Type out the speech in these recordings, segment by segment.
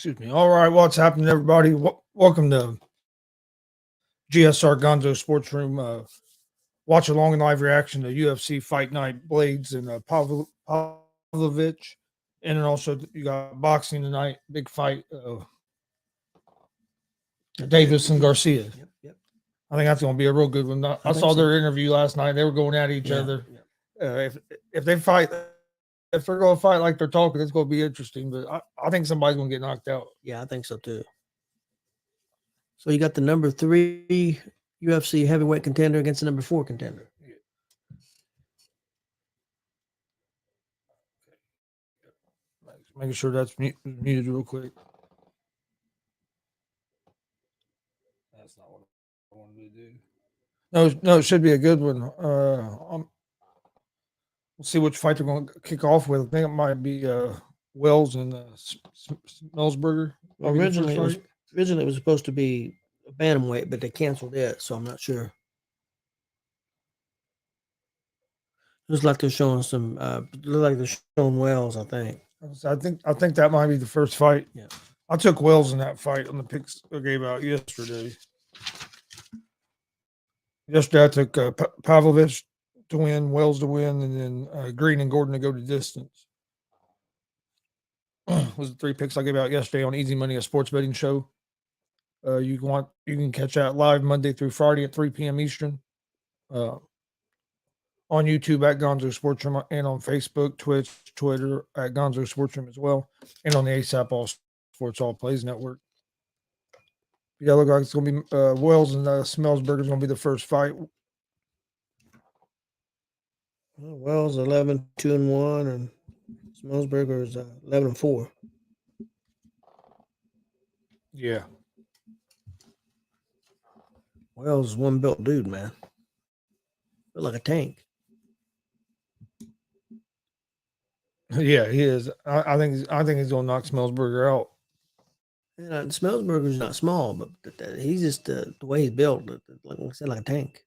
Excuse me. All right, what's happening, everybody? Welcome to GSR Gonzo Sports Room. Watch along and live reaction to UFC Fight Night, Blaydes and Pavlovich, and then also you got boxing tonight. Big fight, Davis and Garcia. Yep. I think that's going to be a real good one. I saw their interview last night. They were going at each other. If they fight, if they're going to fight like they're talking, it's going to be interesting. But I think somebody's going to get knocked out. Yeah, I think so too. So you got the number 3 UFC heavyweight contender against the number 4 contender. Making sure that's muted real quick. That's not what I wanted to do. No, it should be a good one. We'll see which fight they're going to kick off with. I think it might be Wells and Smellsberger. Originally, it was supposed to be a bantamweight, but they canceled it, so I'm not sure. Looks like they're showing some. Look like they're showing Wells. I think that might be the first fight. Yeah, I took Wells in that fight on the picks I gave out yesterday. Yesterday I took Pavlovich to win, Wells to win, and then Green and Gordon to go to distance. Was the 3 picks I gave out yesterday on Easy Money, a sports betting show. You can catch that live Monday through Friday at 3 p.m. Eastern. On YouTube at GonzoSportsRoom and on Facebook, Twitch, Twitter at GonzoSportsRoom as well, and on the ASAP All Sports All Plays Network. Yeah, look like it's going to be Wells and Smellsberger is going to be the first fight. Wells 11-2-1, and Smellsberger is 11-4. Yeah. Wells is one built dude, man. Built like a tank. Yeah, he is. I think he's going to knock Smellsberger out. And Smellsberger's not small, but he's just the way he's built, like I said, like a tank.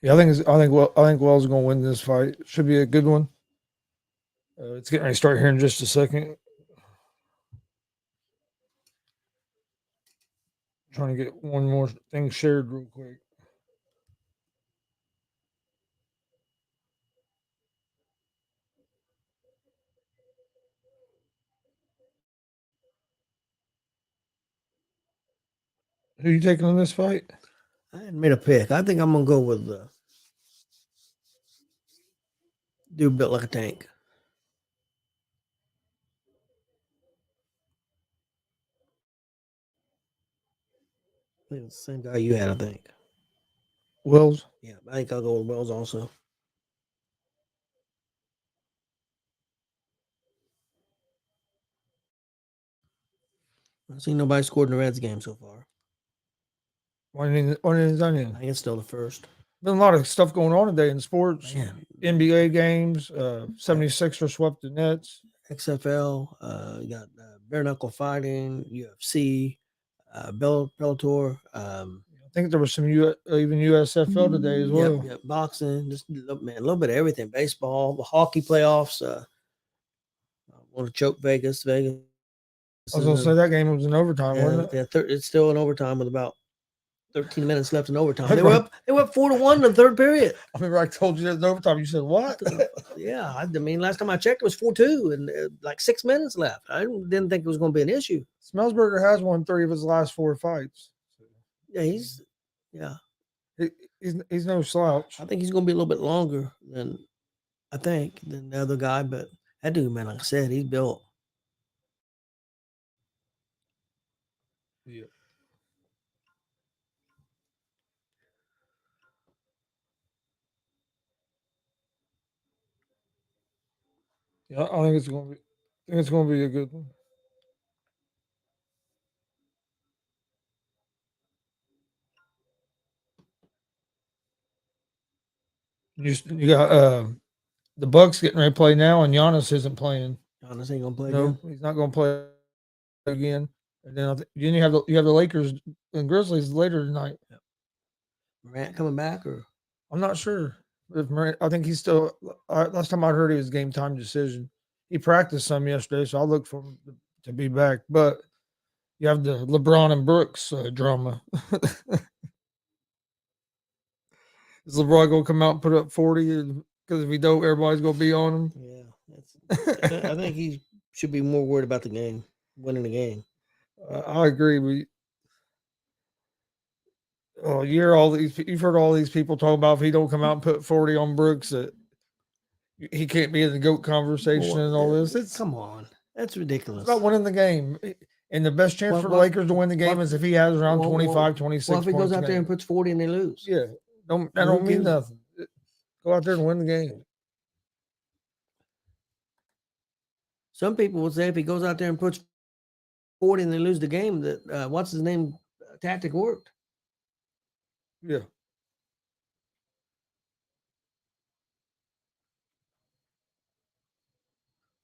Yeah, I think Wells is going to win this fight. Should be a good one. It's getting ready to start here in just a second. Trying to get one more thing shared real quick. Who are you taking on this fight? I hadn't made a pick. I think I'm going to go with dude built like a tank. I think it's the same guy you had, I think. Wells? Yeah, I think I'll go with Wells also. I've seen nobody scored in the Reds game so far. When is that in? I think it's still the first. Been a lot of stuff going on today in sports. Man. NBA games, 76ers swept the Nets. XFL, you got bare knuckle fighting, UFC, Bellator. I think there was some even USFL today as well. Yep, boxing, just a little bit of everything. Baseball, the hockey playoffs. Want to choke Vegas. I was going to say that game was in overtime, wasn't it? Yeah, it's still in overtime with about 13 minutes left in overtime. They were up 4-1 in the third period. I remember I told you that in overtime. You said what? Yeah, I mean, last time I checked, it was 4-2 and like 6 minutes left. I didn't think it was going to be an issue. Smellsberger has won 3 of his last 4 fights. Yeah, he's no slouch. I think he's going to be a little bit longer than the other guy, but that dude, man, like I said, he's built. Yeah. Yeah, I think it's going to be a good one. You got the Bucks getting ready to play now, and Giannis isn't playing. Giannis ain't gonna play. No, again? He's not going to play again. And then then you have the Lakers and Grizzlies later tonight. Morant coming back, or I'm not sure if Morant, I think he's still. Last time I heard, it was game time decision. He practiced some yesterday, so I'll look for him to be back. But you have the LeBron and Brooks drama. Is LeBron gonna come out and put up 40? Because if he don't, everybody's gonna be on him. yeah, I think he should be more worried about the game, winning the game. I agree. You've heard all these people talk about if he don't come out and put 40 on Brooks, that he can't be in the GOAT conversation and all this. Come on, that's ridiculous. It's about winning the game. And the best chance for the Lakers to win the game is if he has around 25, 26 Well, if he points goes out there and puts 40 and they lose. Yeah. That don't mean nothing. Go out there and win the game. Some people would say if he goes out there and puts 40 and they lose the game, that what's his name tactic worked. Yeah.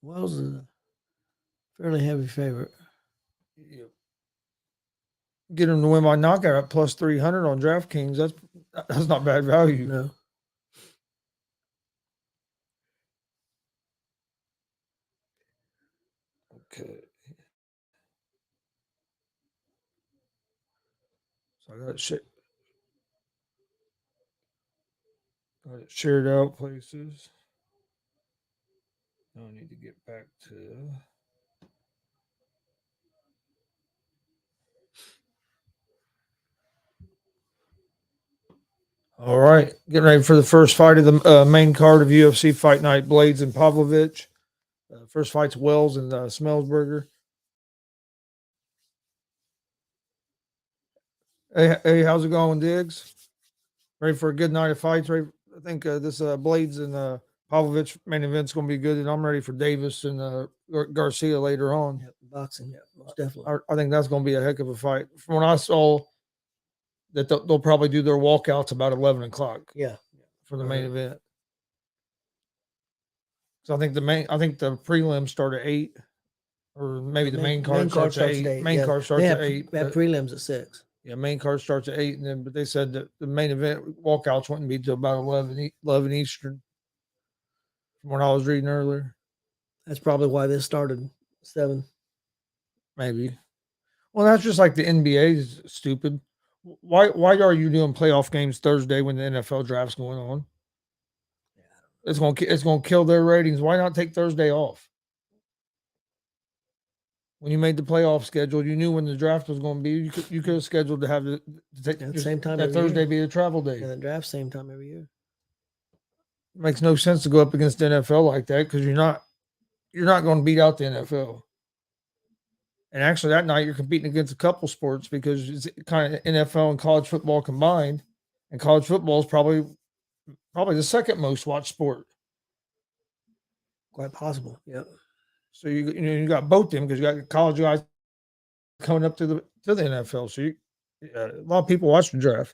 Wells is a fairly heavy favorite. Yeah. Get him to win by knockout at plus 300 on DraftKings. That's not bad value. No. Okay. So I got it shared out places. Now I need to get back to. All right, getting ready for the first fight of the main card of UFC Fight Night: Blaydes and Pavlovich. First fight's Wells and Smellsburger. Hey, how's it going, Diggs? Ready for a good night of fights? Ready? I think this Blaydes and Pavlovich main event's going to be good, and I'm ready for Davis and Garcia later on. Yep, boxing, yeah, most definitely. I think that's going to be a heck of a fight. From what I saw, that they'll probably do their walkouts about 11 o'clock. Yeah, for the main event. So I think the prelims start at 8, or maybe the main card starts at 8. Main card starts at 8. They have prelims at 6. Yeah, main card starts at 8, but they said that the main event walkouts wouldn't be till about 11 Eastern. From what I was reading earlier. That's probably why this started 7. Maybe. Well, that's just like the NBA is stupid. Why are you doing playoff games Thursday when the NFL draft's going on? It's gonna kill their ratings. Why not take Thursday off? When you made the playoff schedule, you knew when the draft was going to be. You could have scheduled to have the same time that Thursday be a travel day. And the draft same time every year. It makes no sense to go up against the NFL like that because you're not going to beat out the NFL. And actually, that night you're competing against a couple sports because it's kind of NFL and college football combined, and college football is probably the second most watched sport. Quite possible. Yep. So you got both them because you got college guys coming up to the NFL. So a lot of people watch the draft.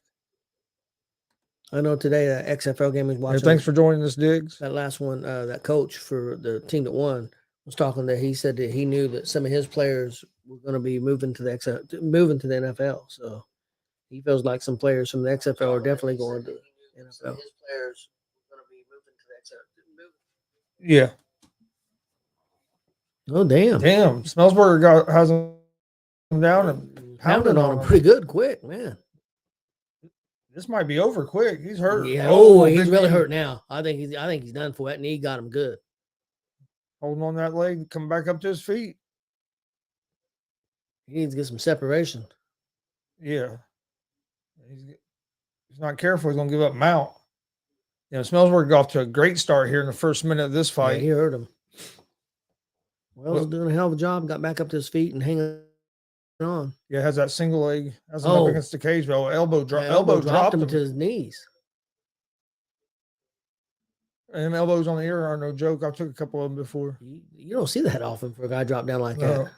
I know today the XFL game was watching. Hey, thanks for joining us, Diggs. That last one, that coach for the team that won was talking that he said that he knew that some of his players were going to be moving to the NFL. So he feels like some players from the XFL are definitely going to the NFL. His players were going to be moving to the XFL. Yeah. Oh, damn. Smellsburger has him down and pounding on him pretty good, quick, man. This might be over quick. He's hurt. Yeah. He's really hurt now. I think he's done for. That knee got him good. Holding on that leg, coming back up to his feet. He needs to get some separation. Yeah. He's not careful. He's going to give up mount. Smellsburger got off to a great start here in the first minute of this fight. Yeah, he hurt him. Wells doing a hell of a job. Got back up to his feet and hanging on. Yeah, has that single leg. Has him up against the cage. But elbow dropped him to his knees. And elbows on the ear are no joke. I took a couple of them before. You don't see that often for a guy drop down like that.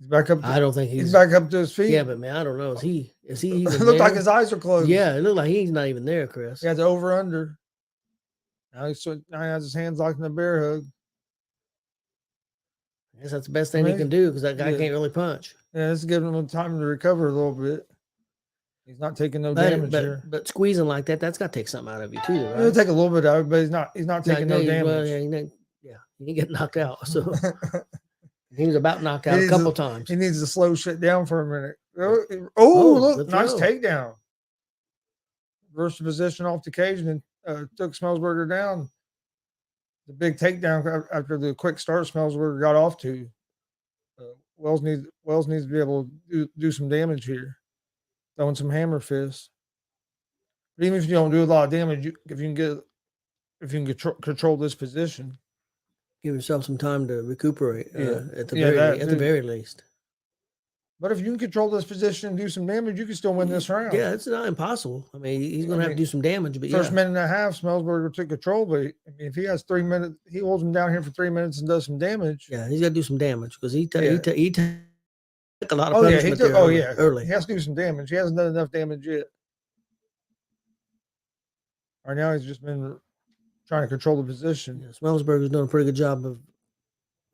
He's back up. I don't think he's back up to his feet. Yeah, but man, I don't know. Is he even it looked like his eyes are closed. Yeah, it looked like he's not even there, Chris. He had the over under. Now he has his hands locked in a bear hug. I guess that's the best thing he can do because that guy can't really punch. Yeah, it's giving him time to recover a little bit. He's not taking no damage here. But squeezing like that, that's got to take something out of you too, right? It'll take a little bit out of it, but he's not taking no damage. Well, yeah, he didn't get knocked out. So he was about knocked out a couple times. He needs to slow shit down for a minute. Oh, look, nice takedown. Reversed the position off the cage and took Smellsberger down. The big takedown after the quick start Smellsberger got off to. Wells needs to be able to do some damage here, throwing some hammer fists. But even if you don't do a lot of damage, if you can control this position, give yourself some time to recuperate. At the very least. But if you can control this position and do some damage, you can still win this round. Yeah, it's not impossible. I mean, he's going to have to do some damage. But first minute and a half, Smellsberger took control. But I mean, if he has 3 minutes, he holds him down here for 3 minutes and does some damage. Yeah, he's got to do some damage because he took a lot of punishment early. He has to do some damage. He hasn't done enough damage yet. Right now, he's just been trying to control the position. Yeah, Smellsberger's done a pretty good job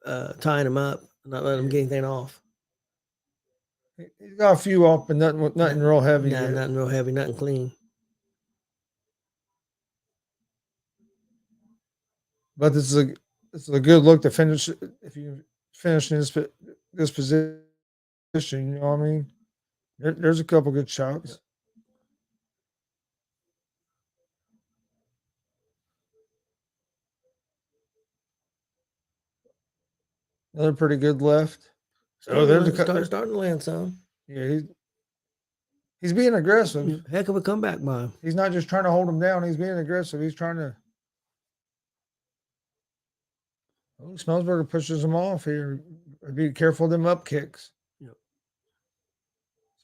of tying him up, not letting him get anything off. He's got a few off, but nothing real heavy. Yeah, nothing real heavy, nothing clean. But this is a good look to finish. If you finish in this position, you know what I mean. There's a couple good shots. Another pretty good left. There's starting to land some. Yeah, he's being aggressive. Heck of a comeback by him. He's not just trying to hold him down. He's being aggressive. He's trying to. Oh, Smellsberger pushes him off here. Be careful of them up kicks. Yep.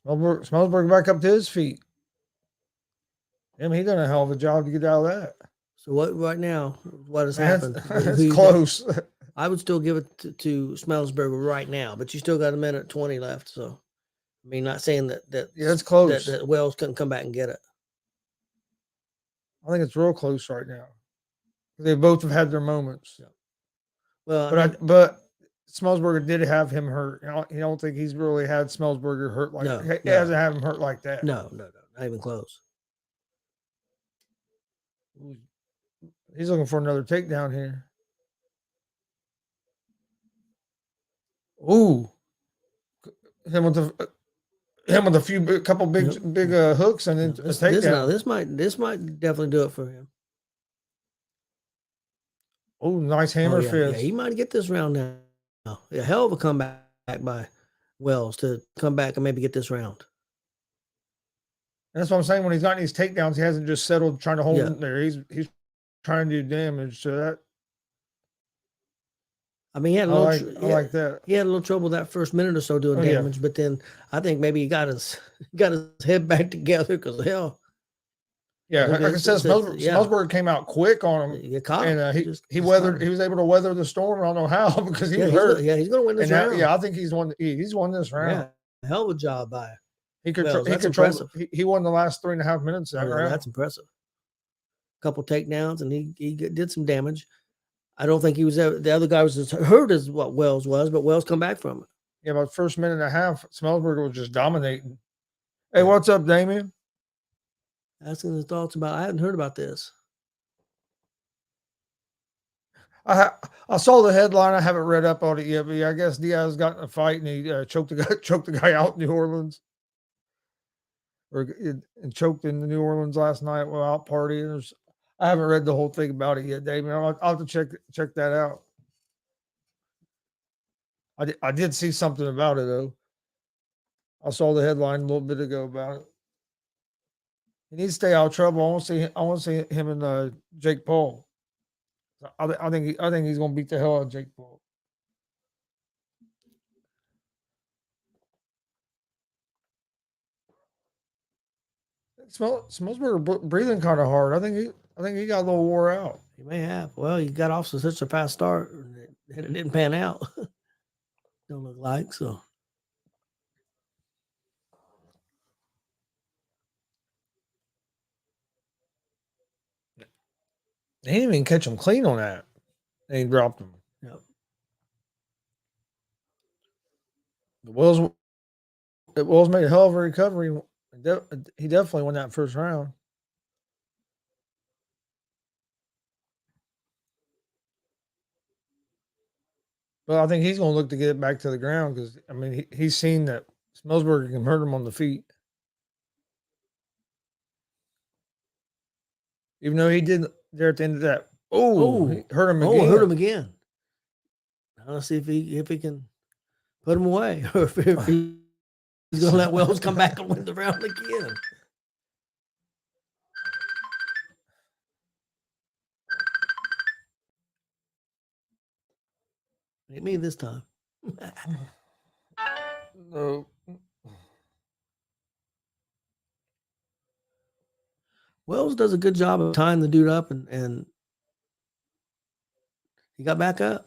Smellsberger back up to his feet. Damn, he done a hell of a job to get out of that. So what now? What has happened? That's close. I would still give it to Smellsberger right now, but you still got a minute 20 left. So, I mean, not saying that it's close. That Wells couldn't come back and get it. I think it's real close right now. They both have had their moments. Yeah. Well, but Smellsberger did have him hurt. I don't think he's really had Smellsberger hurt like that. He hasn't had him hurt like that. No, not even close. He's looking for another takedown here. Ooh, him with a couple big hooks and then a takedown. This might definitely do it for him. Oh, nice hammer fist. Yeah, he might get this round now. A hell of a comeback by Wells to come back and maybe get this round. That's what I'm saying. When he's gotten these takedowns, he hasn't just settled trying to hold him there. He's trying to do damage. So that. I mean, he had a little. I like that. He had a little trouble that first minute or so doing damage, but then I think maybe he got his head back together because hell. Yeah, like I said, Smellsberger came out quick on him, and he weathered. He was able to weather the storm. I don't know how because he was hurt. He's going to win this round. I think he's won. He's won this round. Yeah, hell of a job by him. He controlled. He won the last 3.5 minutes of that round. That's impressive. A couple takedowns, and he did some damage. I don't think he was the other guy was as hurt as what Wells was, but Wells come back from it. Yeah, about first minute and a half, Smellsberger was just dominating. Hey, what's up, Damien? Asking his thoughts about. I hadn't heard about this. I saw the headline. I haven't read up on it yet, but I guess Diaz got in a fight and he choked the guy out in New Orleans, and choked in New Orleans last night while out partying. I haven't read the whole thing about it yet, Damien. I'll have to check that out. I did see something about it though. I saw the headline a little bit ago about it. He needs to stay out of trouble. I want to see him and Jake Paul. I think he's going to beat the hell out of Jake Paul. Smellsberger breathing kind of hard. I think he got a little wore out. He may have. Well, he got off to such a fast start and it didn't pan out. Don't look like so. They didn't even catch him clean on that. And he dropped him. Yep. Wells made a hell of a recovery. He definitely won that first round. But I think he's going to look to get it back to the ground because, I mean, he's seen that Smellsberger can hurt him on the feet. Even though he did there at the end of that. Oh, he hurt him again. Oh, hurt him again. Now let's see if he can put him away or if he's going to let Wells come back and win the round again. Ain't me this time. No. Wells does a good job of tying the dude up, and he got back up.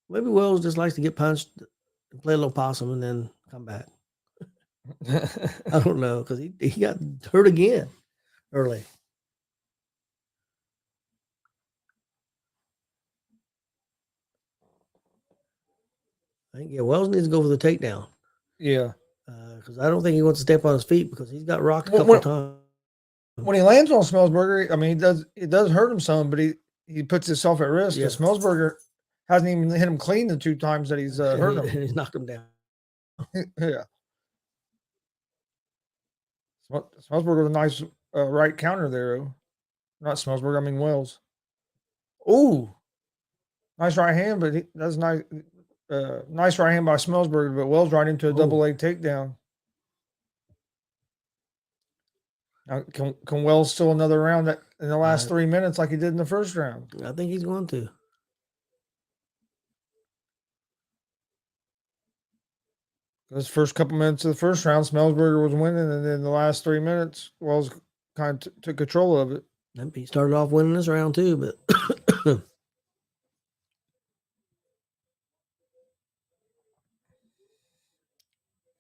Maybe Wells just likes to get punched and play a little possum and then come back. I don't know, because he got hurt again early. I think Wells needs to go for the takedown. Yeah. Because I don't think he wants to step on his feet because he's got rocked a couple of times. When he lands on Smellsberger, I mean, it does hurt him some, but he puts himself at risk. Yeah. Smellsberger hasn't even hit him clean the 2 times that he's hurt him. He's knocked him down. Yeah. Smellsberger with a nice right counter there. Not Smellsberger, I mean Wells. Ooh. Nice right hand, but that's nice. Nice right hand by Smellsberger, but Wells right into a double leg takedown. Now, can Wells still another round in the last 3 minutes like he did in the first round? I think he's going to. Those first couple minutes of the first round, Smellsberger was winning, and then the last 3 minutes, Wells kind of took control of it. He started off winning this round too, but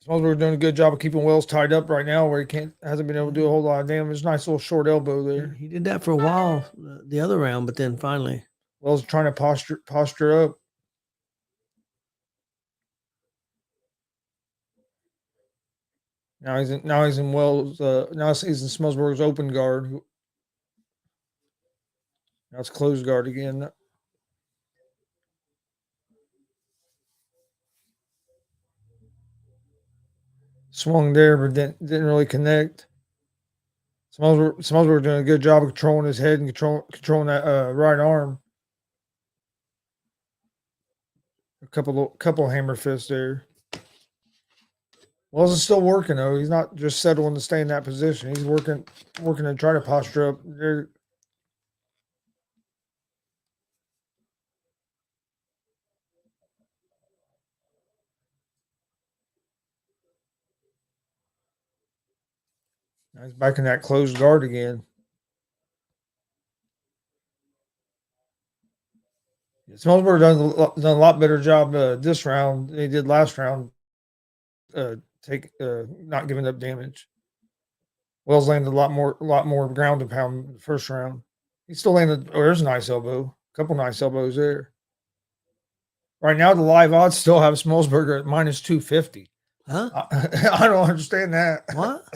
Smellsberger doing a good job of keeping Wells tied up right now, where he hasn't been able to do a whole lot of damage. Nice little short elbow there. He did that for a while the other round, but then finally Wells trying to posture up. Now he's in Wells. Now he's in Smellsberger's open guard. Now it's closed guard again. Swung there, but didn't really connect. Smellsberger doing a good job of controlling his head and controlling that right arm. A couple hammer fists there. Wells is still working though. He's not just settling to stay in that position. He's working to try to posture up. Now he's back in that closed guard again. Smellsberger done a lot better job this round than he did last round. Not giving up damage. Wells landed a lot more ground and pound in the first round. He still landed. Oh, there's a nice elbow. A couple nice elbows there. Right now, the live odds still have Smellsberger at minus 250. Huh? I don't understand that. What?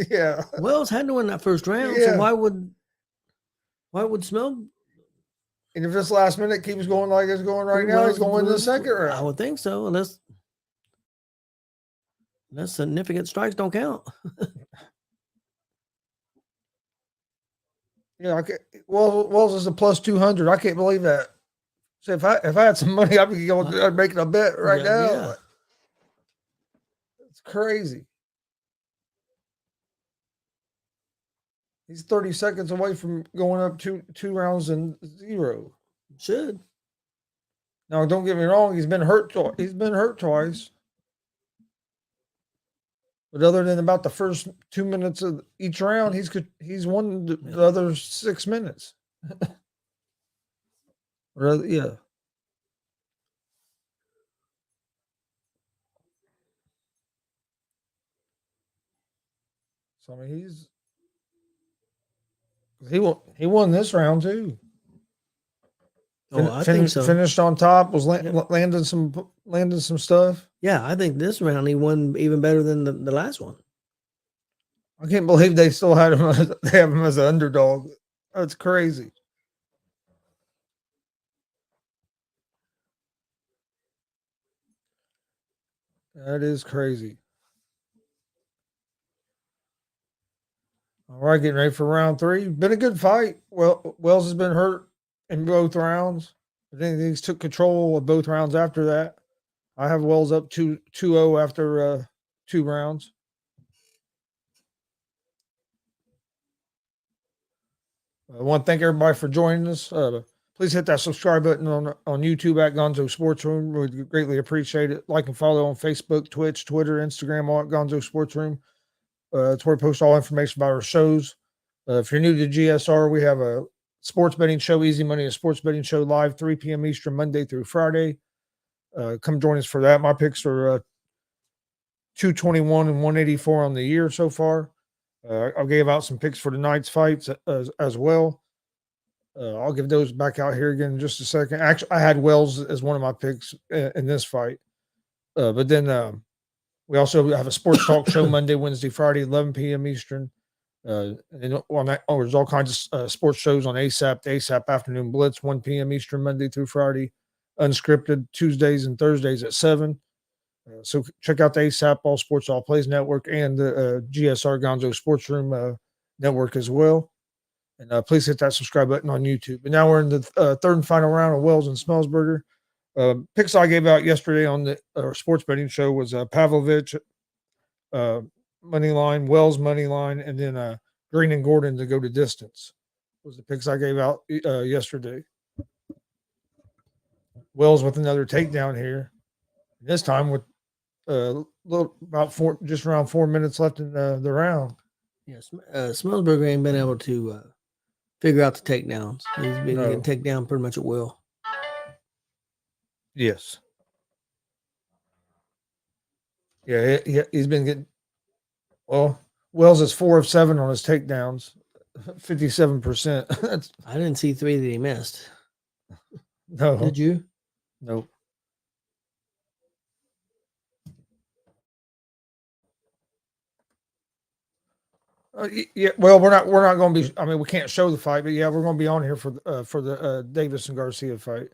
Yeah. Wells had to win that first round, Yeah. so why would Smell? And if this last minute keeps going like it's going right now, he's going to win the second round. I would think so, unless significant strikes don't count. Yeah, Wells is a plus 200. I can't believe that. So if I had some money, I'd making a bet right now. Yeah. It's crazy. He's 30 seconds away from going up two rounds and 0. Should. Now, don't get me wrong. He's been hurt twice. But other than about the first 2 minutes of each round, he's won the other 6 minutes. Yeah. So I mean, he won this round too. Oh, I think so. Finished on top. Was Yep. landing some stuff. Yeah, I think this round he won even better than the last one. I can't believe they still had him. They have him as an underdog. That's crazy. That is crazy. All right, getting ready for round 3. Been a good fight. Well, Wells has been hurt in both rounds. I think he's took control of both rounds after that. I have Wells up 2-0 after 2 rounds. I want to thank everybody for joining us. Please hit that subscribe button on YouTube at Gonzo Sports Room. We'd greatly appreciate it. Like and follow on Facebook, Twitch, Twitter, Instagram, all at Gonzo Sports Room. It's where we post all information about our shows. If you're new to GSR, we have a sports betting show, Easy Money, a sports betting show live 3 p.m. Eastern, Monday through Friday. Come join us for that. My picks are 221 and 184 on the year so far. I gave out some picks for tonight's fights as well. I'll give those back out here again in just a second. Actually, I had Wells as one of my picks in this fight. But then we also have a sports talk show Monday, Wednesday, Friday, 11 p.m. Eastern. And on that, there's all kinds of sports shows on ASAP, the ASAP Afternoon Blitz, 1 p.m. Eastern, Monday through Friday. Unscripted Tuesdays and Thursdays at 7. So check out the ASAP All Sports All Plays Network and the GSR Gonzo Sports Room network as well. And please hit that subscribe button on YouTube. And now we're in the third and final round of Wells and Smellsburger. Picks I gave out yesterday on the sports betting show was Pavlovich money line, Wells money line, and then Green and Gordon to go to distance. Was the picks I gave out yesterday. Wells with another takedown here. This time with just around 4 minutes left in the round. Yes, Smellsburger ain't been able to figure out the takedowns. He's been getting taken down pretty much at will. Yes. Yeah, he's been getting. Well, Wells is 4 of 7 on his takedowns, 57%. I didn't see 3 that he missed. No. Did you? Nope. Yeah, well, we're not going to be. I mean, we can't show the fight, but yeah, we're going to be on here for the Davis and Garcia fight.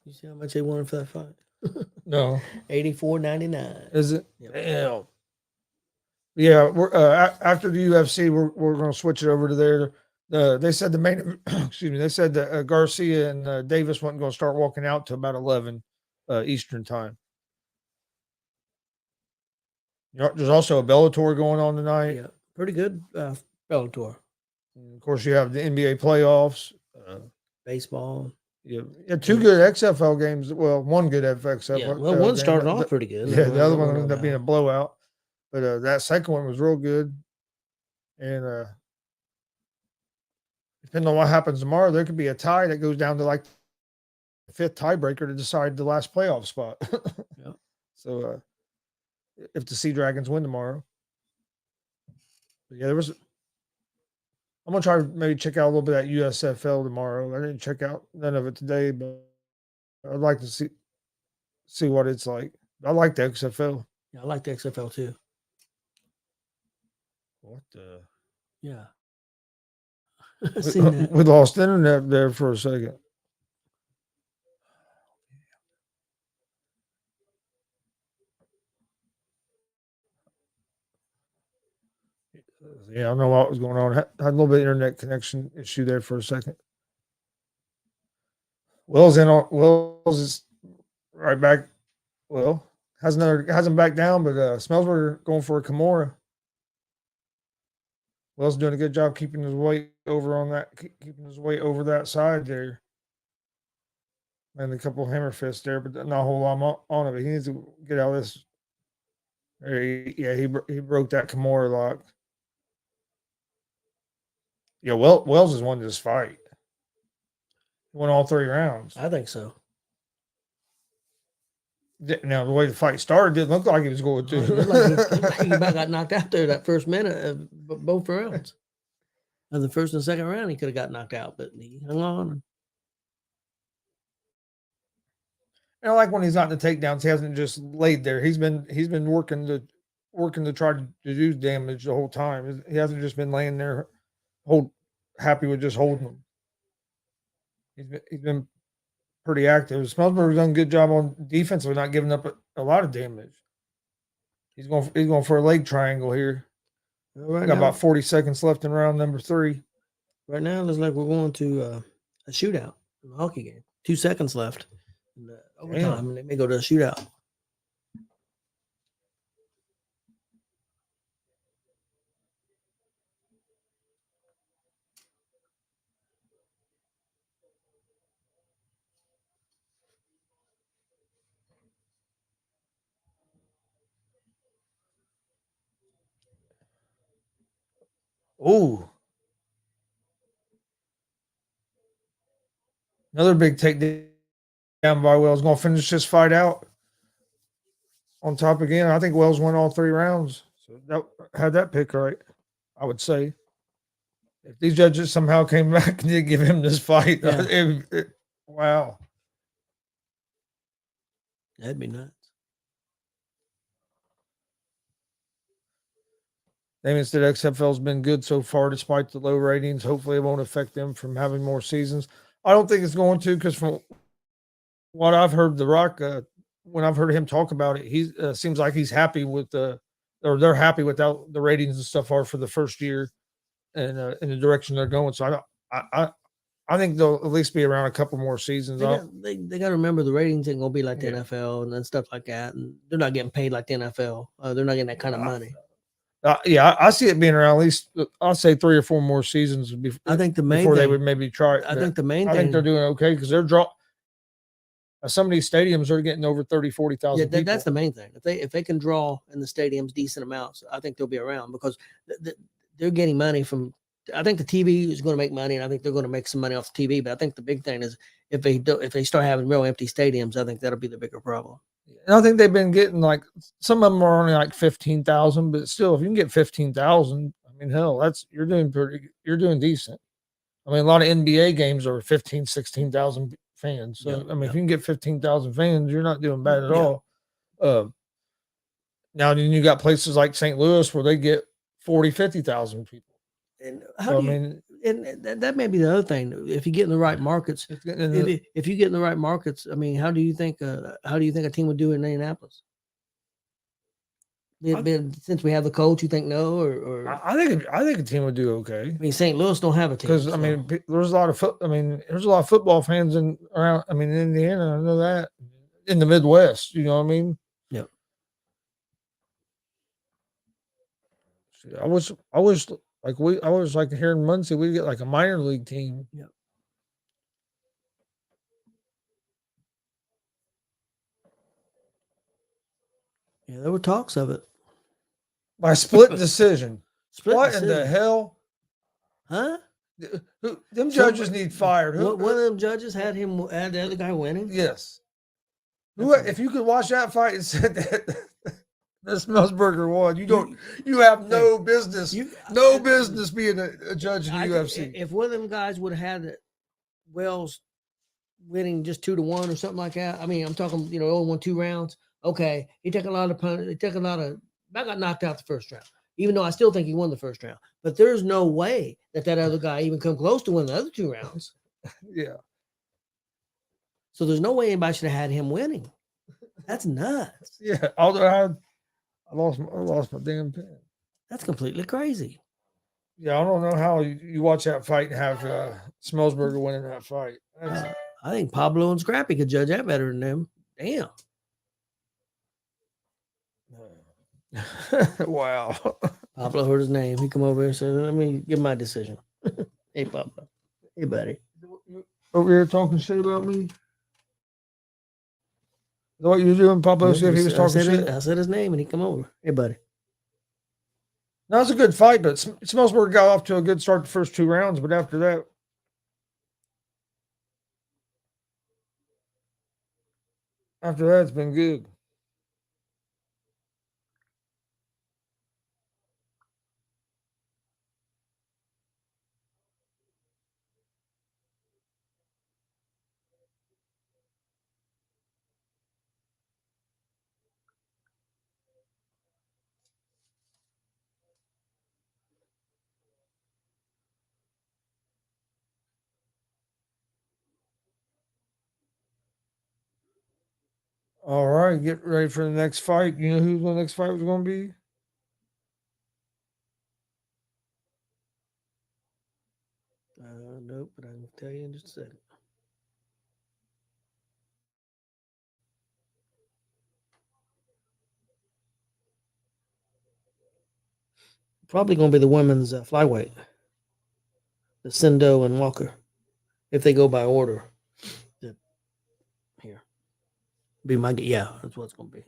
You see how much they wanted for that fight? No, $84.99. is it? Yep. Damn. Yeah, we're after the UFC, we're going to switch it over to there. They said the main. Excuse me. They said that Garcia and Davis wasn't going to start walking out till about 11 Eastern time. There's also a Bellator going on tonight. Yeah, pretty good Bellator. And of course, you have the NBA playoffs. Baseball. Yeah, 2 good XFL games. Well, 1 good XFL. Yeah, well, one started off pretty good. Yeah, the other one ended up being a blowout. But that second one was real good. And depending on what happens tomorrow, there could be a tie that goes down to like the 5th tiebreaker to decide the last playoff spot. Yeah. So if the Sea Dragons win tomorrow. But yeah, I'm going to try to maybe check out a little bit of that USFL tomorrow. I didn't check out none of it today, but I'd like to see what it's like. I like the XFL. Yeah, I like the XFL too. What the? Yeah. We lost internet there for a second. Yeah, I don't know what was going on. Had a little bit of internet connection issue there for a second. Wells is right back. Well, hasn't backed down, but Smellsburger going for a Kimura. Wells doing a good job keeping his weight over that side there. And a couple hammer fists there, but not a whole lot on it. He needs to get out of this. He broke that Kimura lock. Yeah, Wells has won this fight. He won all 3 rounds. I think so. Now the way the fight started didn't look like he was going It to. looked like he about got knocked out there that first minute of both rounds. Of the first and second round, he could have got knocked out, but he hung on. I like when he's not in the takedowns, he hasn't just laid there. He's been working to try to do damage the whole time. He hasn't just been laying there, happy with just holding them. He's been pretty active. Smellsburg's done a good job on defense of not giving up a lot of damage. He's going for a leg triangle here. Right Got now, about 40 seconds left in round number 3. right now, it looks like we're going to a shootout in the hockey game. 2 seconds left in the overtime, and they may go to a shootout. Ooh. Another big takedown by Wells. Going to finish this fight out on top again. I think Wells won all 3 rounds. So that had that pick right, I would say. If these judges somehow came back and did give him this fight, Yeah. wow. That'd be nuts. Damon said XFL's been good so far despite the low ratings. Hopefully it won't affect them from having more seasons. I don't think it's going to, because from what I've heard, The Rock, when I've heard him talk about it, he seems like he's happy with or they're happy with how the ratings and stuff are for the first year and in the direction they're going. So I think they'll at least be around a couple more seasons. They got to remember the ratings ain't gonna be like the NFL and then stuff like that, and they're not getting paid like the NFL. They're not getting that kind of money. I see it being around at least, I'll say 3 or 4 more seasons I think the main before thing, they would maybe try it. I think the main I thing, think they're doing okay because they're some of these stadiums are getting over 30, 40,000 people. that's the main thing. If they can draw in the stadiums decent amounts, I think they'll be around because they're getting money from. I think the TV is going to make money, and I think they're going to make some money off the TV. But I think the big thing is if they start having real empty stadiums, I think that'll be the bigger problem. And I think they've been getting like some of them are only like 15,000, but still, if you can get 15,000, I mean, hell, you're doing decent. I mean, a lot of NBA games are 15, 16,000 fans. So I mean, if you can get 15,000 fans, you're not doing bad at all. Now then you got places like St. Louis where they get 40, 50,000 people. And and that may be the other thing. If you get in the right markets, if you get in the right markets, I mean, how do you think a team would do in Indianapolis? Since we have the coach, you think no, or I think a team would do okay. I mean, St. Louis don't have a team because I mean, there's a lot of football fans around. I mean, in Indiana, I know that in the Midwest, you know what I mean. Yep. I was like here in Muncie, we get like a minor league team. Yep. Yeah, there were talks of it. By split decision. What in the hell? Huh? Them judges need fired. One of them judges had the other guy winning? Yes. If you could watch that fight and said that Smellsburger won, you have no business being a judge in the UFC. If one of them guys would have had Wells winning just 2-1 or something like that, I mean, I'm talking, only won 2 rounds. Okay, he took a lot of punches. He took a lot of. I got knocked out the first round, even though I still think he won the first round. But there's no way that other guy even come close to winning the other 2 rounds. Yeah. So there's no way anybody should have had him winning. That's nuts. Yeah. Although I lost my damn pen. That's completely crazy. Yeah, I don't know how you watch that fight and have Smellsburger winning that fight. I think Pablo and Scrappy could judge that better than them. Damn. Wow. Pablo heard his name. He come over here and said, "Let me give my decision." Hey, Pablo. Hey, buddy. Over here talking shit about me? Is that what you're doing, Pablo? See if he was talking shit? I said his name and he come over. Hey, buddy. That was a good fight, but Smellsburger got off to a good start the first 2 rounds, but after that, it's been good. All right, get ready for the next fight. You know who the next fight was going to be? Nope, but I can tell you in just a second. Probably going to be the women's flyweight, the Sendo and Walker, if they go by order. Here, be my that's what it's going to be.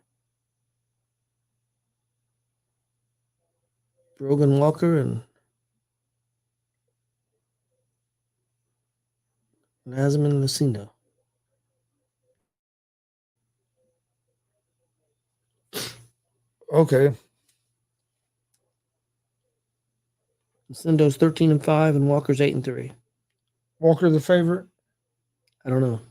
Brogan Walker and Nazman Lucindo. Okay. Lucindo's 13-5 and Walker's 8-3. Walker the favorite? I don't know.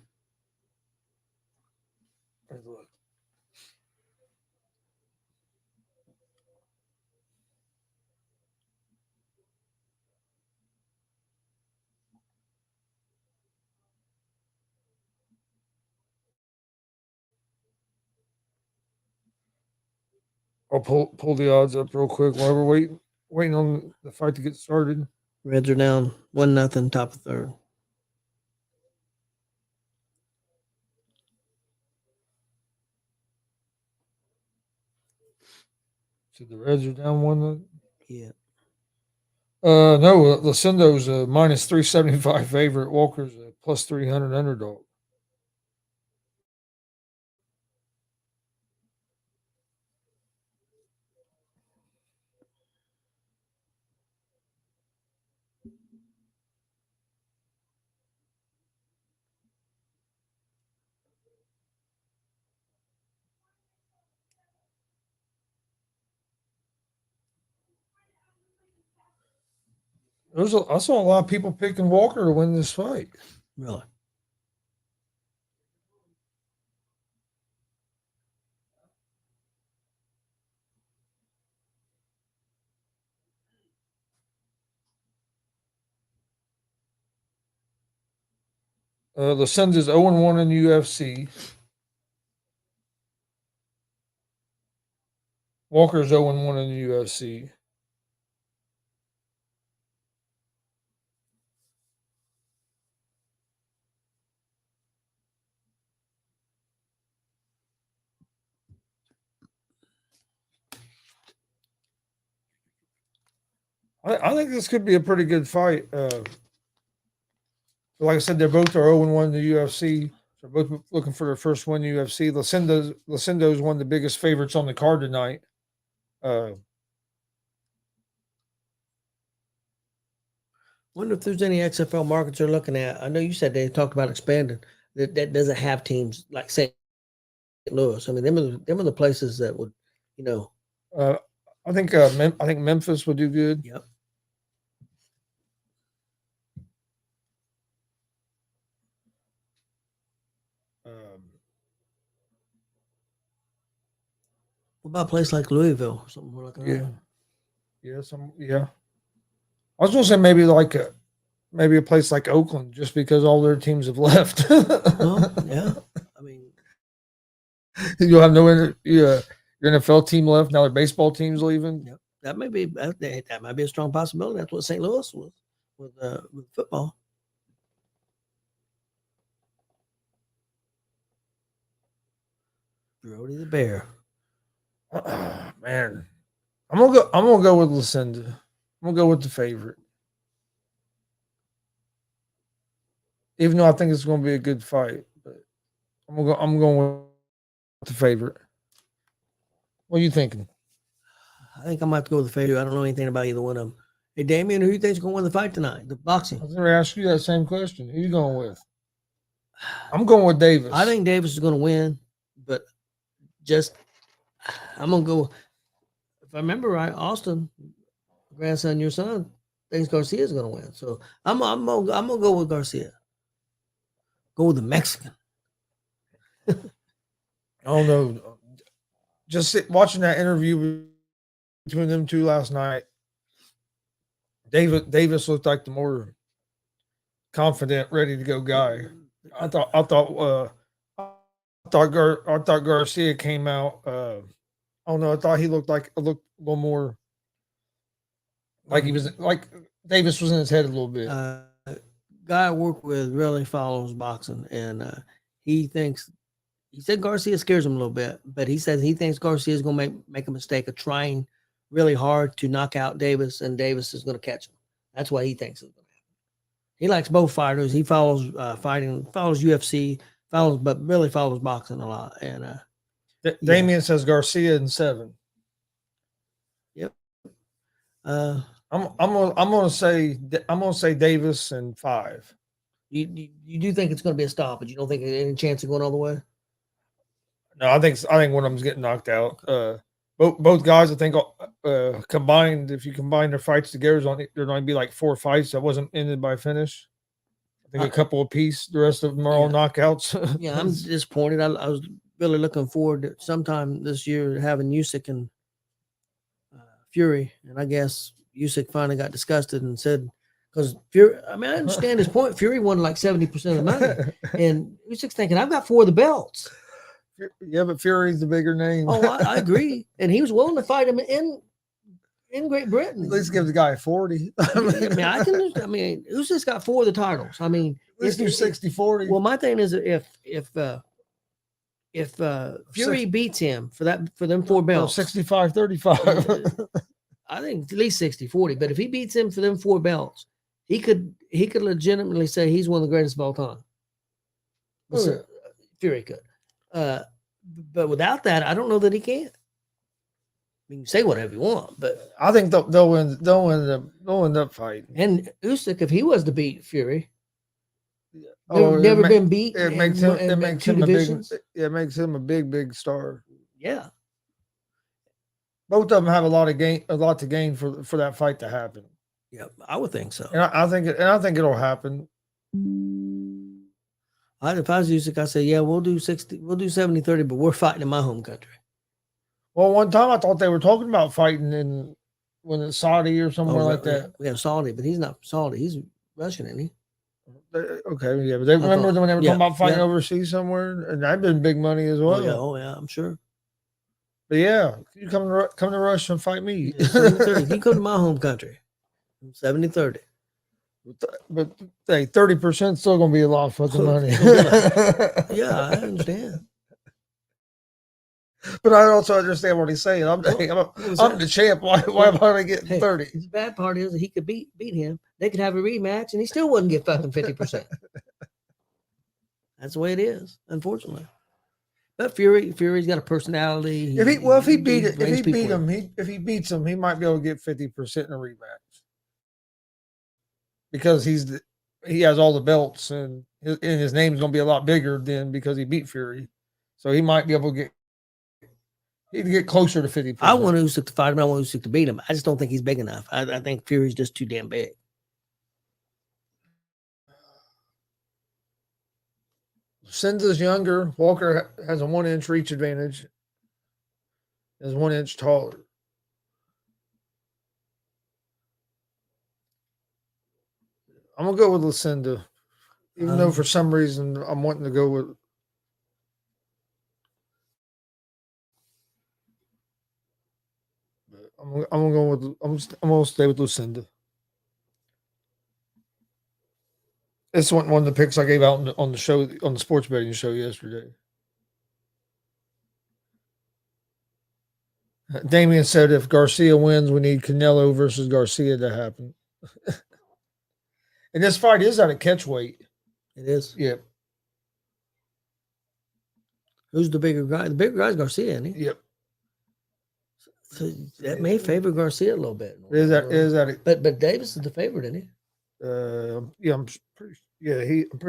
I'll pull the odds up real quick while we're waiting on the fight to get started. Reds are down 1-0, top of third. So the Reds are down 1. Yeah. No, Lucindo's a minus 375 favorite. Walker's a plus 300 underdog. I saw a lot of people picking Walker to win this fight. Really? Lucinda's 0-1 in the UFC. Walker's 0-1 in the UFC. I think this could be a pretty good fight. Like I said, they're both 0-1 in the UFC. They're both looking for their first win in the UFC. Lucindo's one of the biggest favorites on the card tonight. Wonder if there's any XFL markets they're looking at. I know you said they talked about expanding. That doesn't have teams like St. Louis. I mean, them are the places that would, I think Memphis would do good. Yep. What about a place like Louisville? Something we're looking at? Yeah. I was gonna say maybe a place like Oakland, just because all their teams have left. Well, yeah. I mean, you'll have your NFL team left now. Their baseball team's leaving. Yep. That might be a strong possibility. That's what St. Louis was with football. Brody the Bear. Man, I'm gonna go with Lucinda. I'm gonna go with the favorite, even though I think it's gonna be a good fight. But I'm going with the favorite. What are you thinking? I think I might have to go with the favorite. I don't know anything about either one of them. Hey, Damien, who do you think is going to win the fight tonight? The boxing. I was going to ask you that same question. Who are you going with? I'm going with Davis. I think Davis is going to win, but I'm going to go. If I remember right, Austin, grandson, your son, thinks Garcia is going to win. So I'm going to go with Garcia. Go with the Mexican. I don't know. Just watching that interview between them two last night, Davis looked like the more confident, ready to go guy. I thought I thought Garcia came out. I don't know. I thought he looked a little more like he was like Davis was in his head a little bit. Guy I work with really follows boxing, and he said Garcia scares him a little bit, but he says he thinks Garcia is going to make a mistake of trying really hard to knock out Davis, and Davis is going to catch him. That's what he thinks is going to happen. He likes both fighters. He follows fighting, follows UFC, but really follows boxing a lot. And Damian says Garcia in 7. Yep. I'm gonna say Davis in 5. You do think it's going to be a stop, but you don't think any chance of going all the way? No, I think one of them's getting knocked out. Both guys, I think, combined, if you combine their fights together, there'd only be like 4 fights that wasn't ended by finish. I think a couple apiece. The rest of them are all knockouts. Yeah, I'm disappointed. I was really looking forward to sometime this year having Usyk and Fury, and I guess Usyk finally got disgusted and said, because Fury, I mean, I understand his point. Fury won like 70% of the money, and Usyk's thinking, I've got 4 of the belts. Yeah, but Fury's the bigger name. Oh, I agree, and he was willing to fight him in Great Britain. At least give the guy 40. I mean, Usyk's got 4 of the titles. I mean, at least do 60-40. Well, my thing is if Fury beats him for them 4 belts, 65-35. I think at least 60-40. But if he beats him for them 4 belts, he could legitimately say he's one of the greatest of all time. Fury could. But without that, I don't know that he can. I mean, you say whatever you want, but I think they'll end up fighting. And Usyk, if he was to beat Fury, never been beat. It makes him a big star. Yeah. Both of them have a lot to gain for that fight to happen. Yeah, I would think so. And I think it'll happen. If I was Usyk, I'd say, yeah, we'll do 70-30, but we're fighting in my home country. Well, one time I thought they were talking about fighting when it's Saudi or somewhere like that. Yeah, Saudi, but he's not Saudi. He's Russian, isn't he? Okay, yeah, but they remember when they were talking about fighting overseas somewhere, and that'd been big money as well. Oh yeah, I'm sure. But yeah, you come to Russia and fight me. Yeah, 70-30. He come to my home country. 70-30. But hey, 30% still gonna be a lot of fucking money. Yeah, I understand. But I also understand what he's saying. I'm the champ. Why am I gonna get 30? The bad part is that he could beat him. They could have a rematch, and he still wouldn't get fucking 50%. That's the way it is, unfortunately. But Fury's got a personality. If he beats him, he might be able to get 50% in a rematch. Because he has all the belts, and his name's going to be a lot bigger than because he beat Fury, so he might be able to get closer to 50%. I want Usyk to fight him. I want Usyk to beat him. I just don't think he's big enough. I think Fury's just too damn big. Lucinda's younger. Walker has a 1-inch reach advantage. Is 1 inch taller. I'm gonna go with Lucinda, even though for some reason I'm wanting to go with. I'm gonna stay with Lucinda. This one of the picks I gave out on the show, on the sports betting show yesterday. Damian said if Garcia wins, we need Canelo versus Garcia to happen. And this fight is at a catch weight. It is. Yep. Who's the bigger guy? The bigger guy's Garcia, isn't he? Yep. So that may favor Garcia a little bit. Is that? But Davis is the favorite, isn't he? Yeah, I'm pretty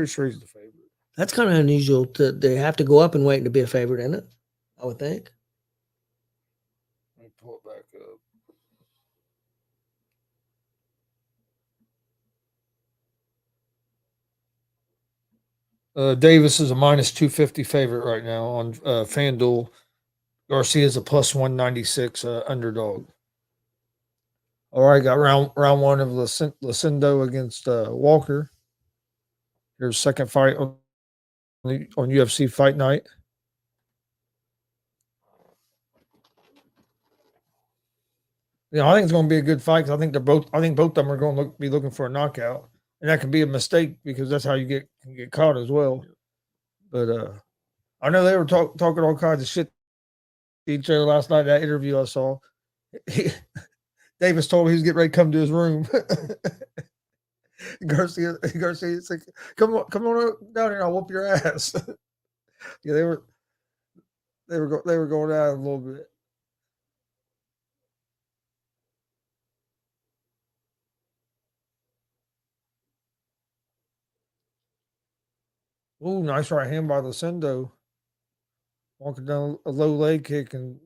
sure he's the favorite. That's kind of unusual. They have to go up and wait to be a favorite, isn't it? I would think. Let me pull it back up. Davis is a -250 favorite right now on FanDuel. Garcia is a +196 underdog. All right, got round 1 of Lucindo against Walker. Here's second fight on UFC Fight Night. I think it's going to be a good fight because I think both of them are going to be looking for a knockout, and that can be a mistake because that's how you get caught as well. But I know they were talking all kinds of shit to each other last night. That interview I saw, Davis told me he was getting ready to come to his room. Garcia said, come on down here, I'll whoop your ass. Yeah, they were going at it a little bit. Ooh, nice right hand by Lucindo. Walking down a low leg kick and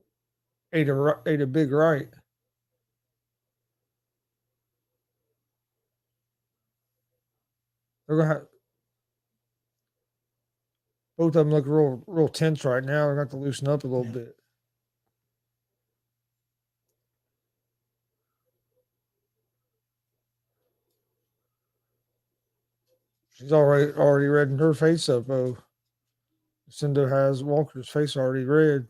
ate a big right. They're gonna have, both of them look real tense right now. They're going to have to loosen up a little bit. She's already red in her face up, though. Lucindo has Walker's face already red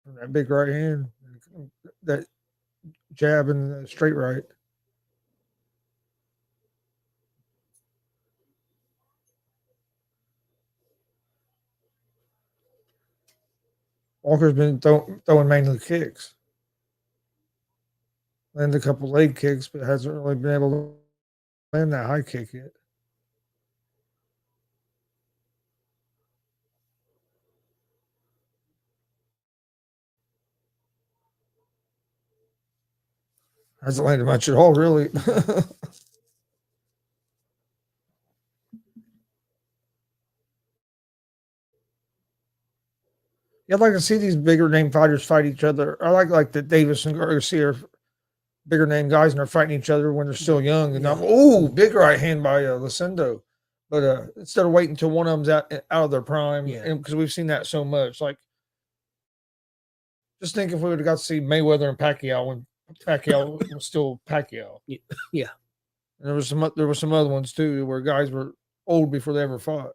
from that big right hand, that jab and the straight right. Walker's been throwing mainly kicks. Landed a couple leg kicks, but hasn't really been able to land that high kick yet. Hasn't landed much at all, really. Yeah, I'd like to see these bigger name fighters fight each other. I like that Davis and Garcia are bigger name guys and they're fighting each other when they're still young. And big right hand by Lucindo. But instead of waiting until one of them's out of their prime, because we've seen that so much. Like, just think if we would have got to see Mayweather and Pacquiao when Pacquiao was still Pacquiao. Yeah. And there were some other ones too where guys were old before they ever fought.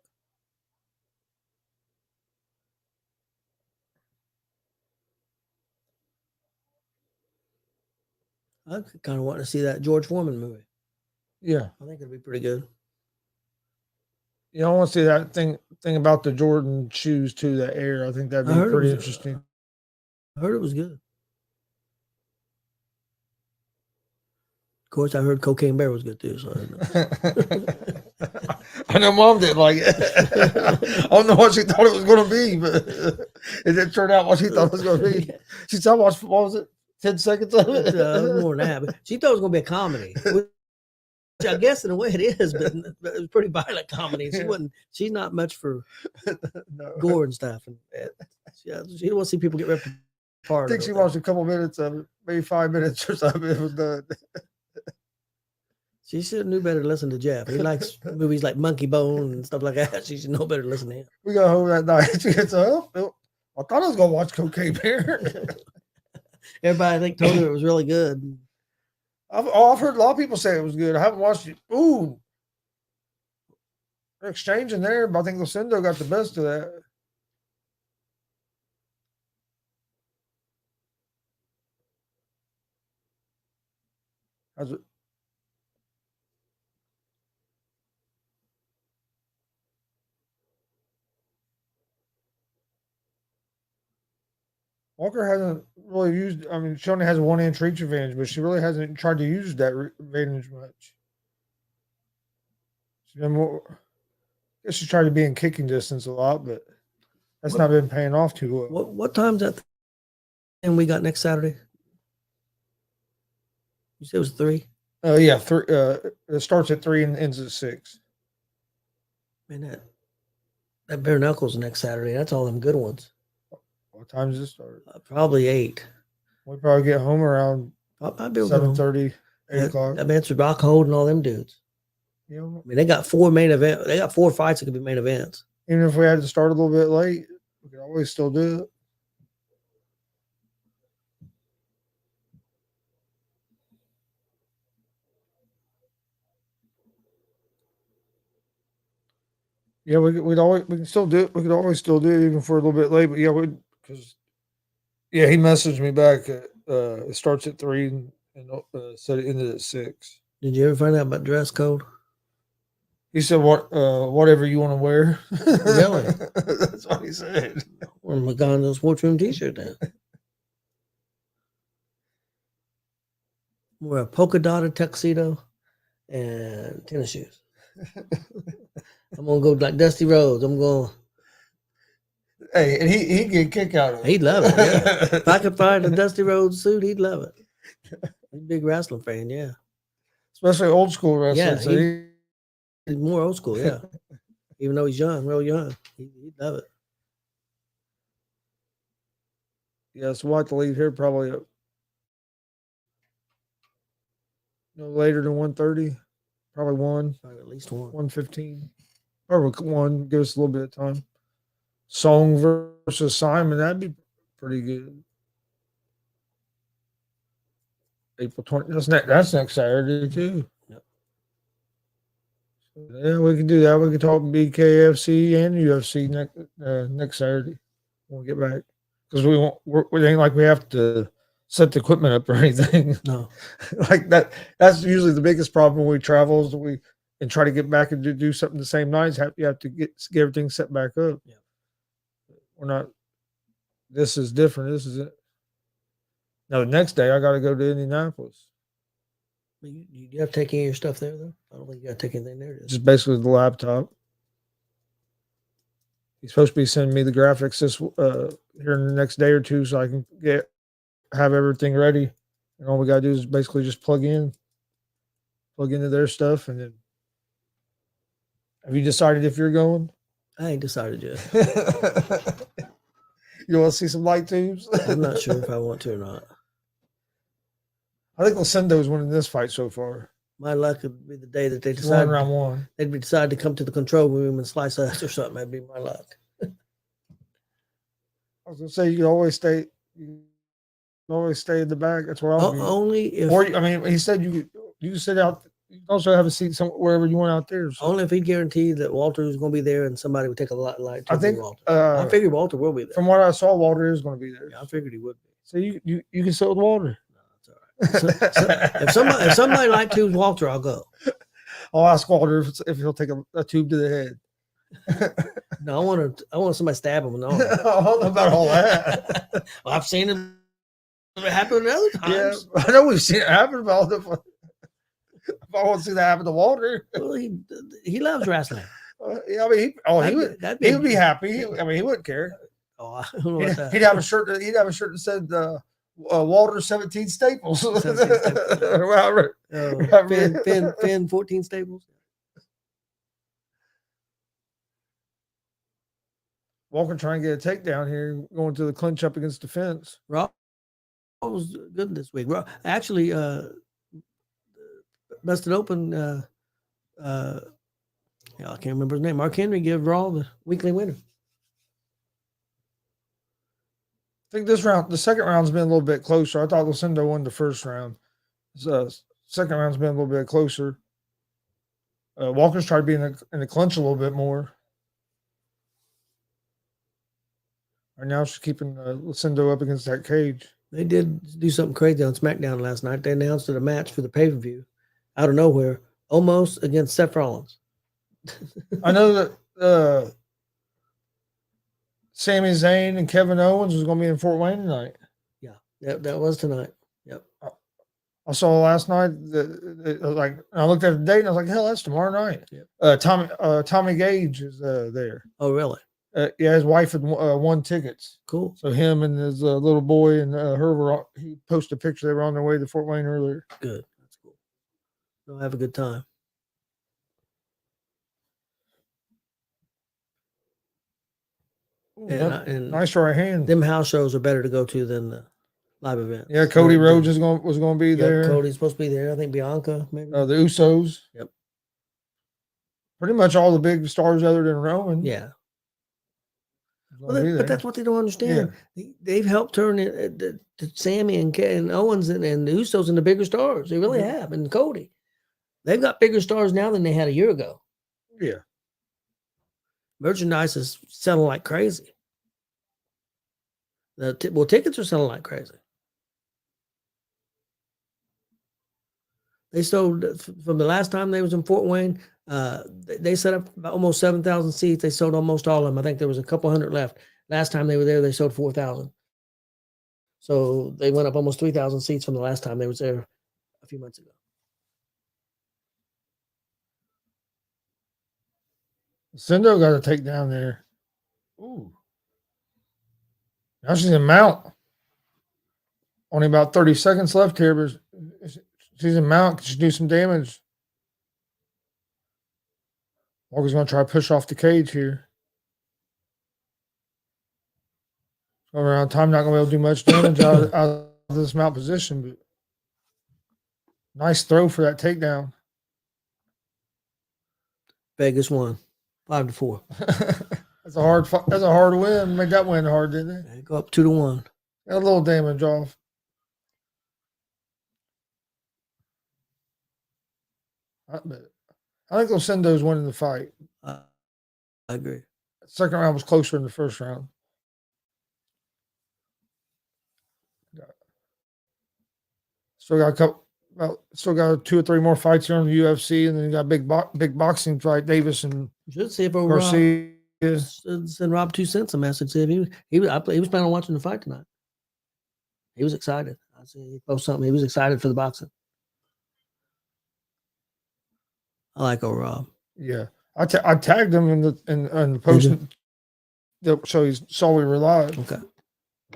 I kind of want to see that George Foreman movie. Yeah, I think it'd be pretty good. I want to see that thing about the Jordan shoes too, that air. I think that'd be pretty interesting. I heard it was good. Of course, I heard Cocaine Bear was good too. So I know Mom didn't like it. I don't know what she thought it was going to be, but it didn't turn out what she thought it was going to be. She said, "What was it? 10 seconds of it?" More than that. But she thought it was going to be a comedy. Which I guess in a way it is, but it was pretty violent comedy. She's not much for gore and stuff. And she don't want to see people get ripped apart. I think she watched a couple minutes of it, maybe 5 minutes or something. It was done. She should have knew better to listen to Jeff. He likes movies like Monkey Bone and stuff like that. She should know better to listen to him. We got home that night. She gets up. I thought I was going to watch Cocaine Bear. Everybody, I think, told her it was really good. I've heard a lot of people say it was good. I haven't watched it. Ooh. They're exchanging there, but I think Lucindo got the best of that. How's it? Walker hasn't really used. I mean, she only has a 1-inch reach advantage, but she really hasn't tried to use that advantage much. She's been more. I guess she tried to be in kicking distance a lot, but that's not been paying off too well. What time's that? And we got next Saturday. You said it was 3. Yeah, 3. It starts at 3 and ends at 6. Man, that bare knuckles next Saturday. That's all them good ones. What time does it start? Probably 8. We probably get home around 7:30, 8 o'clock. That answered Rockhold and all them dudes. I mean, they got 4 main events. They got 4 fights that could be main events. Even if we had to start a little bit late, we could always still do it. Yeah, we can still do it. We could always still do it even for a little bit late. But yeah, he messaged me back it starts at 3 and said it ended at 6. Did you ever find out about dress code? He said, whatever you want to wear. Really? That's what he said. Or my GonzoSportsRoom t-shirt then. Wear a polka dotted tuxedo and tennis shoes. I'm gonna go like Dusty Rhodes. I'm going. Hey, and he'd get a kick out of it. He'd love it. Yeah. If I could find a Dusty Rhodes suit, he'd love it. He's a big wrestling fan. Yeah. Especially old school wrestling. Yeah, So he's more old school. Yeah. Even though he's young, real young, he'd love it. yeah, so we'll have to leave here probably no later than 1:30. Probably 1. Probably at least one. 1:15. Probably 1. Give us a little bit of time. Song versus Simon, that'd be pretty good. April 20th. That's next Saturday too. Yep. Yeah, we can do that. We can talk BKFC and UFC next Saturday when we get back, because it ain't like we have to set the equipment up or anything. No. Like that. That's usually the biggest problem when we travel is and try to get back and do something the same night. You have to get everything set back up. Yeah. We're not. This is different. This is it. Now the next day I got to go to Indianapolis. You have to take any of your stuff there though. I don't think you got to take anything there. Just basically the laptop. He's supposed to be sending me the graphics here in the next day or two, so I can have everything ready. And all we got to do is basically just plug into their stuff. And then, have you decided if you're going? I ain't decided yet. You want to see some light tubes? I'm not sure if I want to or not. I think Lucindo's winning this fight so far. My luck would be the day that they He's decide won round 1. they'd decide to come to the control room and slice us or something. That'd be my luck. I was gonna say you can always stay in the back. That's where I'll be. Only if he said you can sit out. You can also have a seat wherever you want out there. So. Only if he guaranteed that Walter was going to be there and somebody would take a light. I think Walter. I figured Walter will be there. From what I saw, Walter is going to be there. Yeah, I figured he would be. So you can sit with Walter. No, that's all right. So if somebody light tubes Walter, I'll go. I'll ask Walter if he'll take a tube to the head. No, I want somebody stab him. No, I don't know about all that. Well, I've seen it happen other times. Yeah, I know we've seen it happen, but if I want to see that happen to Walter, Well, he loves wrestling. yeah, I mean, he would be happy. I mean, he wouldn't care. Oh, I don't know about that. He'd have a shirt that said Walter 17 Staples. 17 Staples. Finn 14 Staples. Walker trying to get a takedown here, going to the clinch up against the fence. Raw was good this week. Raw actually busted open. I can't remember his name. Mark Henry gave Raw the weekly winner. I think this round, the second round's been a little bit closer. I thought Lucindo won the first round. Second round's been a little bit closer. Walker's tried to be in the clinch a little bit more. Right now, she's keeping Lucindo up against that cage. They did do something crazy on SmackDown last night. They announced it a match for the pay-per-view out of nowhere, almost against Seth Rollins. I know that Sami Zayn and Kevin Owens was going to be in Fort Wayne tonight. Yeah, that was tonight. Yep. I saw last night I looked at the date and I was like, hell, that's tomorrow night. Yep. Tommy Gage is there. Oh, really? Yeah, his wife had won tickets. Cool. So him and his little boy and her he posted a picture. They were on their way to Fort Wayne earlier. Good. That's cool. They'll have a good time. Ooh, and nice right hand. Them house shows are better to go to than the live event. Yeah, Cody Rhodes was going to be there. Cody's supposed to be there. I think Bianca maybe. The Usos. Yep. Pretty much all the big stars other than Roman. Yeah. But that's what they don't understand. Yeah. They've helped turn Sammy and Owens and the Usos into bigger stars. They really have. And Cody. They've got bigger stars now than they had a year ago. Yeah. Merchandise is selling like crazy. Tickets are selling like crazy. They sold from the last time they was in Fort Wayne. They set up about almost 7,000 seats. They sold almost all of them. I think there was a couple hundred left. Last time they were there, they sold 4,000. So they went up almost 3,000 seats from the last time they was there a few months ago. Sendo got a takedown there. Ooh. Now she's in mount. Only about 30 seconds left here, but she's in mount. She do some damage. Walker's going to try to push off the cage here. Around time, not going to be able to do much damage out of this mount position, but nice throw for that takedown. Vegas won 5-4. That's a hard win. Made that win hard, didn't They go up 2-1. Got a little damage off. I think they'll send those winning the fight. I agree. Second round was closer than the first round. Still got 2 or 3 more fights here on the UFC, and then you got big boxing fight. Davis and Should see if Garcia. Send Rob 2 cents a message. See if he was planning on watching the fight tonight. He was excited. I see he posted something. He was excited for the boxing. I like old Rob. Yeah, I tagged him in the post so he saw we were live. Okay.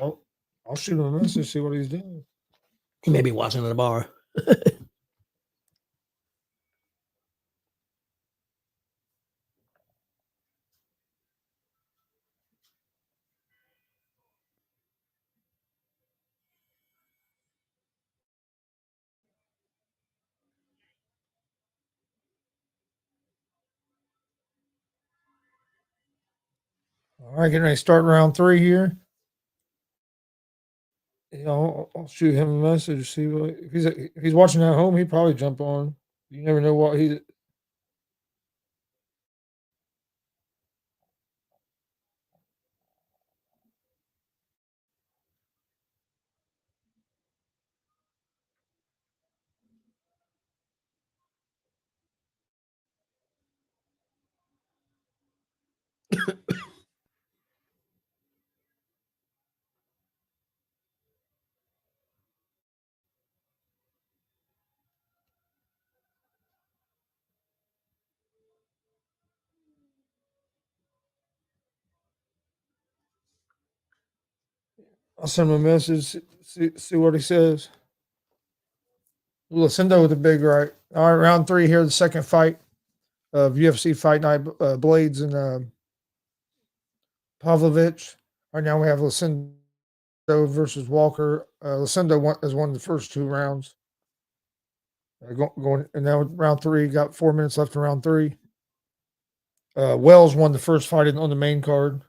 Well, I'll shoot him a message, see what he's doing. He may be watching at a bar. All right, getting ready to start round 3 here. I'll shoot him a message. See what if he's watching at home. He'd probably jump on. You never know what he. I'll send him a message. See what he says. Lucindo with a big right. All right, round 3 here, the second fight of UFC Fight Night. Blaydes and Pavlovich. Right now we have Lucindo versus Walker. Lucindo has won the first 2 rounds. Going and now round 3, got 4 minutes left in round 3. Wells won the first fight on the main card.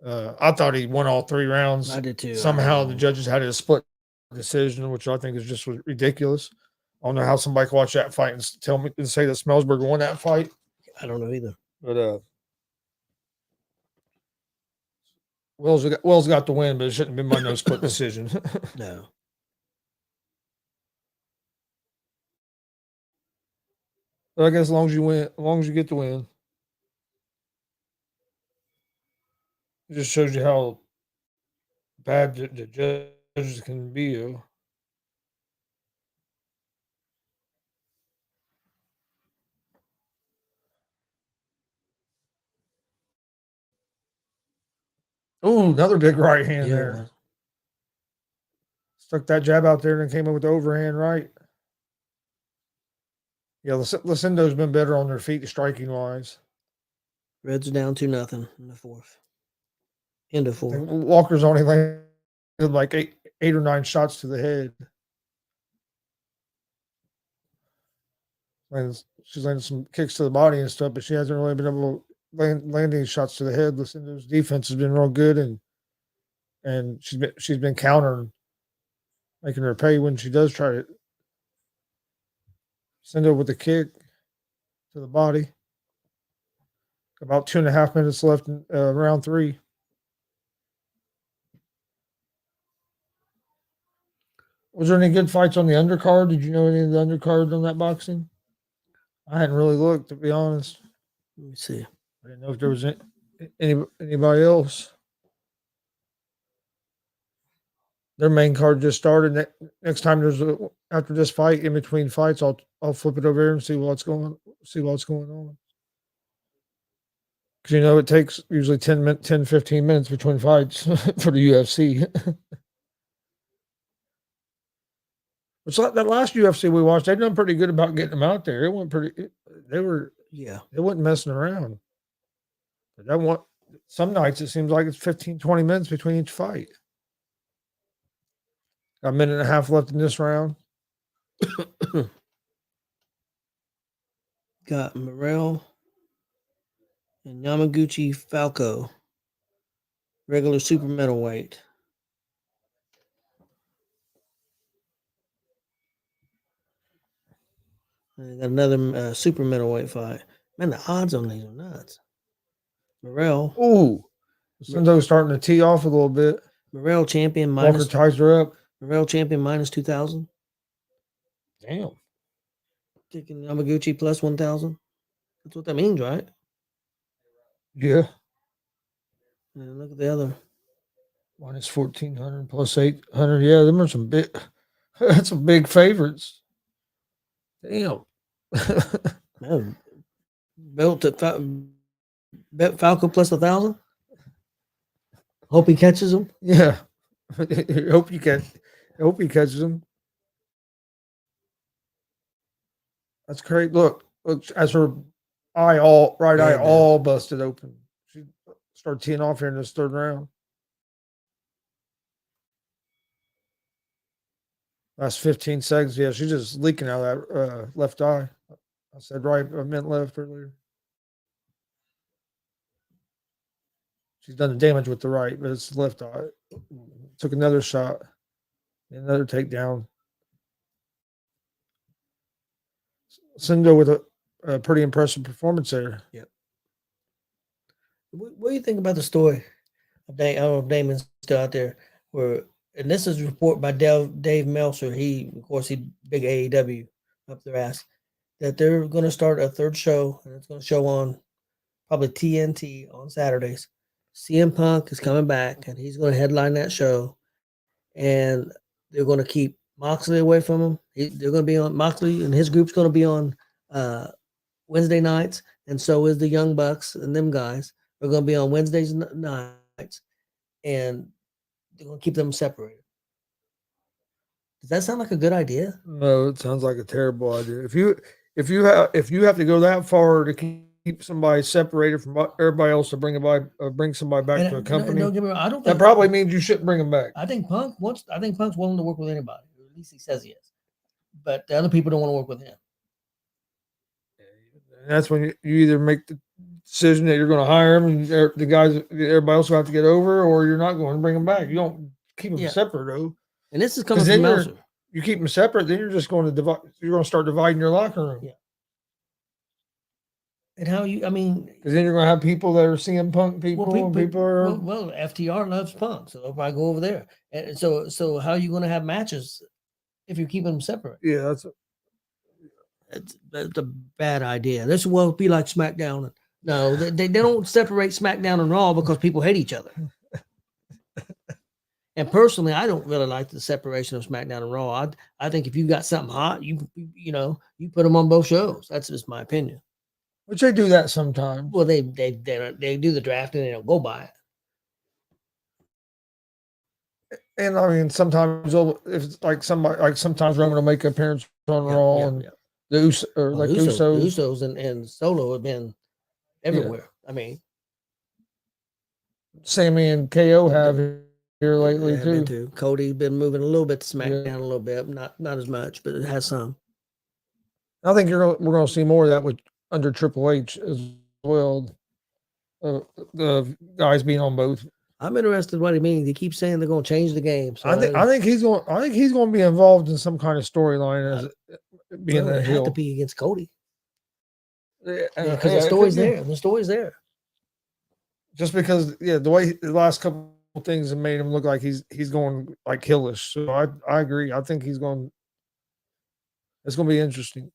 I thought he won all 3 rounds. I did too. Somehow the judges had a split decision, which I think is just ridiculous. I don't know how somebody can watch that fight and tell me and say that Smellsberger won that fight. I don't know either. But Wells got the win, but it shouldn't have been by no split decision. No. But I guess as long as you win, as long as you get the win, it just shows you how bad the judges can be. Oh, another big right hand there. Stuck that jab out there and came in with the overhand right. Yeah, Lucindo's been better on their feet striking wise. Reds are down 2-0 in the 4th. End of 4. Walker's only landed like eight or 9 shots to the head. And she's landed some kicks to the body and stuff, but she hasn't really been able to land any shots to the head. Lucindo's defense has been real good, and she's been countering, making her pay when she does try to send her with a kick to the body. About 2.5 minutes left in round 3. Was there any good fights on the undercard? Did you know any of the undercard on that boxing? I hadn't really looked, to be honest. Let me see. I didn't know if there was anybody else. Their main card just started. Next time after this fight, in between fights, I'll flip it over here and see what's going on. Because it takes usually 10, 15 minutes between fights for the UFC. It's like that last UFC we watched. They've done pretty good about getting them out there. It went pretty. They wasn't messing around. But some nights it seems like it's 15, 20 minutes between each fight. Got a minute and a half left in this round. Got Morrell and Yamaguchi Falco, regular super middleweight. And got another super middleweight fight. Man, the odds on these are nuts. Morrell. Ooh. Sindo's starting to tee off a little bit. Morrell champion Walker ties her up. Morrell champion minus 2,000. Damn. Taking Yamaguchi plus 1,000. That's what that means, right? Yeah. And look at the other. Minus 1,400 plus 800. Yeah, them are some big. That's some big favorites. Damn. Man, built at bet Falco plus 1,000. Hope he catches him. Yeah. Hope he catches him. That's great. Look, as her eye all busted open. She started teeing off here in this third round. Last 15 seconds. Yeah, she's just leaking out of that left eye. I said right, I meant left earlier. She's done the damage with the right, but it's the left eye. Took another shot. Another takedown. Sindo with a pretty impressive performance there. Yep. What do you think about the story of I don't know if Damon's still out there, and this is a report by Dave Meltzer. He big AEW up their ass, that they're going to start a third show, and it's going to show on probably TNT on Saturdays. CM Punk is coming back, and he's going to headline that show, and they're going to keep Moxley away from him. They're going to be on Moxley, and his group's going to be on Wednesday nights, and so is the Young Bucks and them guys are going to be on Wednesdays nights, and they're going to keep them separated. Does that sound like a good idea? No, it sounds like a terrible idea. If you have to go that far to keep somebody separated from everybody else to bring somebody back to a company, don't get me wrong, I don't think that probably means you shouldn't bring them back. I think Punk's willing to work with anybody. Or at least he says he is. But the other people don't want to work with him. And that's when you either make the decision that you're going to hire him and the guys, everybody else will have to get over, or you're not going to bring them back. You don't keep them separate, though. And this is coming from Meltzer. You keep them separate, then you're just going to divide. You're going to start dividing your locker room. Yeah. And because then you're going to have people that are CM Punk people, people are. Well, FTR loves Punk, so they'll probably go over there. And so how are you going to have matches if you keep them separate? Yeah, that's a bad idea. This will be like SmackDown. No, they don't separate SmackDown and Raw because people hate each other. And personally, I don't really like the separation of SmackDown and Raw. I think if you got something hot, you put them on both shows. That's just my opinion. Which they do that sometimes. Well, they do the draft and they don't go by it. And sometimes if it's sometimes Roman will make an appearance on Raw and the Usos and Solo have been everywhere. Yeah. Sammy and KO have here lately too. Cody's been moving a little bit to SmackDown a little bit, not as much, but it has some. I think we're going to see more of that under Triple H as well. The guys being on both. I'm interested in what he means. He keeps saying they're going to change the game. So I think he's going to be involved in some kind of storyline as being that heel. Have to be against Cody. Because the story's there. The story's there. Just because, the way the last couple things that made him look like he's going like killish. So I agree. I think he's going. It's going to be interesting.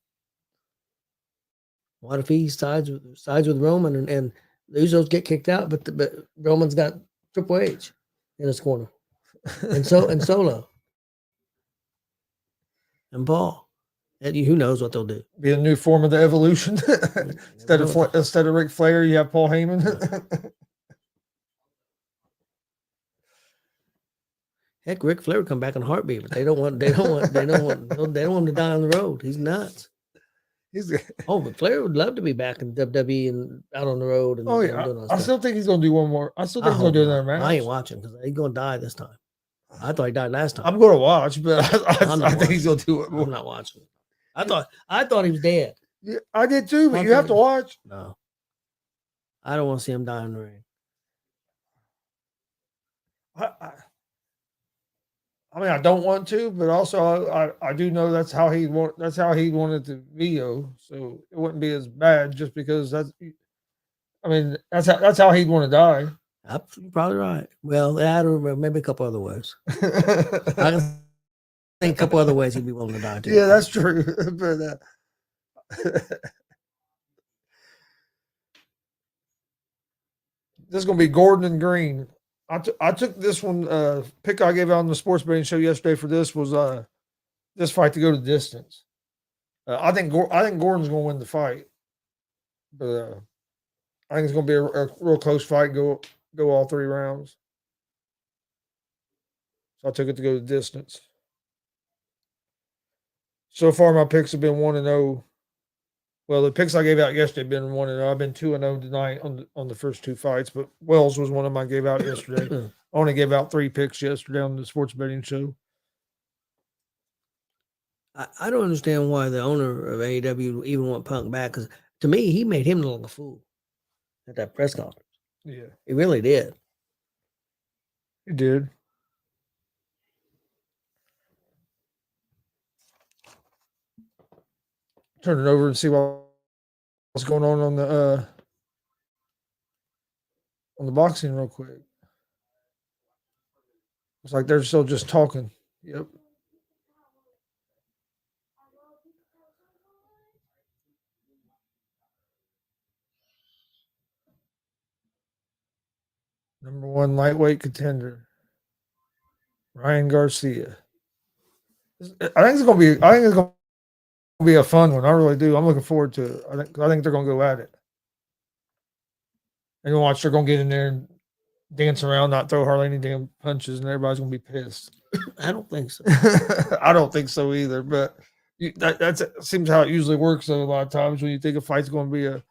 What if he sides with Roman and the Usos get kicked out, but Roman's got Triple H in his corner, and Solo and Paul. And who knows what they'll do? Be a new form of the evolution. instead of Ric Flair, you have Paul Heyman. Yeah. Heck, Ric Flair would come back in a heartbeat, but they don't want him to die on the road. He's nuts. But Flair would love to be back in WWE and out on the road. And, doing all I still think he's going to do one more. I still think he's going to do another match. I ain't watching because he's going to die this time. I thought he died last time. I'm going to watch, but I think he's going to do it more. I'm not watching. I thought he was dead. Yeah, I did too, but you have to watch. No, I don't want to see him die in the ring. I mean, I don't want to, but also I do know that's how he wanted to be, so it wouldn't be as bad just because that's how he'd want to die. You're probably right. Well, that or maybe a couple other ways. I can think a couple other ways he'd be willing to die too. Yeah, that's true. But this is going to be Gordon and Green. I took this one pick I gave out on the sports betting show yesterday for this was this fight to go to distance. I think Gordon's going to win the fight, but I think it's going to be a real close fight. Go all 3 rounds. So I took it to go the distance. So far, my picks have been 1-0. Well, the picks I gave out yesterday have been 1-0. I've been 2-0 tonight on the first 2 fights, but Wells was one of them I gave out yesterday. I only gave out 3 picks yesterday on the sports betting show. I don't understand why the owner of AEW even want Punk back, because to me, he made him look like a fool at that press conference. Yeah. He really did. He did. Turn it over and see what's going on the boxing real quick. It's like they're still just talking. Yep. Number 1 lightweight contender, Ryan Garcia. I think it's going to be a fun one. I really do. I'm looking forward to it. I think they're going to go at it. And you watch, they're going to get in there and dance around, not throw hardly any damn punches, and everybody's going to be pissed. I don't think so. I don't think so either. But that seems how it usually works. Though a lot of times when you think a fight's going to be a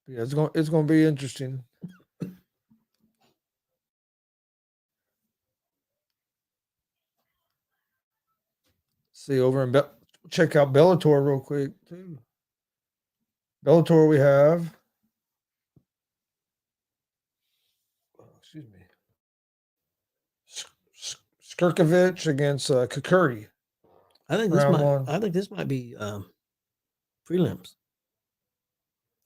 it's going to be interesting. See over in check out Bellator real quick too. Bellator we have. Excuse me. Skirkovich against Kakuri. I think this might be prelims.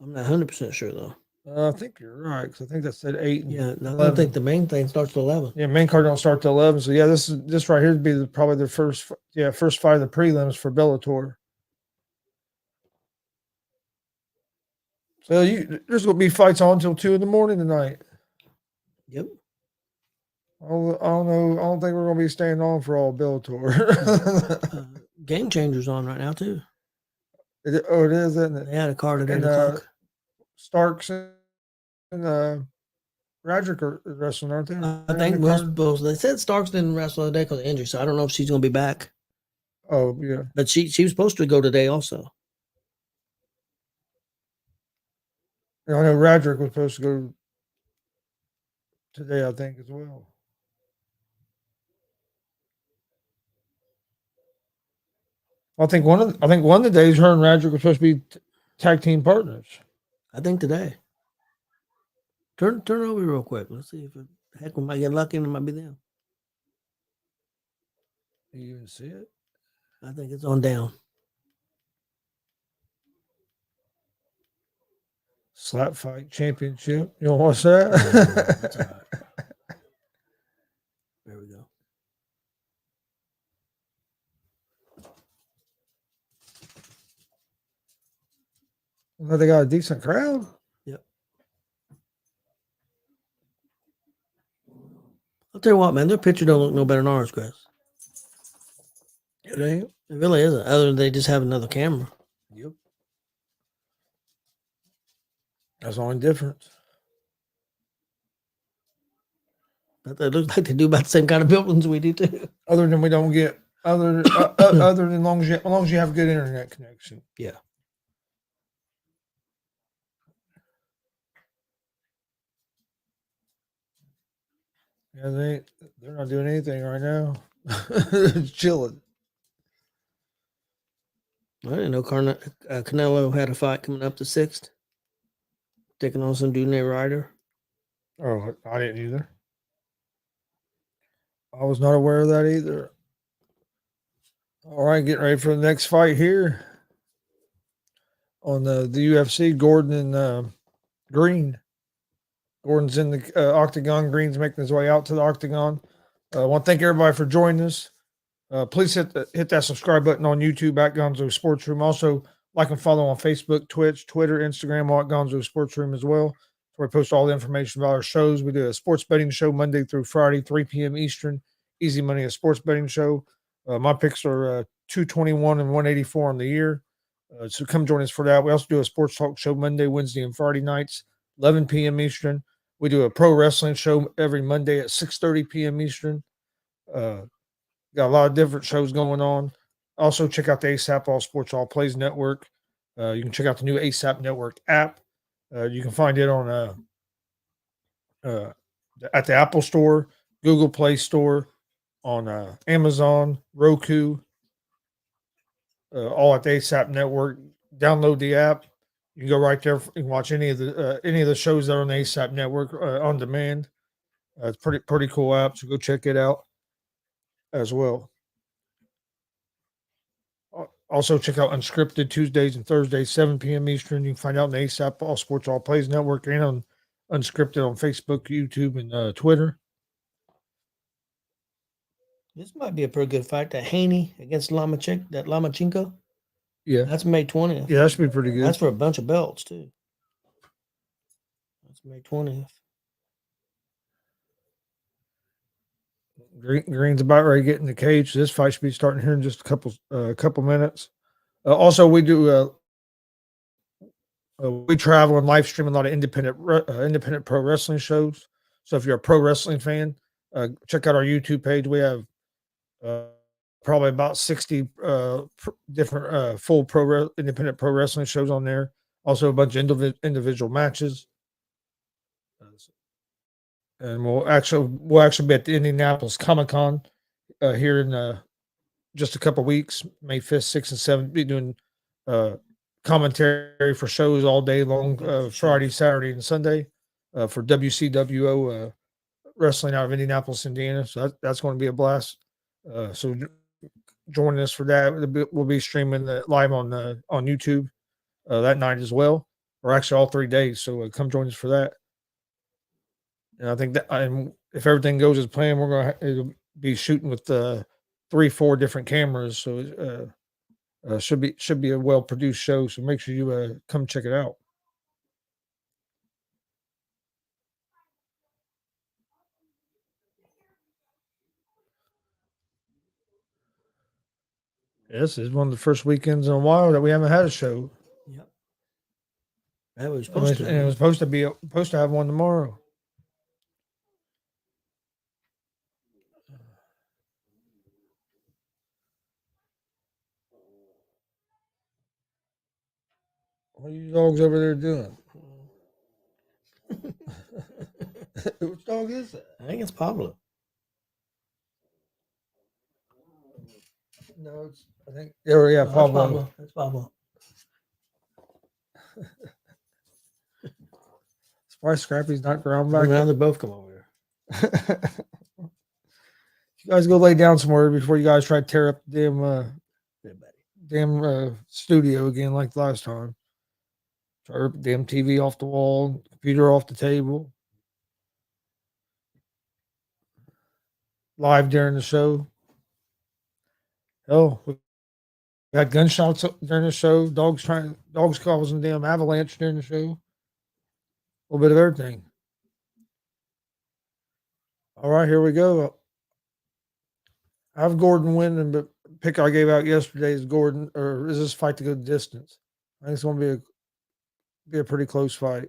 I'm not 100% sure though. I think you're right, because I think that said 8. Yeah, I don't think the main thing starts at 11. Yeah, main card don't start till 11. So yeah, this right here would be probably the first fight of the prelims for Bellator. So there's going to be fights on until 2 a.m. tonight. Yep. I don't know. I don't think we're going to be staying on for all Bellator. Game Changer's on right now too. It is, isn't it? They had a card at 8 o'clock. Starks and Roderick are wrestling, aren't they? I think most they said Starks didn't wrestle today because of injury, so I don't know if she's going to be back. Oh yeah, but she was supposed to go today also. I know Roderick was supposed to go today, I think, as well. I think one of the days her and Roderick were supposed to be tag team partners. I think today. Turn it over real quick. Let's see if we might get lucky and it might be them. Do you even see it? I think it's on down. Slap Fight Championship. You want to watch No, that's all that? right. There we go. Well, they got a decent crowd. Yep. I'll tell you what, man, their picture don't look no better than ours, Chris. It ain't. It really isn't. Other than they just have another camera. Yep. That's the only difference. But it looks like they do about the same kind of buildings we do too. Other than we don't get other than long as you have good internet connection. Yeah. Yeah, they're not doing anything right now. Chilling. I didn't know Canelo had a fight coming up the 6th. Taking on some dude named Ryder. Oh, I didn't either. I was not aware of that either. All right, getting ready for the next fight here on the UFC. Gordon and Green. Gordon's in the octagon. Green's making his way out to the octagon. I want to thank everybody for joining us. Please hit that subscribe button on YouTube at Gonzo Sports Room. Also, like and follow on Facebook, Twitch, Twitter, Instagram, all at Gonzo Sports Room as well. Where we post all the information about our shows. We do a sports betting show Monday through Friday, 3 p.m. Eastern. Easy Money, a sports betting show. My picks are 221 and 184 on the year. So come join us for that. We also do a sports talk show Monday, Wednesday, and Friday nights, 11 p.m. Eastern. We do a pro wrestling show every Monday at 6:30 p.m. Eastern. Got a lot of different shows going on. Also, check out the ASAP All Sports All Plays Network. You can check out the new ASAP Network app. You can find it on at the Apple Store, Google Play Store, on Amazon, Roku, all at the ASAP Network. Download the app. You can go right there. You can watch any of the shows that are on the ASAP Network on demand. It's pretty cool app. So go check it out as well. Also, check out Unscripted Tuesdays and Thursdays, 7 p.m. Eastern. You can find out on the ASAP All Sports All Plays Network and on Unscripted on Facebook, YouTube, and Twitter. This might be a pretty good fight. That Haney against Lomachenko. Yeah. That's May 20th. Yeah, that should be pretty good. That's for a bunch of belts, too. That's May 20th. Green's about ready to get in the cage. This fight should be starting here in just a couple minutes. Also, we do we travel and live stream a lot of independent pro wrestling shows. So if you're a pro wrestling fan, check out our YouTube page. We have probably about 60 different full independent pro wrestling shows on there. Also, a bunch of individual matches. And we'll actually be at the Indianapolis Comic-Con here in just a couple weeks, May 5th, 6th, and 7th. Be doing commentary for shows all day long, Friday, Saturday, and Sunday for WCWO wrestling out of Indianapolis, Indiana. So that's going to be a blast. So joining us for that. We'll be streaming live on YouTube that night as well, or actually all 3 days. So come join us for that. And I think that, and if everything goes as planned, we're going to be shooting with 3-4 different cameras. So should be a well produced show. So make sure you come check it out. This is one of the first weekends in a while that we haven't had a show. Yep. That was supposed to. And it was supposed to have one tomorrow. What are you dogs over there doing? Which dog is that? I think it's Pablo. No, I think. Yeah, No, Pablo. That's Pablo. Why Scrappy's not ground back? Now they both come over here. You guys go lay down somewhere before you guys try to tear up the damn studio again like last time. Turn the damn TV off the wall, computer off the table. Live during the show. Oh, we got gunshots during the show. Dogs causing a damn avalanche during the show. A little bit of everything. All right, here we go. I have Gordon winning, but pick I gave out yesterday is Gordon, or is this fight to go the distance? I think it's going to be a pretty close fight.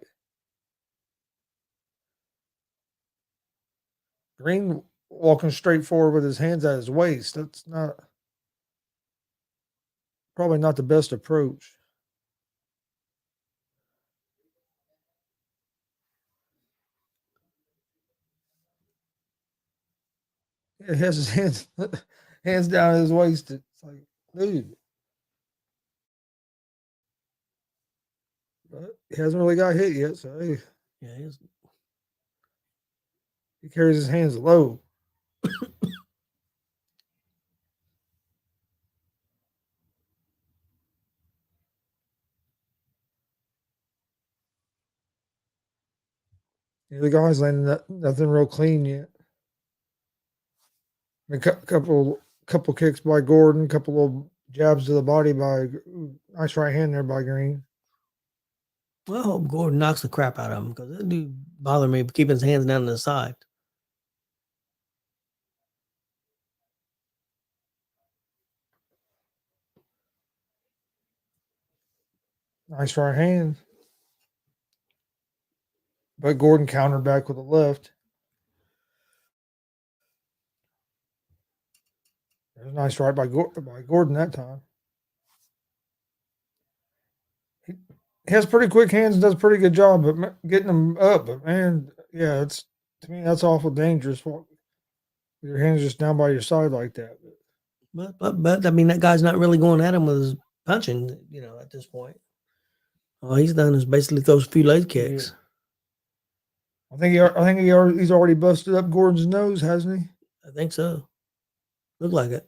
Green walking straight forward with his hands at his waist. That's probably not the best approach. He has his hands down his waist. It's like, dude. But he hasn't really got hit yet, so hey, Yeah, he carries his hands low. The guy's landing nothing real clean yet. A couple kicks by Gordon, couple little jabs to the body by nice right hand there by Green. well, I hope Gordon knocks the crap out of him because that dude bothered me keeping his hands down to the side. Nice right hand. But Gordon countered back with a left. There's a nice right by Gordon that time. He has pretty quick hands and does a pretty good job of getting them up. But man, yeah, to me that's awful dangerous. Your hands just down by your side like that. But I mean, that guy's not really going at him with his punching, at this point. All he's done is basically throw a few leg kicks. Yeah. He's already busted up Gordon's nose, hasn't he? I think so. Look like it.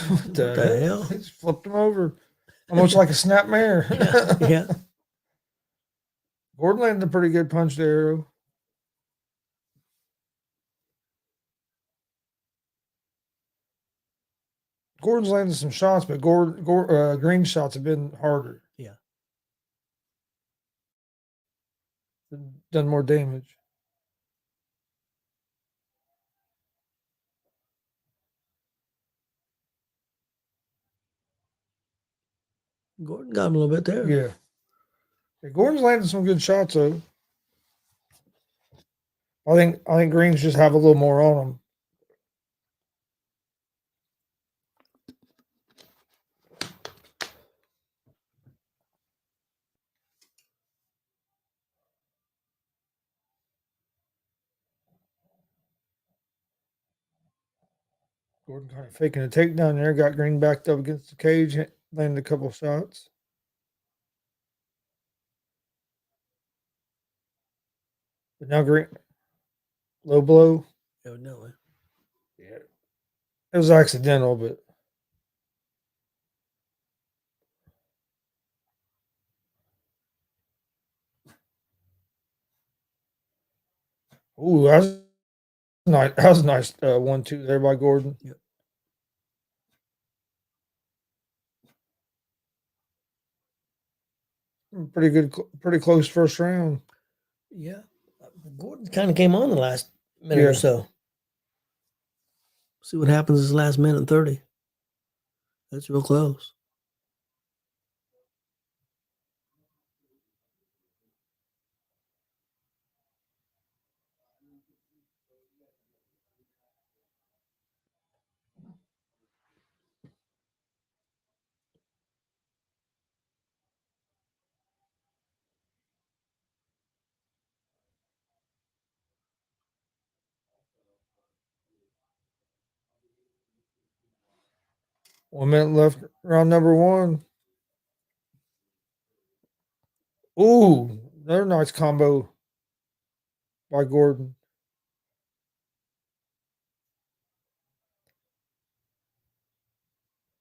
What the hell? He just flipped him over. Almost like a snap mare. Yeah. Gordon landed a pretty good punch there. Gordon's landed some shots, but Green's shots have been harder. Yeah. Done more damage. Gordon got him a little bit there. Yeah, Gordon's landed some good shots though. I think Green's just have a little more on him. Gordon kind of faking a takedown there, got Green backed up against the cage, landed a couple shots. But now Green, low blow. Evidently. Yeah. It was accidental, but. Ooh, that was nice. That was a nice 1-2 there by Gordon. Yep. Pretty good, pretty close first round. Yeah. Gordon kind of came on the last minute or so. See what happens this last minute and 30. That's real close. One minute left, round number one. Ooh, another nice combo by Gordon.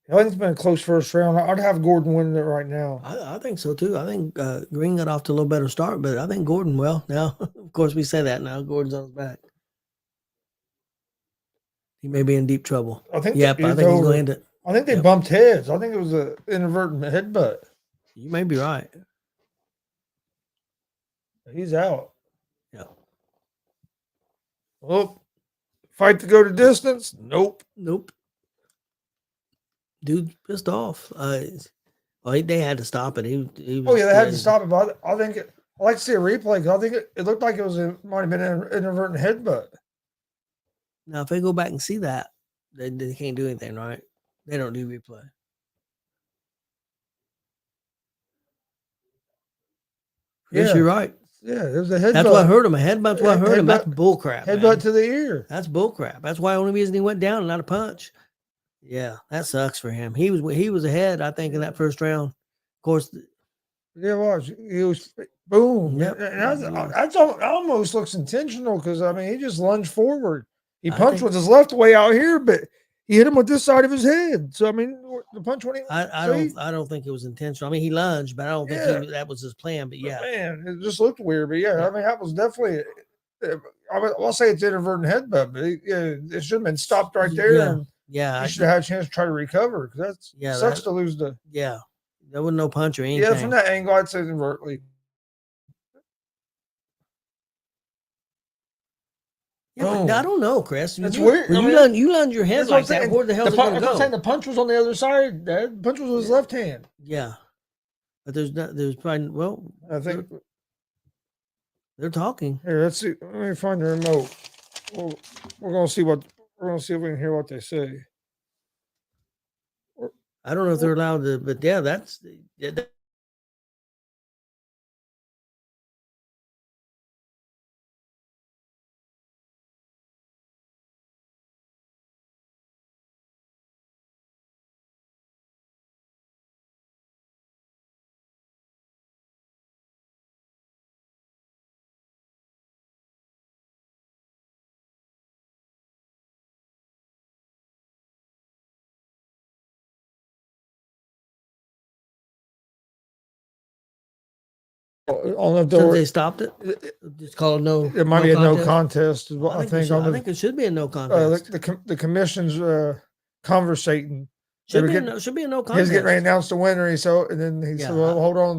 I think it's been a close first round. I'd have Gordon winning it right now. I think so too. I think Green got off to a little better start, but I think Gordon. Well, now of course we say that now. Gordon's on his back. He may be in deep trouble. I think. Yep, I think he's going to end it. I think they bumped heads. I think it was an inadvertent headbutt. You may be right. He's out. Yeah. Well, fight to go to distance? Nope. Dude's pissed off. They had to stop it. He was, Oh yeah, they had to stop it. But I think I'd like to see a replay because I think it looked like it might have been an inadvertent headbutt. Now, if they go back and see that, they can't do anything, right? They don't do replay. Yes, you're right. Yeah, it was a headbutt. That's what hurt him. A headbutt's what hurt him. That's bullcrap. Headbutt to the ear. That's bullcrap. That's why the only reason he went down and not a punch. Yeah, that sucks for him. He was ahead, I think, in that first round. Of course. Yeah, it was. He was boom. Yep. And that's almost looks intentional because I mean he just lunged forward. He punched with his left way out here, but he hit him with this side of his head. So I mean, the punch went. I don't think it was intentional. I mean, he lunged, but I don't think that was his plan. But yeah, man, it just looked weird. But yeah, I mean that was definitely. I'll say it's inadvertent headbutt, but it should have been stopped right there. Yeah, he should have had a chance to try to recover because sucks to lose the. Yeah, there wasn't no punch or anything. Yeah, from that angle, I'd say inadvertently. Yeah, but I don't know, Chris. It's weird. You lunge your head like that. Where the hell is it going to go? I'm saying the punch was on the other side. The punch was with his left hand. Yeah, but there's probably I think they're talking. Here, let's see. Let me find the remote. We're gonna see if we can hear what they say. I don't know if they're allowed to, but yeah, that's. Since they stopped it, just call it no. It might be a no contest. Is what I think. I think it should be a no contest. The commission's conversating. Should be a no contest. He's getting ready to announce the winner. And then he said, "Well, hold on."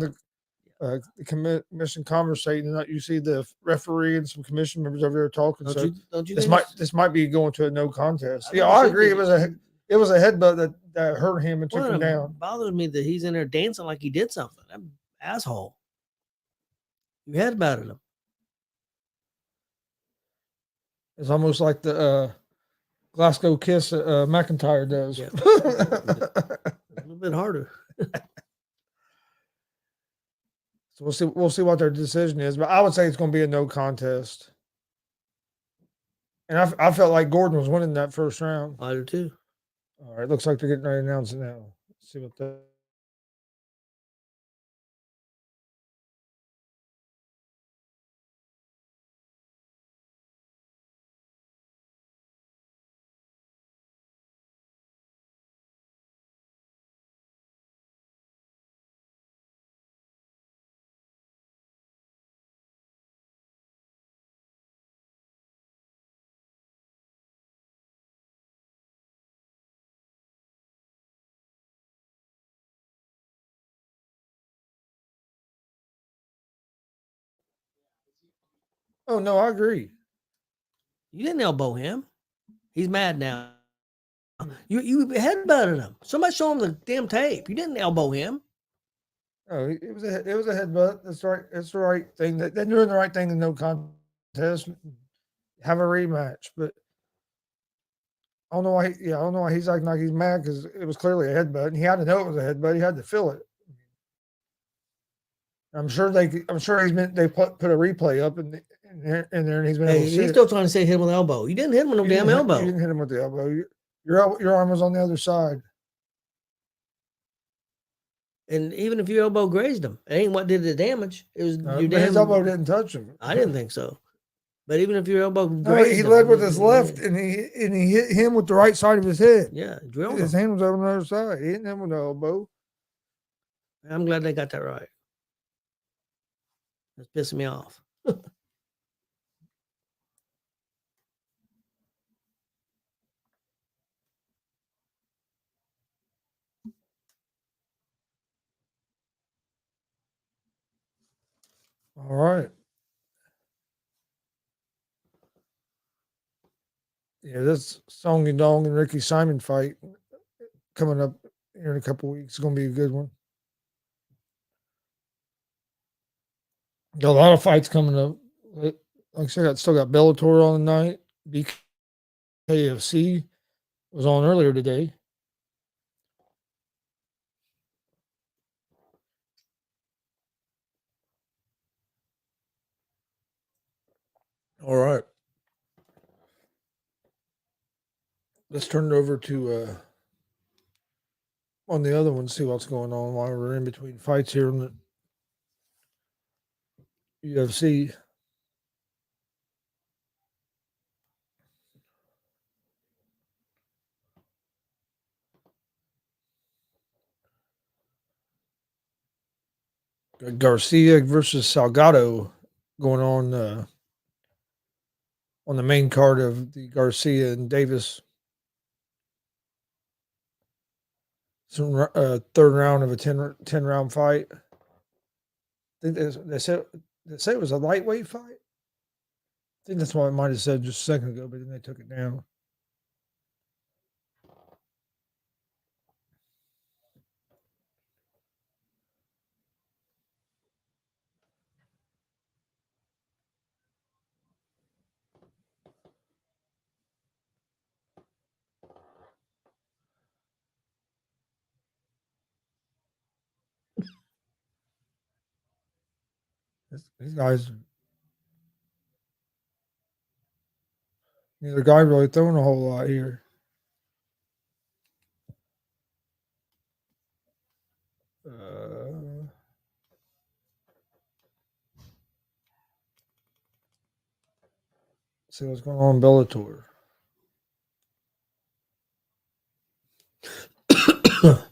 The commission conversating, and you see the referee and some commission members over there talking. Don't you this might be going to a no contest. Yeah, I agree. It was a headbutt that hurt him and took him down. It bothers me that he's in there dancing like he did something. That asshole. You headbutted him. It's almost like the Glasgow kiss McIntyre does. Yeah. A little bit harder. So we'll see what their decision is, but I would say it's going to be a no contest. And I felt like Gordon was winning that first round. I do too. All right, looks like they're getting ready to announce it now. Let's see what that. Oh no, I agree. You didn't elbow him. He's mad now. You headbutted him. Somebody show him the damn tape. You didn't elbow him. Oh, it was a headbutt. That's right. That's the right thing. They're doing the right thing in no contest. Have a rematch, but I don't know why. I don't know why he's acting like he's mad because it was clearly a headbutt, and he had to know it was a headbutt. He had to feel it. I'm sure they put a replay up in there, and he's been. He's still trying to say hit him with the elbow. You didn't hit him with no damn elbow. You didn't hit him with the elbow. Your arm was on the other side. And even if your elbow grazed him, it ain't what did the damage. It was your damn. His elbow didn't touch him. I didn't think so. But even if your elbow No, grazed he him, led with his left, yeah. and he hit him with the right side of his head. Yeah, drilled His him. hand was on the other side. He hit him with the elbow. I'm glad they got that right. That's pissing me off. All right. Yeah, this Song Yadong and Ricky Simon fight coming up here in a couple weeks is going to be a good one. Got a lot of fights coming up. Like I said, I still got Bellator on tonight. BKFC was on earlier today. All right. Let's turn it over to on the other one, see what's going on while we're in between fights here in the UFC. Got Garcia versus Salgado going on the main card of the Garcia and Davis third round of a 10 round fight. I think they said it was a lightweight fight. I think that's what I might have said just a second ago, but then they took it down. These guys, neither guy really throwing a whole lot here. See what's going on in Bellator.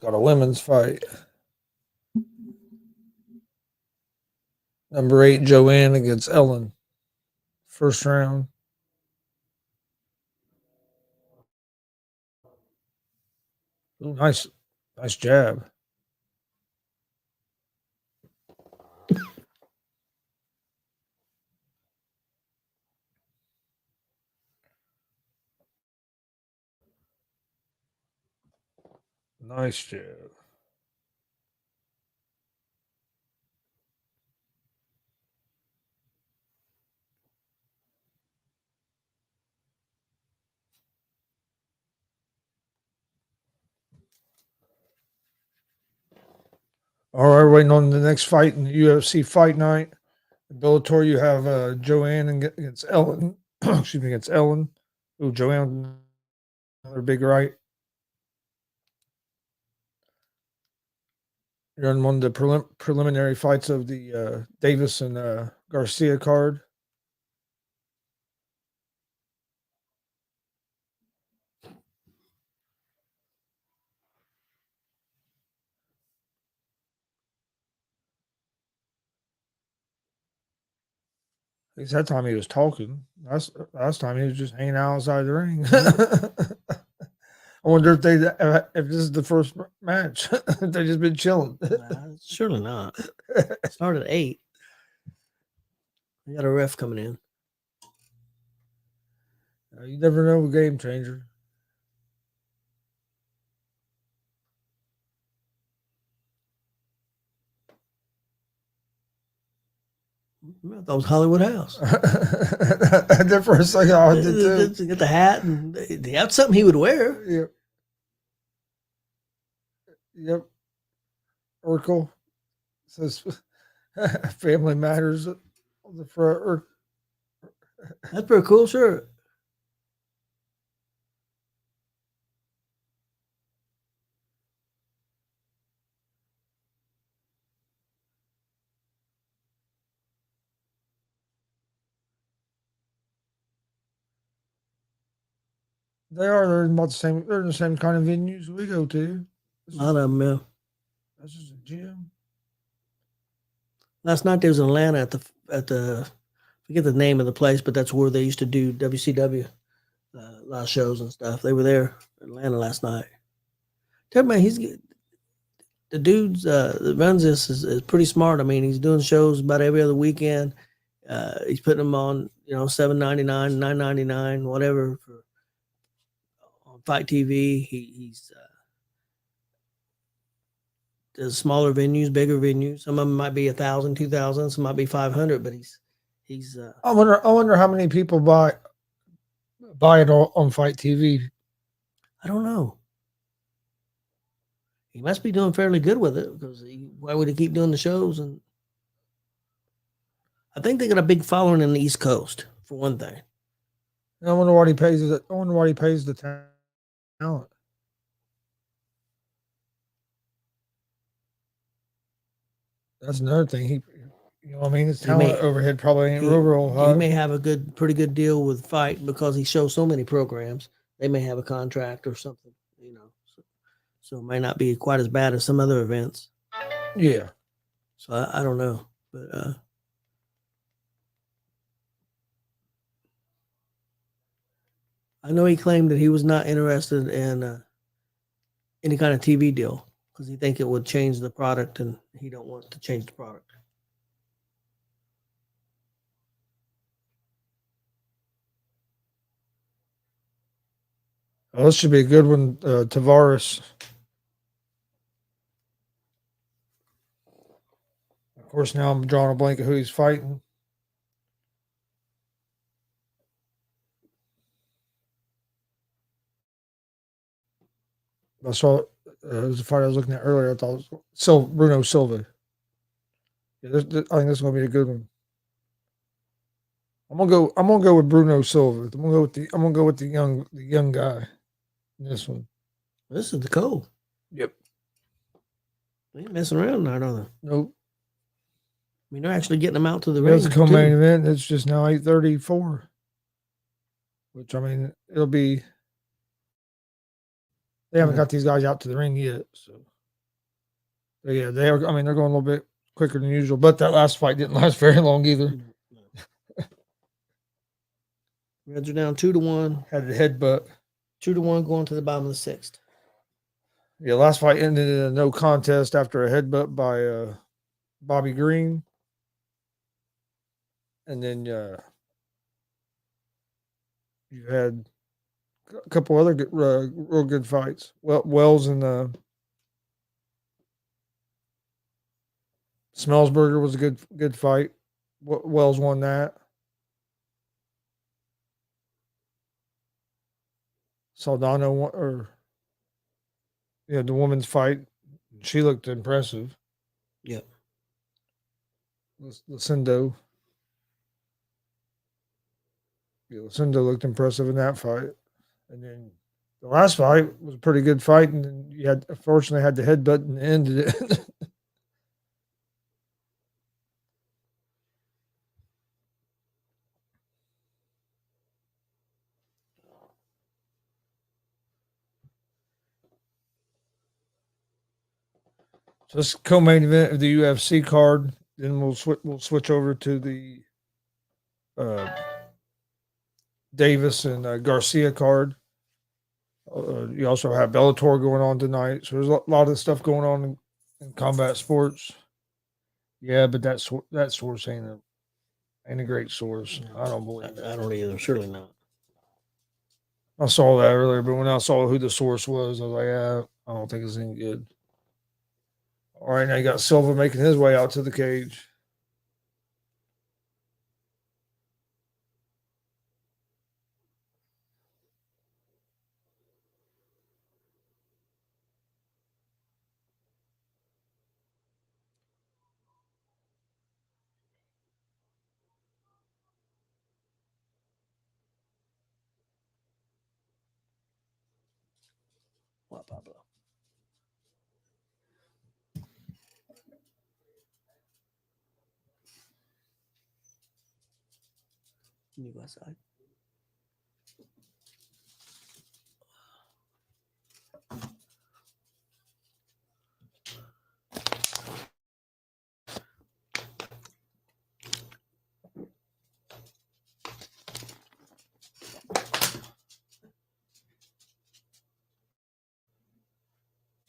Got a women's fight. Number 8, Joanne against Ellen. First round. Ooh, nice jab. Nice jab. All right, waiting on the next fight in the UFC fight night. In Bellator, you have Joanne against Ellen. Excuse me, against Ellen. Ooh, Joanne, another big right. You're on one of the preliminary fights of the Davis and Garcia card. At least that time he was talking. Last time he was just hanging out outside the ring. I wonder if if this is the first match. They've just been chilling. Nah, surely not. Start at 8. We got a ref coming in. You never know, game changer. That was Hollywood House. The first thing I did too. Get the hat, and that's something he would wear. Yep. Yep. Urkel says family matters on the front. That's pretty cool shirt. They are. They're about the same. They're in the same kind of venues we go to. A lot of them, yeah. This is a gym. Last night there was in Atlanta at the forget the name of the place, but that's where they used to do WCW, a lot of shows and stuff. They were there in Atlanta last night. Tell me, the dude that runs this is pretty smart. I mean, he's doing shows about every other weekend. He's putting them on, $7.99, $9.99, whatever on Fight TV. He's does smaller venues, bigger venues. Some of them might be 1,000, 2,000. Some might be 500. But he's. I wonder how many people buy it on Fight TV. I don't know. He must be doing fairly good with it because why would he keep doing the shows? And I think they got a big following in the East Coast for one thing. And I wonder what he pays. I wonder what he pays the talent. That's another thing. I mean, his talent overhead probably ain't real high. He may have a pretty good deal with Fight because he shows so many programs. They may have a contract or something, so it may not be quite as bad as some other events. Yeah. So I don't know, but I know he claimed that he was not interested in any kind of TV deal because he think it would change the product, and he don't want to change the product. Well, this should be a good one, Tavares. Of course, now I'm drawing a blank of who he's fighting. I saw it was a fight I was looking at earlier. I thought it was Bruno Silva. Yeah, I think this is going to be a good one. I'm gonna go with Bruno Silva. I'm gonna go with the young guy in this one. This is the code. Yep. They ain't messing around now, are they? Nope. I mean, they're actually getting them out to the ring. It's a co-main event. It's just now 8:34, which I mean it'll be. They haven't got these guys out to the ring yet, so yeah, they are. I mean, they're going a little bit quicker than usual, but that last fight didn't last very long either. Reds are down 2-1. Had the headbutt. 2-1 going to the bottom of the sixth. Yeah, last fight ended in a no contest after a headbutt by Bobby Green. And then you had a couple other real good fights. Wells and Smellsberger was a good fight. Wells won that. Saldana won, the women's fight. She looked impressive. Yep. Lucindo. Yeah, Lucindo looked impressive in that fight. And then the last fight was a pretty good fight, and then you unfortunately had the headbutt and ended it. So this co-main event of the UFC card. Then we'll switch over to the Davis and Garcia card. You also have Bellator going on tonight. So there's a lot of stuff going on in combat sports. Yeah, but that source ain't a great source. I don't believe that. I don't either. Surely not. I saw that earlier, but when I saw who the source was, I was like, yeah, I don't think it's any good. All right, now you got Silva making his way out to the cage. What, Pablo? Can you go outside? I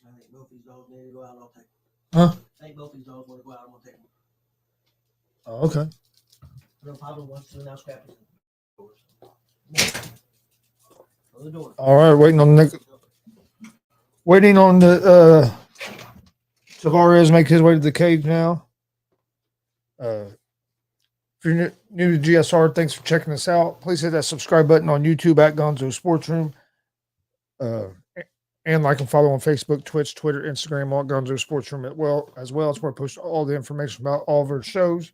think both these dogs need to go out and I'll take them. Huh? I think both these dogs want to go out and I'll take them. Oh, okay. I know Pablo wants to now scrap his doors. Close the door. All right, waiting on the Tavares make his way to the cage now. If you're new to GSR, thanks for checking us out. Please hit that subscribe button on YouTube at GonzoSportsRoom. And like and follow on Facebook, Twitch, Twitter, Instagram, all GonzoSportsRoom as well. It's where I post all the information about all of our shows.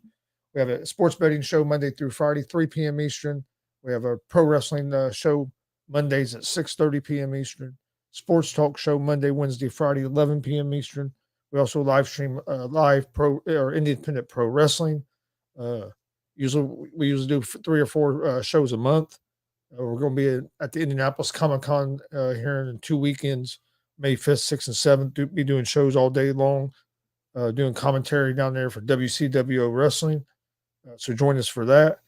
We have a sports betting show Monday through Friday, 3 p.m. Eastern. We have a pro wrestling show Mondays at 6:30 p.m. Eastern. Sports talk show Monday, Wednesday, Friday, 11 p.m. Eastern. We also live stream live pro or independent pro wrestling. We usually do 3 or 4 shows a month. We're going to be at the Indianapolis Comic-Con here in 2 weekends, May 5th, 6th, and 7th. Be doing shows all day long, doing commentary down there for WCWO Wrestling. So join us for that.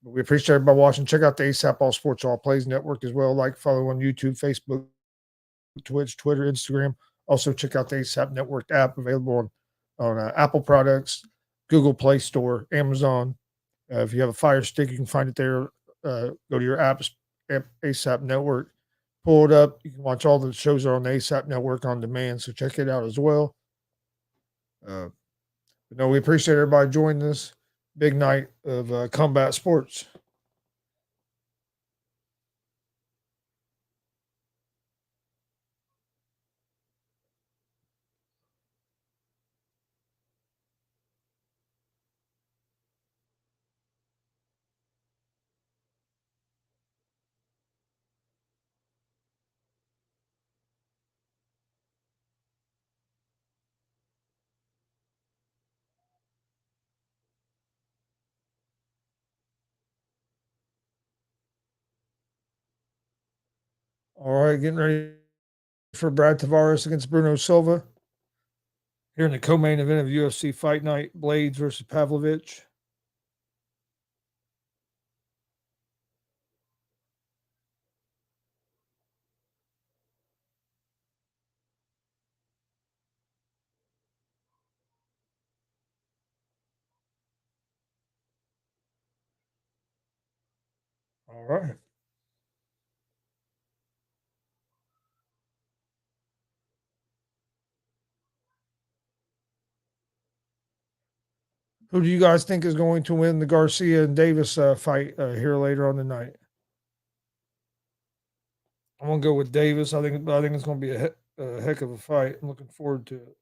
We appreciate everybody watching. Check out the ASAP All Sports All Plays Network as well. Like, follow on YouTube, Facebook, Twitch, Twitter, Instagram. Also check out the ASAP Network app available on Apple products, Google Play Store, Amazon. If you have a Fire Stick, you can find it there. Go to your apps, ASAP Network, pull it up. You can watch all the shows that are on the ASAP Network on demand, so check it out as well. But no, we appreciate everybody joining this big night of combat sports. All right, getting ready for Brad Tavares against Bruno Silva here in the co-main event of UFC Fight Night, Blaydes versus Pavlovich. All right. Who do you guys think is going to win the Garcia and Davis fight here later on tonight? I'm gonna go with Davis. I think it's gonna be a heck of a fight. I'm looking forward to it.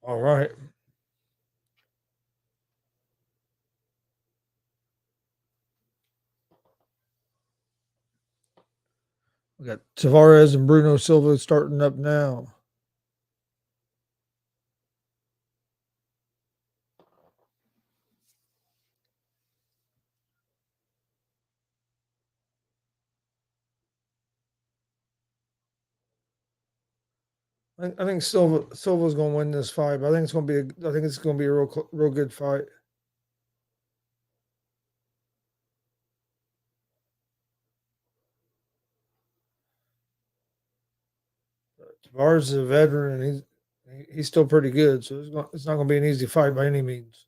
All right. We got Tavares and Bruno Silva starting up now. I think Silva's going to win this fight. But I think it's going to be a real good fight. Tavares is a veteran and he's still pretty good, so it's not going to be an easy fight by any means.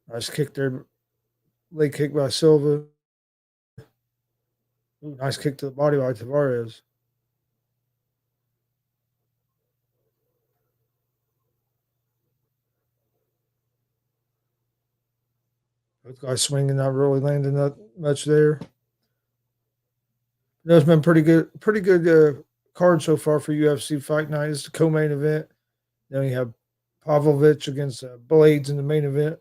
Nice kick there, leg kick by Silva. Ooh, nice kick to the body by Tavares. Both guys swinging, not really landing that much there. It's been pretty good card so far for UFC Fight Night. It's the co-main event. Then you have Pavlovich against Blaydes in the main event.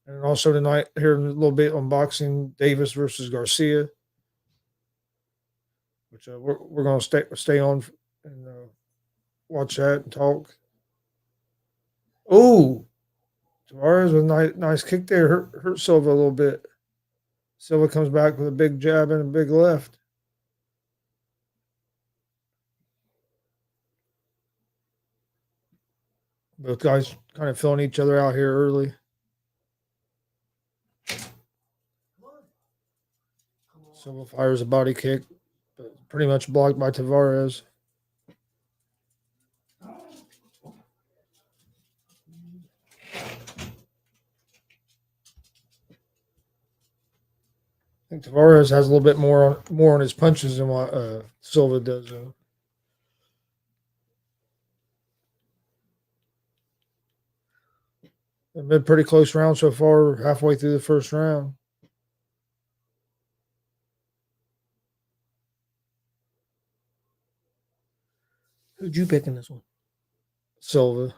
And also tonight, here in a little bit on boxing, Davis versus Garcia, which we're going to stay on and watch that and talk. Oh, Tavares with a nice kick there, hurt Silva a little bit. Silva comes back with a big jab and a big left. Both guys kind of filling each other out here early. Silva fires a body kick, but pretty much blocked by Tavares. I think Tavares has a little bit more on his punches than what Silva does, though. It's been a pretty close round so far, halfway through the first round. Who'd you pick in this one? Silva.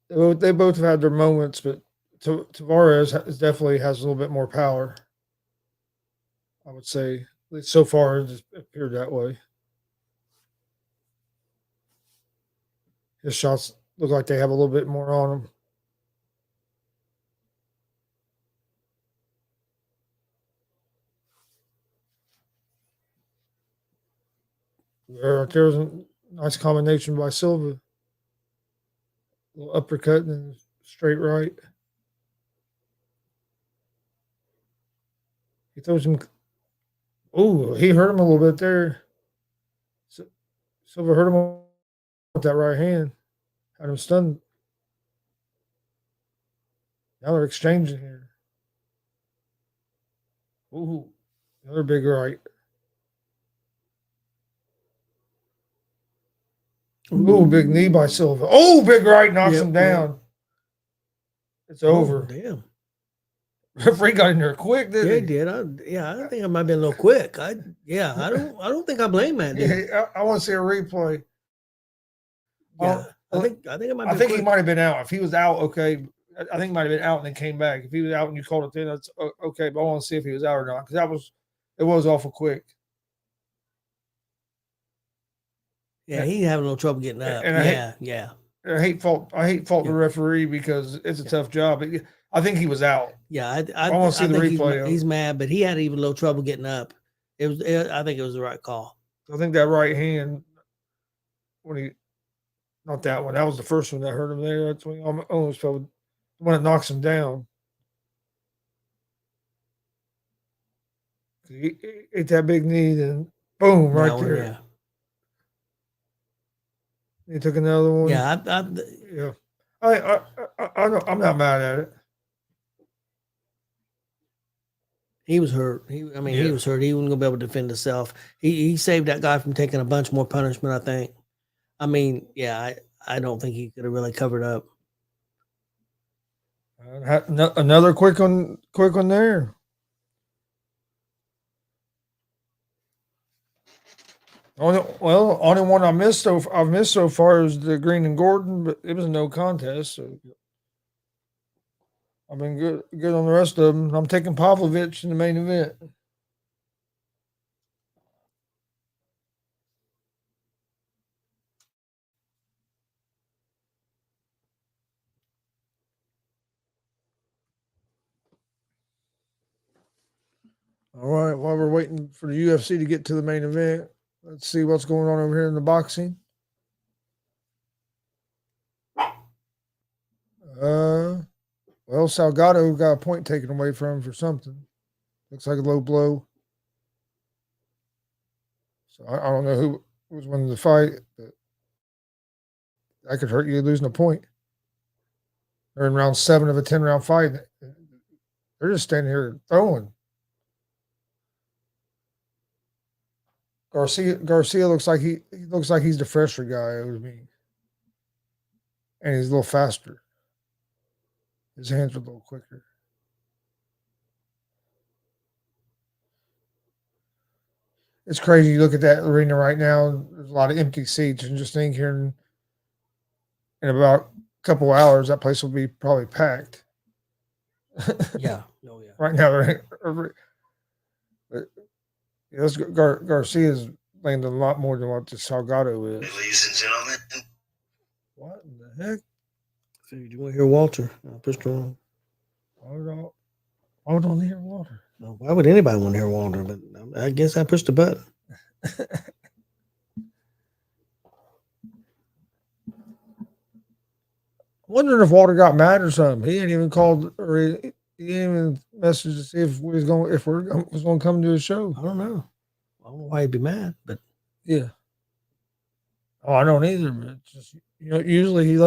They both have had their moments, but Tavares definitely has a little bit more power. I would say, at least so far, it's appeared that way. His shots look like they have a little bit more on them. There was a nice combination by Silva. A little uppercut and then straight right. He throws him. Oh, he hurt him a little bit there. Silva hurt him with that right hand. Had him stunned. Now they're exchanging here. Ooh, another big right. Ooh, big knee by Silva. Oh, big right knocks him down. Yep. It's over. Oh, damn. Referee got in there quick, didn't he? Yeah, he did. I think I might have been a little quick. I don't think I blame that dude. Yeah, I want to see a replay. Yeah, I think it might. I think he might have been out. If he was out, okay. I think he might have been out and then came back. If he was out and you called it then, that's okay. But I want to see if he was out or not because it was awful quick. Yeah, he's having a little trouble getting up. Yeah. I hate fault the referee because it's a tough job. I think he was out. Yeah, I want to see the replay. He's mad, but he had even a little trouble getting up. I think it was the right call. I think that right hand not that one. That was the first one that hurt him there. That's when he almost fell. The one that knocks him down. He ate that big knee, then boom, right there. Yeah. He took another one. Yeah, I'm not mad at it. He was hurt. He was hurt. He wasn't gonna be able to defend himself. He saved that guy from taking a bunch more punishment, I think. I mean, yeah, I don't think he could have really covered up. Another quick one there. Only one I've missed so far is the Green and Gordon, but it was no contest. So I've been good on the rest of them. I'm taking Pavlovich in the main event. All right, while we're waiting for the UFC to get to the main event, let's see what's going on over here in the boxing. Well, Salgado got a point taken away from him for something. Looks like a low blow. So I don't know who was winning the fight, but that could hurt you losing a point. They're in round 7 of a 10-round fight. They're just standing here throwing. Garcia looks like he looks like he's the fresher guy over me, and he's a little faster. His hands are a little quicker. it's crazy. You look at that arena right now. There's a lot of empty seats, and just think here in about a couple hours, that place will be probably packed. Yeah. Oh yeah. Right now, but yeah, Garcia's landed a lot more than what the Salgado is. Ladies and gentlemen, What in the heck? Figured you want to hear Walter? I pushed her on. Why would I hear Walter? No, why would anybody want to hear Walter? But I guess I pushed the button. Wondering if Walter got mad or something. He ain't even called or he didn't even message to see if we was going to come to the show. I don't know. I don't know why he'd be mad, but Yeah. Oh, I don't either. But it's just usually he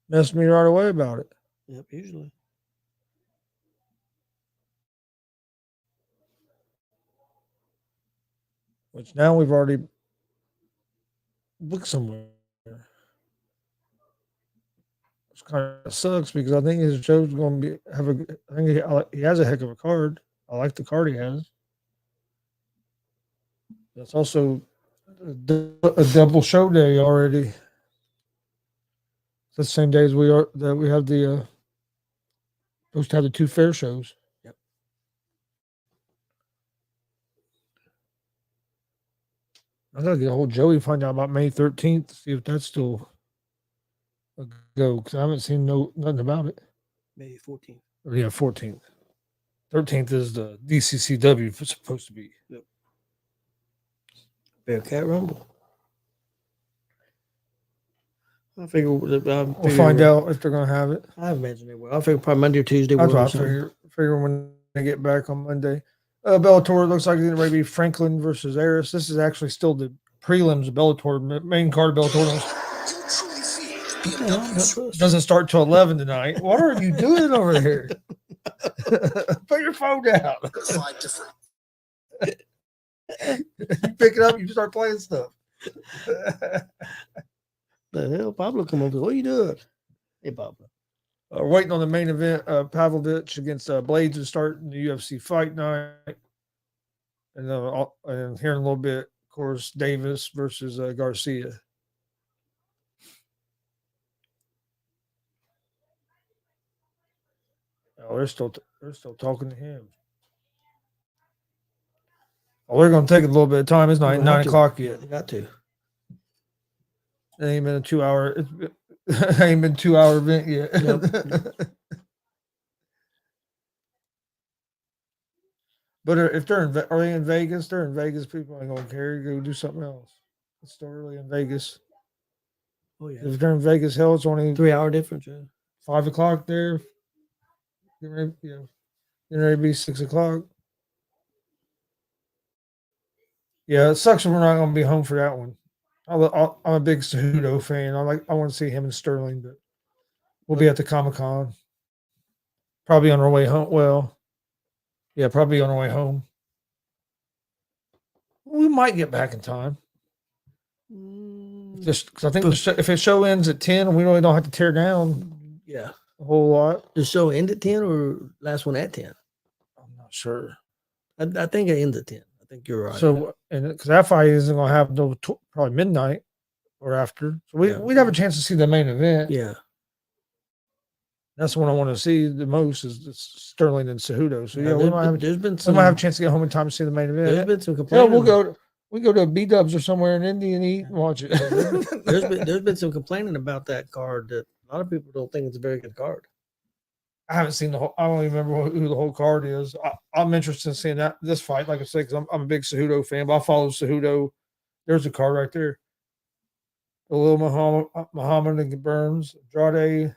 messed me right away about it. yep, usually. Which now we've already booked somewhere. Which kind of sucks because I think his show's going to I think he has a heck of a card. I like the card he has. That's also a double show day already. It's the same day as we have the supposed to have the two fair shows. Yep. I gotta get a hold of Joey, find out about May 13th, see if that's still a go, because I haven't seen nothing about it. May 14th. Or, yeah, 14th. 13th is the DCCW it's supposed to be. Yep. Bearcat Rumble. I figure We'll find out if they're gonna have it. I imagine they will. I figure probably Monday or Tuesday. That's what I figure when they get back on Monday. Bellator looks like it's going to be Franklin versus Aris. This is actually still the prelims of Bellator. Main card of Bellator doesn't start till 11 tonight. What are you doing over here? Put your phone down. You pick it up, you start playing stuff. The hell, Pablo come over. What are you doing? Hey, Pablo. Waiting on the main event, Pavlovich against Blaydes to start in the UFC fight night. And here in a little bit, of course, Davis versus Garcia. Oh, they're still talking to him. Oh, they're going to take a little bit of time. It's not 9 o'clock yet. They got to. It ain't been a 2 hour. It ain't been 2 hour event yet. Nope. But if are they in Vegas? They're in Vegas. People ain't gonna care. Go do something else. It's still early in Vegas. Oh yeah. If they're in Vegas, hell, it's only 3 hour difference. Yeah. 5 o'clock there. Getting ready to be 6 o'clock. Yeah, it sucks we're not gonna be home for that one. I'm a big Cejudo fan. I want to see him and Sterling, but we'll be at the Comic-Con. Probably on our way home. Well, yeah, probably on our way home. We might get back in time. Just because I think if the show ends at 10, we really don't have to tear down. Yeah, a whole lot. The show end at 10 or last one at 10? I'm not sure. I think it ends at 10. I think you're right. So, and because that fight isn't going to have no probably midnight or after, so we'd have a chance to see the main event. Yeah. That's the one I want to see the most is Sterling and Cejudo. So Yeah, we might have a chance to get home in time to see the main event. There's been some complaining. Yeah, we go to B-Dubs or somewhere in Indy and eat and watch it. there's been some complaining about that card that a lot of people don't think it's a very good card. I haven't seen the whole. I don't even remember who the whole card is. I'm interested in seeing this fight. Like I said, because I'm a big Cejudo fan. But I follow Cejudo. There's a card right there. The little Muhammad and Burns, Andrade,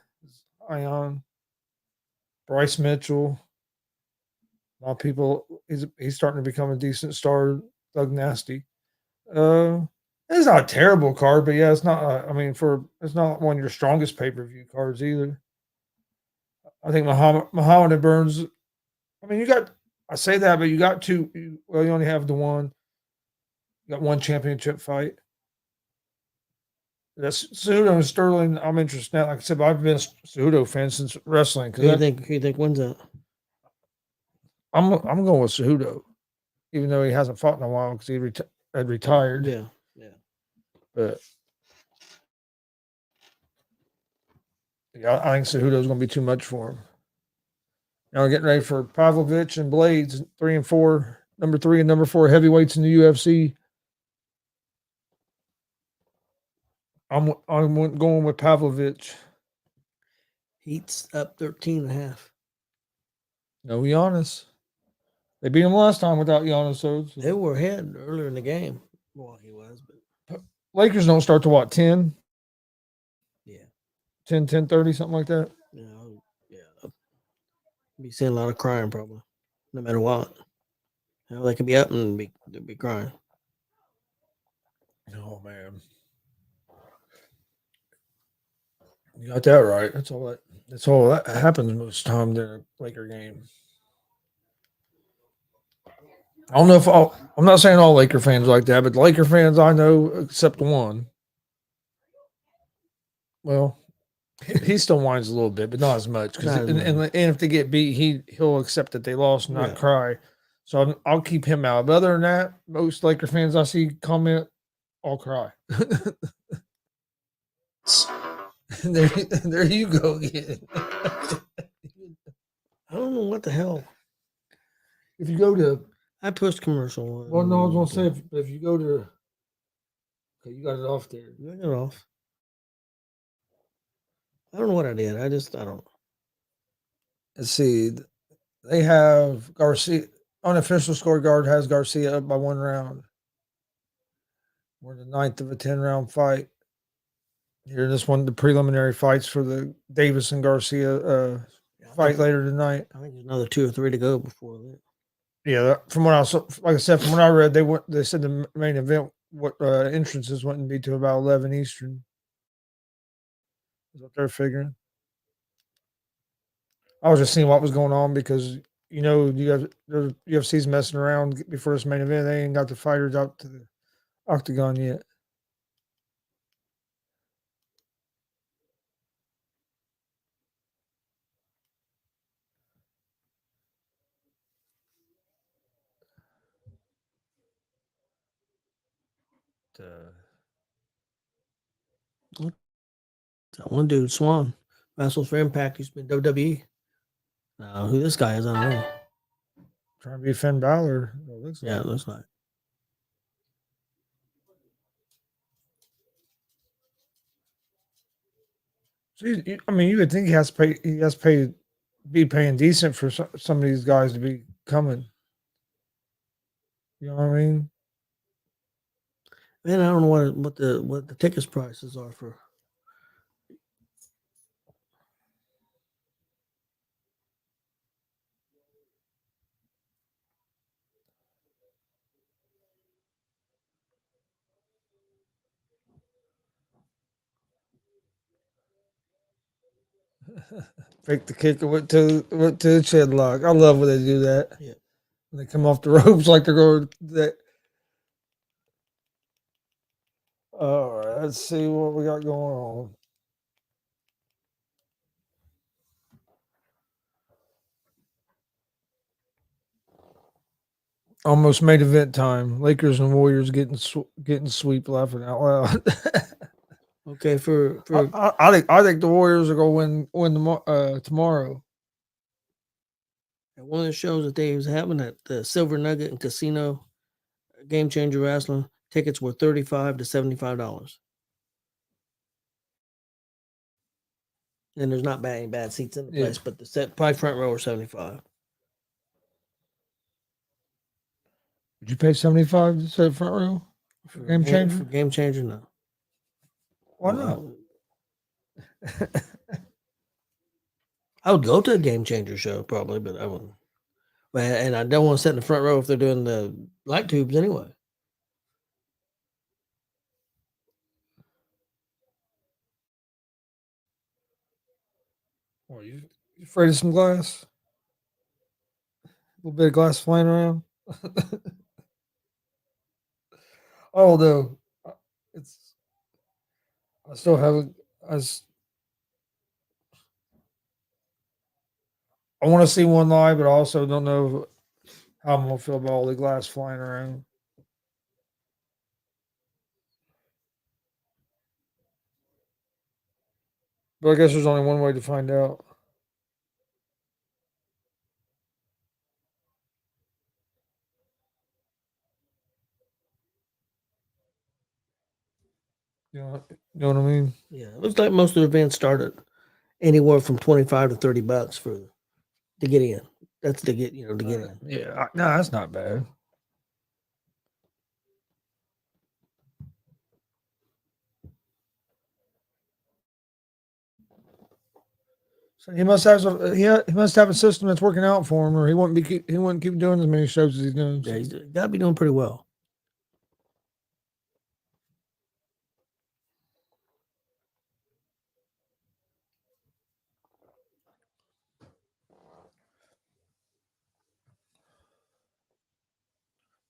Ion, Bryce Mitchell. A lot of people. He's starting to become a decent star. Doug Nasty. It's not a terrible card, but yeah, it's not. It's not one of your strongest pay-per-view cards either. I think Muhammad and Burns. I mean, I say that, but you got two. You only have the one. You got one championship fight. That's Cejudo and Sterling. I'm interested now. Like I said, I've been a Cejudo fan since wrestling. Who do you think wins that? I'm going with Cejudo. even though he hasn't fought in a while because he had retired. Yeah. But yeah, I think Cejudo's going to be too much for him. Now getting ready for Pavlovich and Blaydes, 3 and 4, number 3 and number 4 heavyweights in the UFC. I'm going with Pavlovich. Heat's up 13.5. No Giannis. They beat him last time without Giannis. So They were ahead earlier in the game. Well, he was, but Lakers don't start to what, 10? yeah. 10:30, something like that. Yeah. Be seeing a lot of crying probably, no matter what. They could be up and they'll be crying. Oh man, you got that right. That's all that happens most of the time during a Laker game. I don't know if I'm not saying all Laker fans like that, but the Laker fans I know, except one. Well, he still whines a little bit, but not as much. And if they get beat, he'll accept that they lost and not cry. So I'll keep him out. But other than that, most Laker fans I see comment, I'll cry. there you go again. I don't know what the hell. If you go to, I pushed commercial. Well, no, I was gonna say if you go to, okay, you got it off there. You got it off. I don't know what I did. I don't. Let's see. They have Garcia. Unofficial scorecard has Garcia up by 1 round. We're in the 9th of a 10-round fight. Here, this one, the preliminary fights for the Davis and Garcia fight later tonight. I think there's another 2 or 3 to go before that. Yeah, from what I saw, like I said, from what I read, they said the main event entrances wouldn't be to about 11 Eastern. Is what they're figuring. I was just seeing what was going on because UFC's messing around before this main event. They ain't got the fighters out to the octagon yet. That one dude, Swan, wrestles for Impact. He's been WWE. Who this guy is, I don't know. Trying to be Finn Balor. It looks like. I mean, you would think he has to pay. He has to be paying decent for some of these guys to be coming. You know what I mean? Man, I don't know what the tickets prices are for. Fake the kick and went to the chin lock. I love when they do that. Yeah. When they come off the ropes like they're going that. All right, let's see what we got going on. Almost main event time. Lakers and Warriors getting sweep, laughing out loud. Okay, I think the Warriors are going to win tomorrow. One of the shows that they was having at the Silver Nugget and Casino, Game Changer Wrestling, tickets were $35 to $75. And there's not any bad seats in the place, but the probably front row are $75. Would you pay $75 to sit front row for Game Changer? For Game Changer, no. Why not? I would go to a Game Changer show probably, but I wouldn't. And I don't want to sit in the front row if they're doing the light tubes anyway. Are you afraid of some glass? A little bit of glass flying around? Although, I still haven't. I want to see one live, but I also don't know How I'm gonna feel about all the glass flying around. But I guess there's only one way to find out. You know what I mean? Yeah, it looks like most of the events started anywhere from $25 to $30 to get in. That's to get to get in. Yeah, no, that's not bad. So he must have he must have a system that's working out for him, or he wouldn't keep doing as many shows as he's doing. Yeah, he's got to be doing pretty well.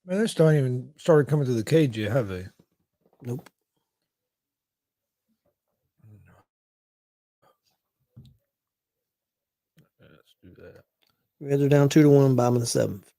Man, they still ain't even started coming to the cage yet, have they? Nope. Let's do that. Reds are down 2-1, bottom of the seventh.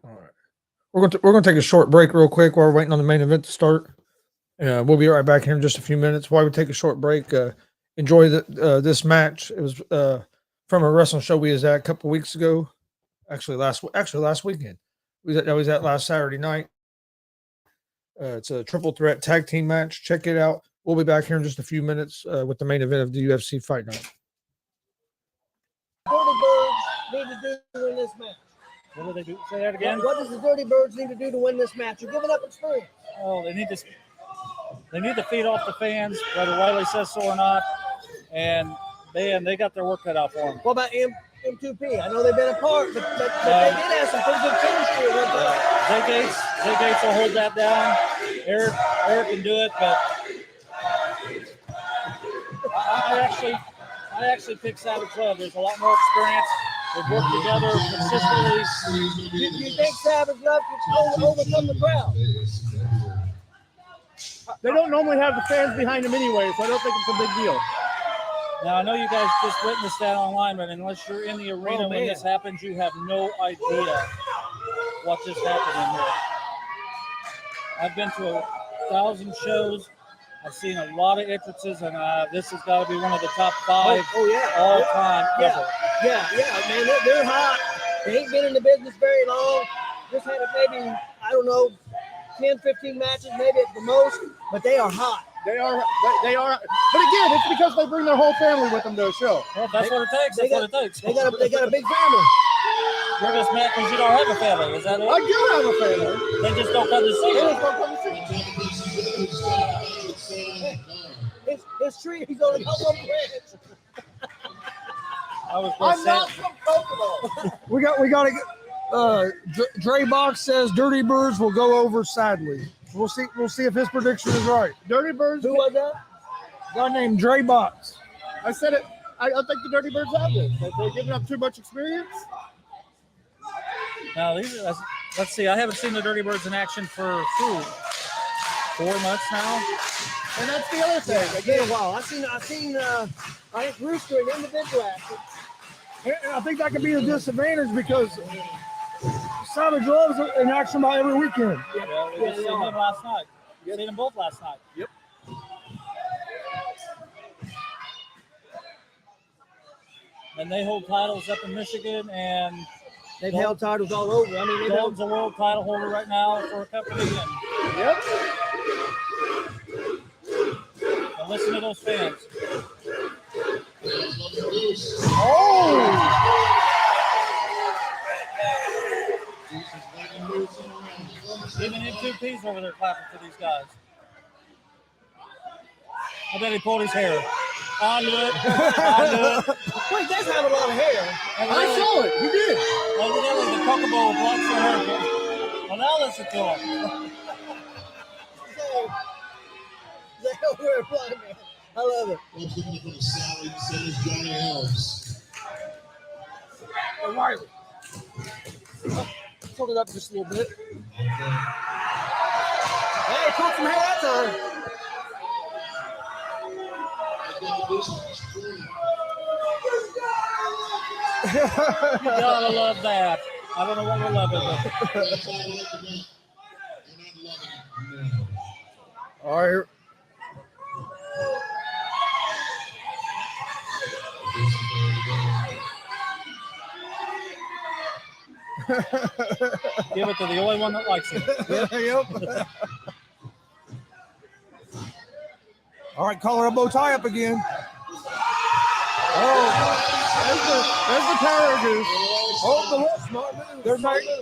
All right, we're gonna take a short break real quick while we're waiting on the main event to start. We'll be right back here in just a few minutes. While we take a short break, enjoy this match. It was from a wrestling show we was at a couple weeks ago. Actually, last weekend. I was at last Saturday night. It's a triple threat tag team match. Check it out. We'll be back here in just a few minutes with the main event of the UFC Fight Night. Dirty Birds need to do to win this match? What do they do? Say that again. What does the Dirty Birds need to do to win this match? You're giving up experience. Oh, they need to feed off the fans, whether Wiley says so or not, and they got their work cut out for them. What about M2P? I know they've been apart, but they did have some pretty good chemistry at one time. Zay Gates will hold that down. Eric can do it, but I actually picked Savage Love. There's a lot more experience. They've worked together consistently. Do you think Savage Love can overcome the crowd? They don't normally have the fans behind them anyway, so I don't think it's a big deal. Now, I know you guys just witnessed that online, but unless you're in the arena when this happens, you have no idea what just happened in here. I've been to 1,000 shows. I've seen a lot of entrances, and this has got to be one of the top 5 all time ever. Yeah, man, they're hot. They ain't been in the business very long. Just had maybe, I don't know, 10, 15 matches, maybe at the most, but they are hot. They are. But again, it's because they bring their whole family with them to a show. Well, that's what it takes. That's what it takes. They got a big family. You're just mad because you don't have a family. Is that it? I do have a family. They just don't come to see They you. just don't come to see you. His tree, he's only got one branch. I'm not from Kokomo. we got to get. Dre Box says Dirty Birds will go over sadly. We'll see if his prediction is right. Dirty Birds. Who was that? A guy named Dre Box. I said it. I think the Dirty Birds have this. They're giving up too much experience. Now, let's see. I haven't seen the Dirty Birds in action for 4 months now. And that's the other thing. It's been a while. I've seen I think Rooster in individual action. And I think that could be a disadvantage because Savage Love's in action by every weekend. Yeah, we just seen them last night. Seen them both last night. Yep. And they hold titles up in Michigan, and They've held titles all over. I mean, Dalton's a world title holder right now for a company. Yep. And listen to those fans. Oh! Even M2P's over there clapping for these guys. I bet he pulled his hair. I knew it. Wait, that's have a lot of hair. I saw it. He did. Evidently, the Kokomo blocks the hair Well, now listen to him. I love it. Riley. Hold it up just a little bit. Hey, caught some hair that time. You gotta love that. I don't know what we're loving, but All right. give it to the only one that likes it. Yep. All right, collar and bow tie up again. Oh, there's the power goose. Oh,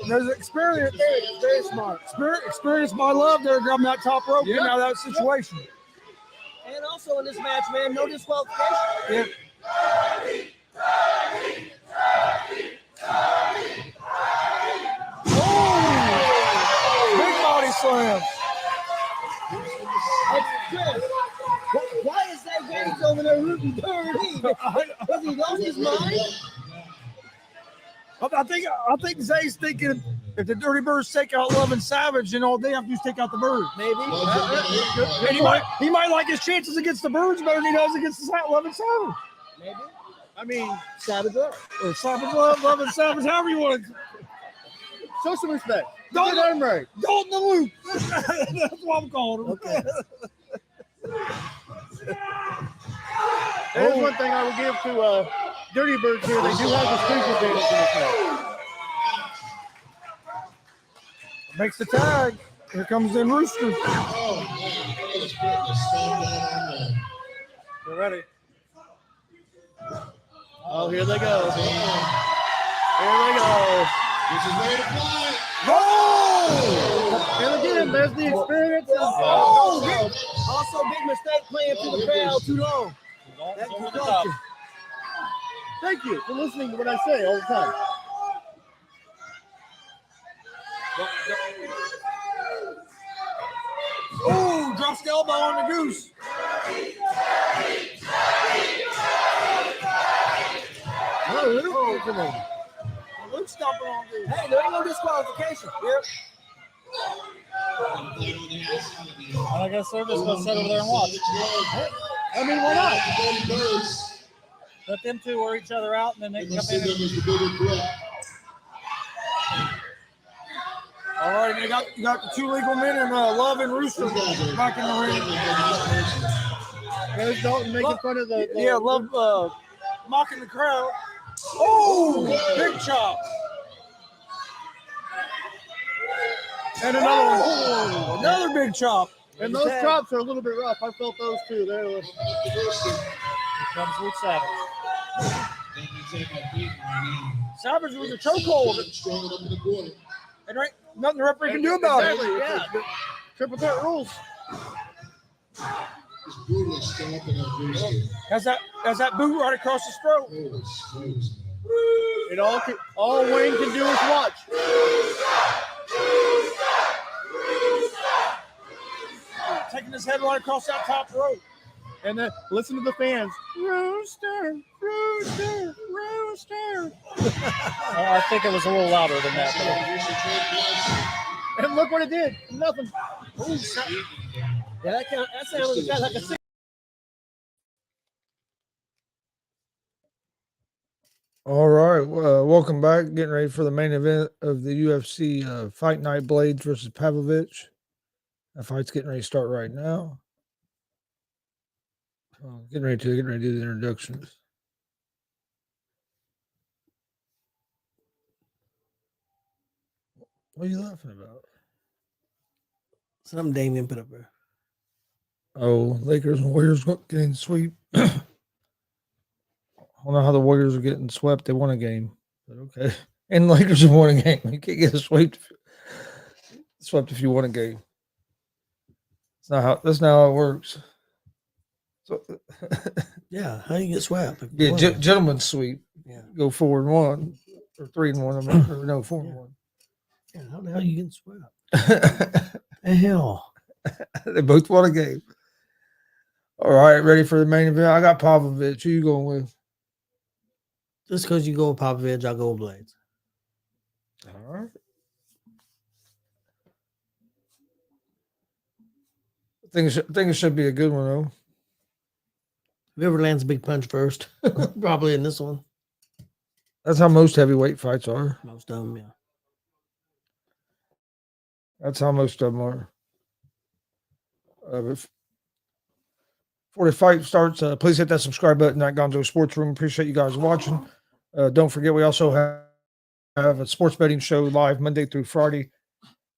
there's experience. Very smart. Experience my love there, grabbing that top rope. Getting out of that situation. And also in this match, man, no disqualification. Yep. Oh! Big body slam. Why is that Gates over there rooting dirty? Has he lost his mind? I think Zay's thinking if the Dirty Birds take out Love and Savage, then all they have to do is take out the Birds. Maybe. And he might like his chances against the Birds better than he does against the Love and Savage. Maybe. I mean, Savage Love. or Savage Love and Savage, however you want to. Show some respect. Don't Get him right. Don't in the loop. That's what I'm calling him. Okay. There's one thing I will give to Dirty Birds here. They do have the streak advantage in this match. Makes the tag. Here comes in Rooster. You're ready. Oh, here they go. Here they go. Oh! And again, there's the experience. Also, big mistake playing to the crowd too long. That's That over the could top. Thank you for listening to what I say all the time. Oh, drops the elbow on the goose. Oh, come on. Luke stomping on goose. Hey, there ain't no disqualification. Yep. I guess they're just going to sit over there and watch. I mean, why not? Let them two wear each other out, and then they can come in and All right, you got the two legal men and Love and Rooster back in the ring. There's Dalton making fun of the Yeah, Love mocking the crowd. Oh, big chop. And another one. Oh, another big chop. And those chops are a little bit rough. I felt those too. Here comes Luke Savage. Savage with a chokehold. And right, nothing the referee can do about it. Yeah. Triple threat rules. Has that boot right across his throat. It all Wayne can do is watch. Taking his head right across that top rope. And then listen to the fans. Rooster, rooster, rooster. I think it was a little louder than that. And look what it did. Nothing. Yeah, that sounded like a six. All right, welcome back. Getting ready for the main event of the UFC Fight Night, Blaydes versus Pavlovich. That fight's getting ready to start right now. Getting ready to do the introductions. What are you laughing about? Something Damien put up there. Oh, Lakers and Warriors getting sweep. I don't know how the Warriors are getting swept. They won a game, but okay. And the Lakers have won a game. You can't get swept if you won a game. That's not how it works. So, Yeah, how you get swept? yeah, gentleman's sweep. Yeah. Go 4-1 or 3-1. I mean, or no 4-1. Yeah, how the hell you getting swept? The hell. They both won a game. All right, ready for the main event? I got Pavlovich. Who you going with? Just because you go with Pavlovich, I'll go with Blaydes. All right. I think it should be a good one, though. Whoever lands a big punch first, probably in this one. That's how most heavyweight fights are. Most of them, yeah. That's how most of them are. Before the fight starts, please hit that subscribe button at Gonzo Sports Room. Appreciate you guys watching. Don't forget, we also have a sports betting show live Monday through Friday,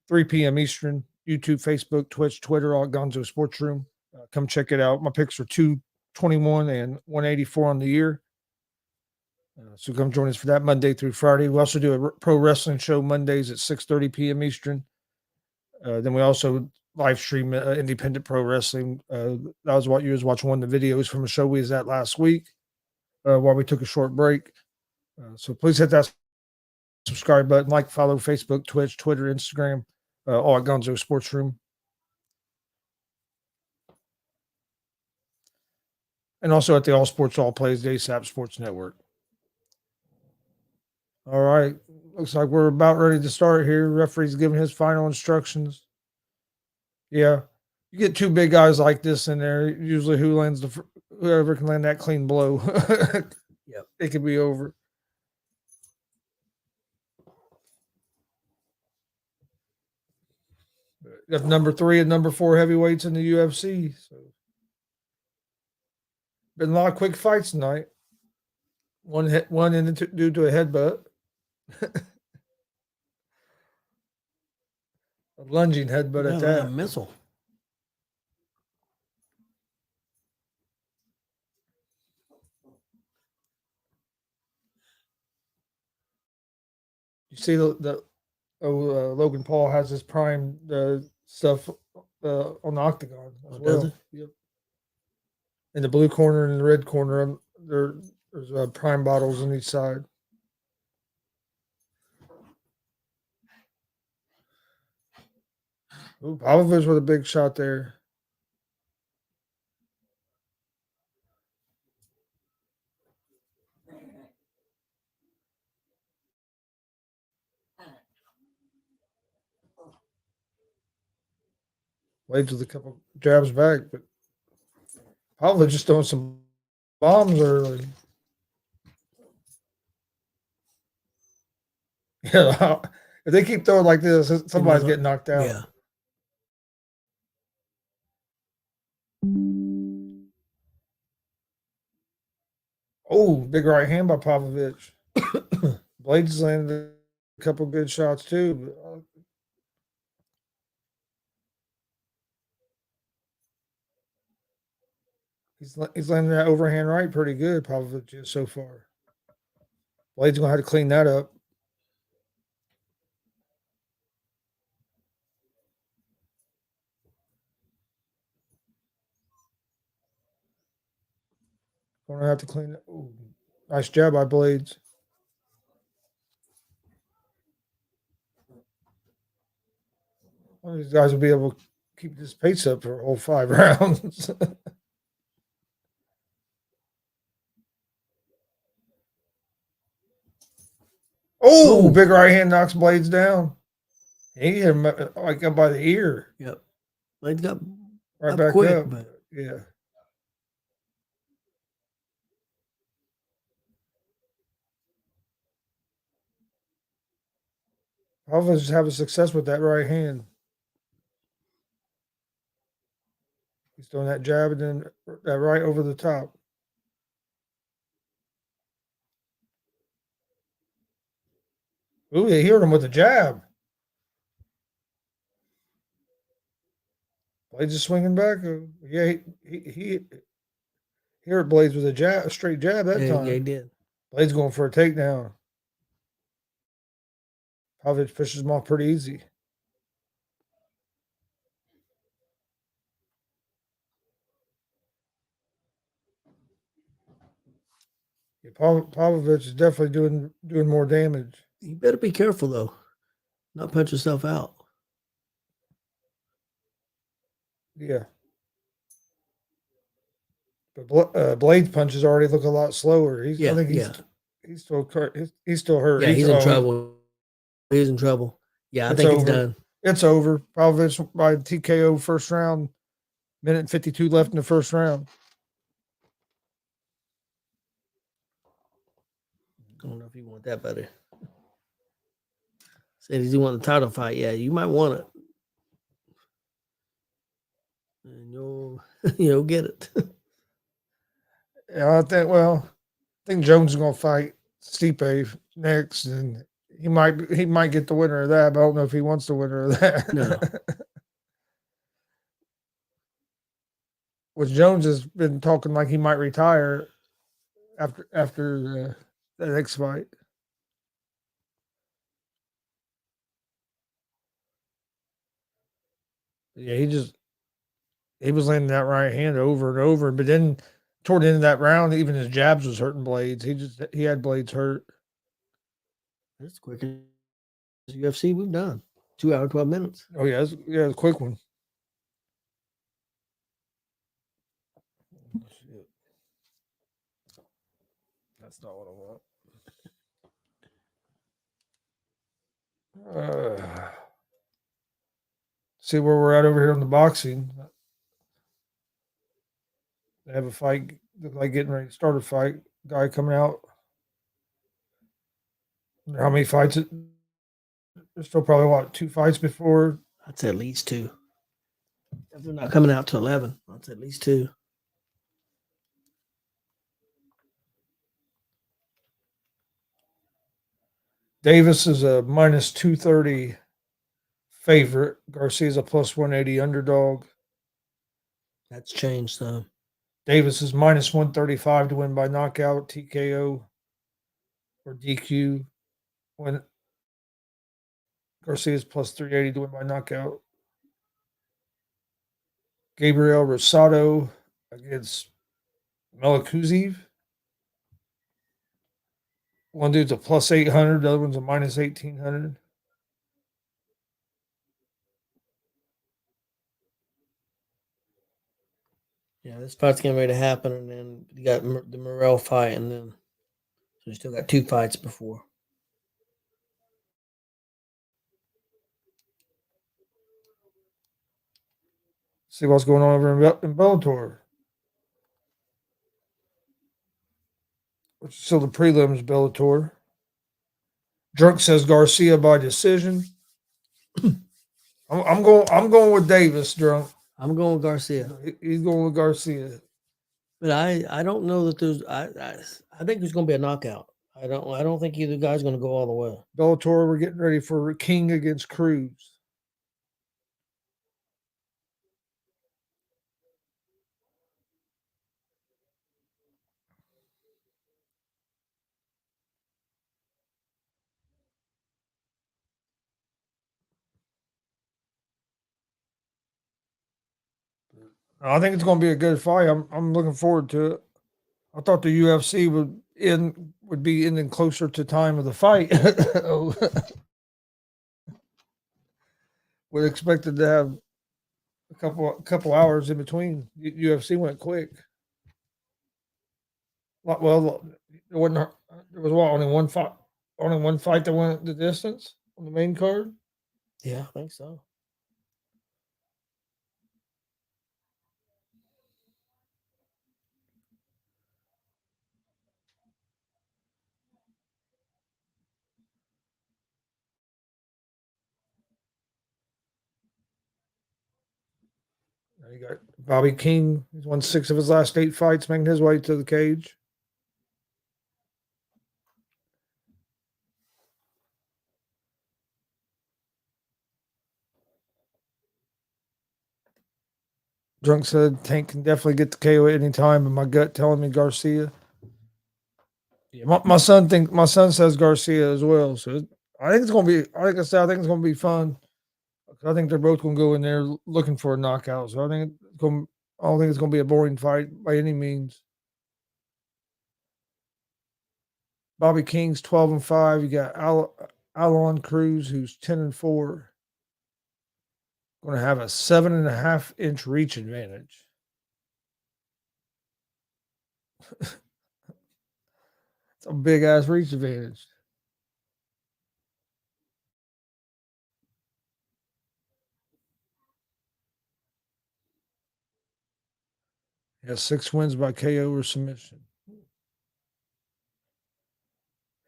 3 p.m. Eastern. YouTube, Facebook, Twitch, Twitter, all at Gonzo Sports Room. Come check it out. My picks are 221 and 184 on the year. So come join us for that Monday through Friday. We also do a pro wrestling show Mondays at 6:30 p.m. Eastern. Then we also live stream independent pro wrestling. That was what you was watching one of the videos from a show we was at last week while we took a short break. So please hit that subscribe button, like, follow Facebook, Twitch, Twitter, Instagram, all at Gonzo Sports Room. And also at the All Sports All Plays, the ASAP Sports Network. All right. Looks like we're about ready to start here. Referee's giving his final instructions. Yeah. You get two big guys like this in there. Usually whoever can land that clean blow. Yep. It could be over. You have number 3 and number 4 heavyweights in the UFC. So been a lot of quick fights tonight. One due to a headbutt. A lunging headbutt at that. A missile. You see Logan Paul has his prime stuff on the octagon as well. Does it? Yep. In the blue corner and the red corner, there's prime bottles on each side. Ooh, Pavlovich with a big shot there. Blaydes with a couple jabs back, but Pavlovich just throwing some bombs early. Yeah, if they keep throwing like this, somebody's getting knocked out. Yeah. Oh, big right hand by Pavlovich. Blaydes landed a couple good shots too. But, he's landing that overhand right pretty good, Pavlovich is so far. Blaydes gonna have to clean that up. Gonna have to clean it. Ooh, nice jab by Blaydes. One of these guys will be able to keep this pace up for all 5 rounds. Oh, big right hand knocks Blaydes down. He hit him like up by the ear. Yep. Blaydes got Right up back quick, up. but Yeah. Pavlovich is having success with that right hand. He's throwing that jab and then that right over the top. Ooh, he hit him with a jab. Blaydes is swinging back. Yeah, he hit Blaydes with a straight jab that time. yeah, he did. Blaydes going for a takedown. Pavlovich pushes him off pretty easy. Yeah, Pavlovich is definitely doing more damage. You better be careful though. Not punch yourself out. Yeah. But Blaydes punches already look a lot slower. I think he's still he's still hurt. Yeah, he's in trouble. He's in trouble. Yeah, I think it's done. It's over. Pavlovich by TKO first round. Minute and 52 left in the first round. I don't know if you want that better. Said he's want the title fight. Yeah, you might want it. And you'll get it. Yeah, I think Jones is gonna fight Stipe next, and he might get the winner of that, but I don't know if he wants the winner of that. No. Which Jones has been talking like he might retire after the next fight. Yeah, he was landing that right hand over and over, but then toward the end of that round, even his jabs was hurting Blaydes. He had Blaydes hurt. That's quick as UFC we've done. 2 hours, 12 minutes. Oh yeah, it's a quick one. Shit. That's not what I want. See where we're at over here on the boxing. They have a fight, look like getting ready to start a fight. Guy coming out. How many fights? There's still probably 2 fights before. I'd say at least 2. If they're not coming out to 11, I'd say at least 2. Davis is a minus 230 favorite. Garcia is a plus 180 underdog. That's changed though. Davis is minus 135 to win by knockout, TKO, or DQ. When Garcia is plus 380 to win by knockout. Gabriel Rosado against Melikuziv. One dude's a plus 800, the other one's a minus 1800. Yeah, this fight's getting ready to happen, and then you got the Morrell fight, and then so you still got 2 fights before. See what's going on over in Bellator. Which is still the prelims Bellator. Drunk says Garcia by decision. I'm going with Davis, Drunk. I'm going with Garcia. He's going with Garcia. But I don't know that there's I think there's going to be a knockout. I don't think either guy's going to go all the way. Bellator, we're getting ready for King against Cruz. I think it's going to be a good fight. I'm looking forward to it. I thought the UFC would be ending closer to time of the fight. Would expected to have a couple hours in between. UFC went quick. Well, there was only one fight that went the distance on the main card. Yeah, I think so. You got Bobby King. He's won 6 of his last 8 fights, making his way to the cage. Drunk said Tank can definitely get the KO at any time, but my gut telling me Garcia. Yeah, my son says Garcia as well. So I think it's gonna be, like I said, I think it's gonna be fun. I think they're both gonna go in there looking for a knockout. So I don't think it's gonna be a boring fight by any means. Bobby King's 12-5. You got Alon Cruz, who's 10-4, going to have a 7.5-inch reach advantage. It's a big ass reach advantage. He has 6 wins by KO or submission.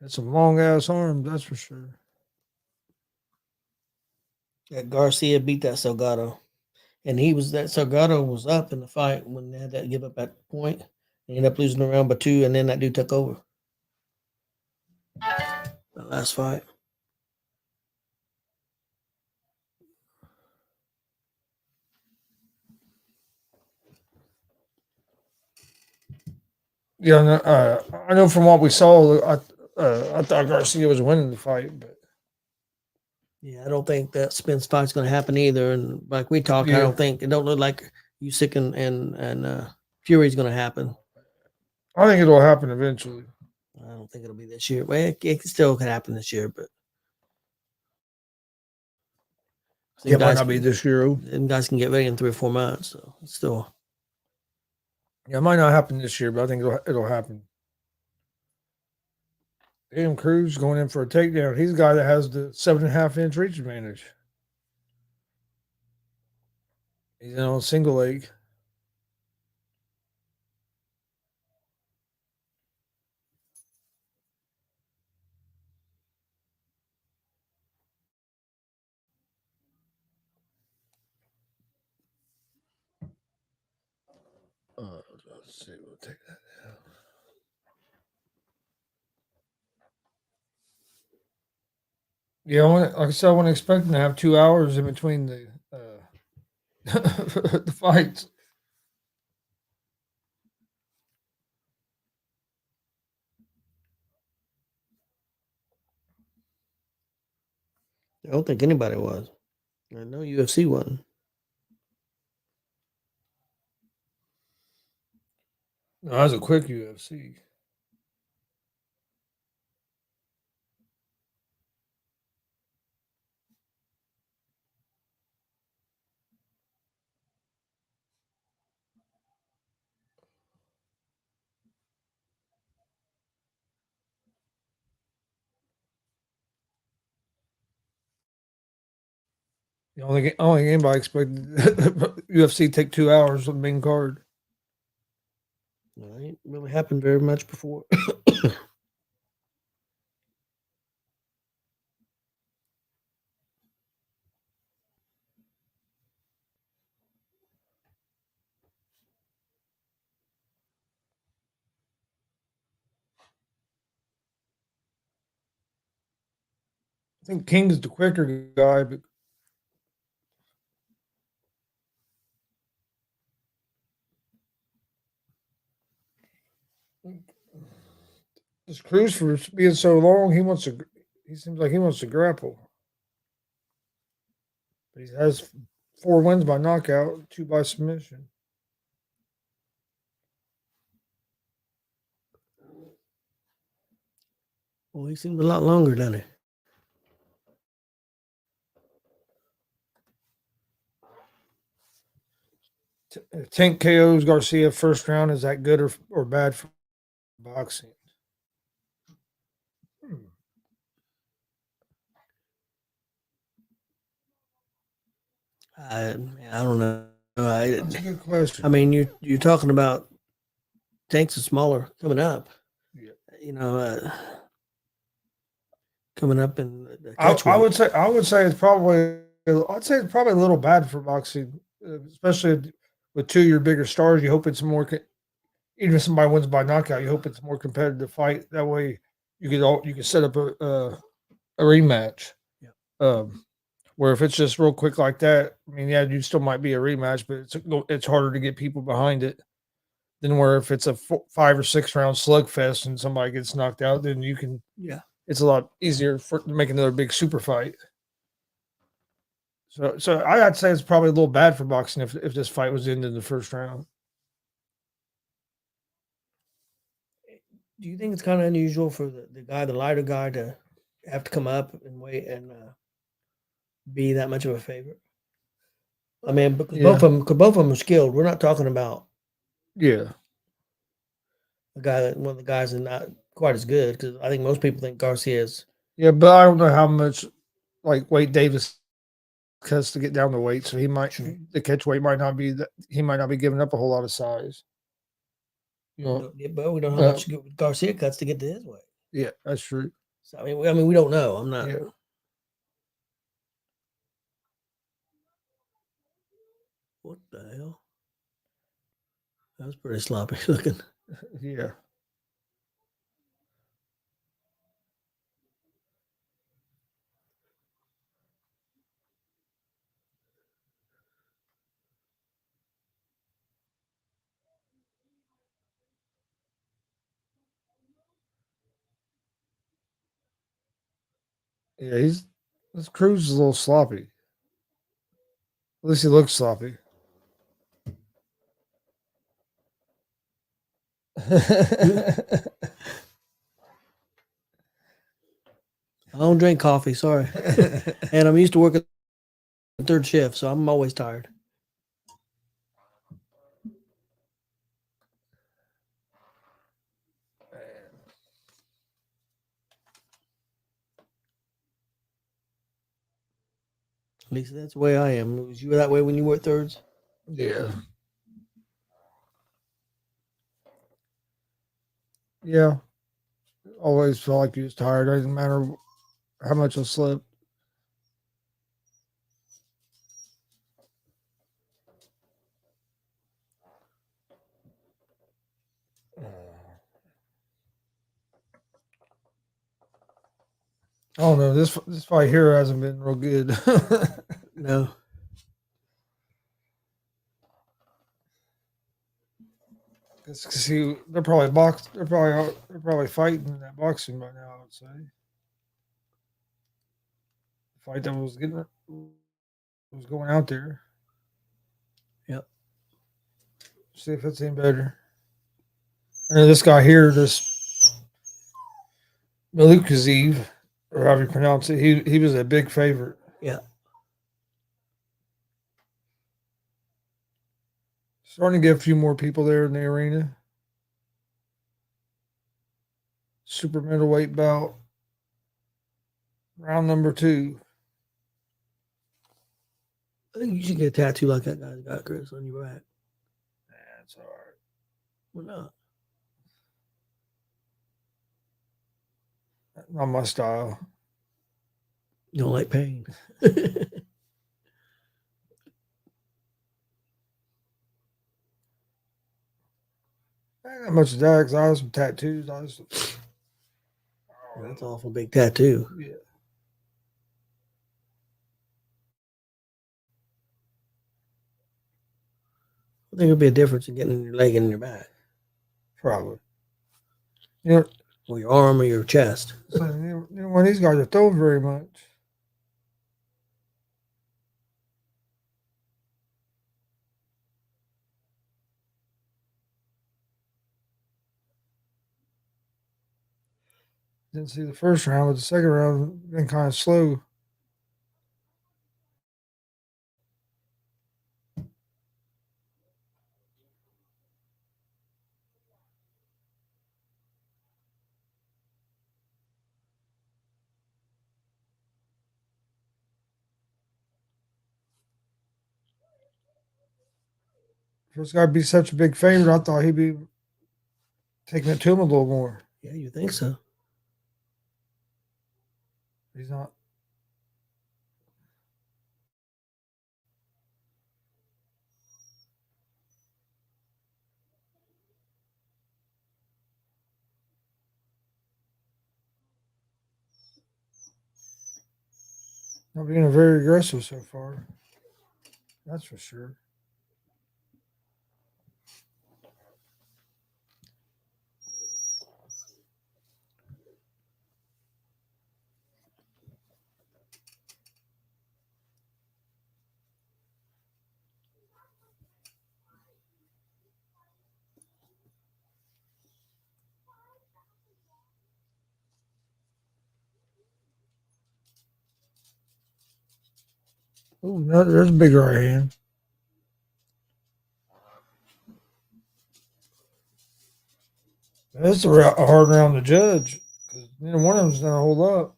That's some long ass arms, that's for sure. That Garcia beat that Salgado. And Salgado was up in the fight when they had that give up at point. They ended up losing the round by 2, and then that dude took over. The last fight. Yeah, I know from what we saw, I thought Garcia was winning the fight, but Yeah, I don't think that Spence fight's going to happen either. And like we talked, Yeah. I don't think it don't look like Usyk and Fury's going to happen. I think it'll happen eventually. I don't think it'll be this year. Well, it still could happen this year, but It might not be this year. Them guys can get ready in 3 or 4 months. So it's still. Yeah, it might not happen this year, but I think it'll happen. Damn, Cruz going in for a takedown. He's the guy that has the 7.5-inch reach advantage. He's in on a single leg. Let's see. We'll take that down. Yeah, like I said, I wasn't expecting to have 2 hours in between the the fights. I don't think anybody was. I know UFC wasn't. No, that was a quick UFC. The only game I expected UFC take 2 hours on the main card. No, it ain't really happened very much before. I think King's the quicker guy, but this Cruz for being so long, he seems like he wants to grapple. But he has 4 wins by knockout, 2 by submission. Well, he seemed a lot longer, doesn't he? Tank KO's Garcia first round. Is that good or bad for boxing? I don't know. That's a good question. I mean, you're talking about Tanks are smaller coming up. Yeah. You know, coming up in the I would say it's probably a little bad for boxing, especially with 2 of your bigger stars. You hope it's more. Even if somebody wins by knockout, you hope it's a more competitive fight. That way, you can set up a rematch. Yeah. Where if it's just real quick like that, I mean, yeah, you still might be a rematch, but it's harder to get people behind it than where if it's a 5 or 6 round slugfest and somebody gets knocked out, then you can. Yeah. It's a lot easier to make another big super fight. So I'd say it's probably a little bad for boxing if this fight was ended in the first round. Do you think it's kind of unusual for the lighter guy to have to come up and wait and be that much of a favorite? I mean, because both of them are skilled. We're not talking about Yeah. one of the guys is not quite as good, because I think most people think Garcia is. Yeah, but I don't know how much like weight Davis has to get down the weight, so he might the catch weight might not be that he might not be giving up a whole lot of size. But we don't know how much Garcia cuts to get to his weight. Yeah, that's true. So I mean, we don't know. I'm not. Yeah. What the hell? That was pretty sloppy looking. Yeah. Yeah, this Cruz is a little sloppy. At least he looks sloppy. I don't drink coffee, sorry. And I'm used to working third shift, so I'm always tired. At least that's the way I am. Was you that way when you worked thirds? Yeah. Yeah. Always felt like he was tired. It doesn't matter how much I slept. I don't know. This fight here hasn't been real good. No. It's because they're probably fighting in that boxing by now. I would say the fight that was going out there. Yep. See if it's any better. And this guy here, this Malukazev, or however you pronounce it, he was a big favorite. Yeah. Starting to get a few more people there in the arena. Super middleweight bout. Round number 2. I think you should get a tattoo like that guy's got, Chris, on your back. That's all right. Why not? Not my style. You don't like pain. I ain't that much of that because I have some tattoos. That's an awful big tattoo. Yeah. I think there'll be a difference in getting your leg and your back. Probably. You know, Or your arm or your chest. so, one of these guys are throwing very much. Didn't see the first round, but the second round been kind of slow. For this guy to be such a big favorite, I thought he'd be taking it to him a little more. Yeah, you think so? He's not. Not being very aggressive so far. That's for sure. Oh, no, there's a big right hand. That's a hard round to judge because neither one of them's going to hold up.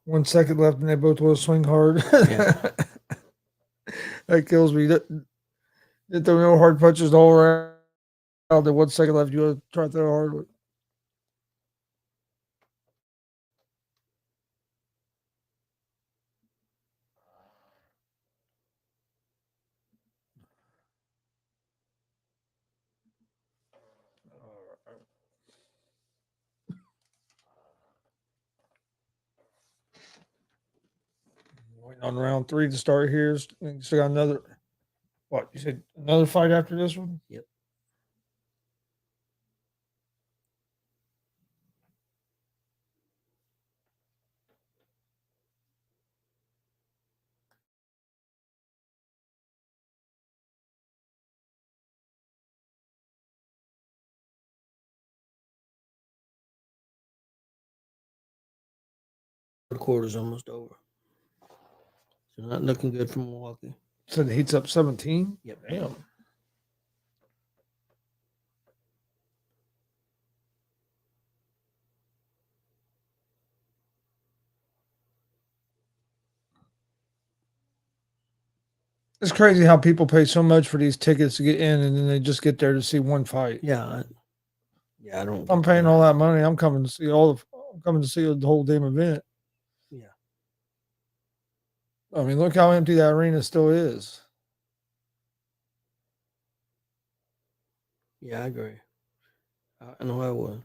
One second left, and they both will swing hard. Yeah. That kills me. They throw no hard punches the whole round. Then 1 second left, you want to try to throw hard one. Waiting on round 3 to start here. Still got another. What you said? Another fight after this one? Yep. The quarter's almost over. So not looking good for Milwaukee. So the heat's up 17. Yep. Damn. It's crazy how people pay so much for these tickets to get in, and then they just get there to see one fight. Yeah. I don't. I'm get paying that. all that money. I'm coming to see I'm coming to see the whole damn event. Yeah. I mean, look how empty that arena still is. Yeah, I agree. I know I would.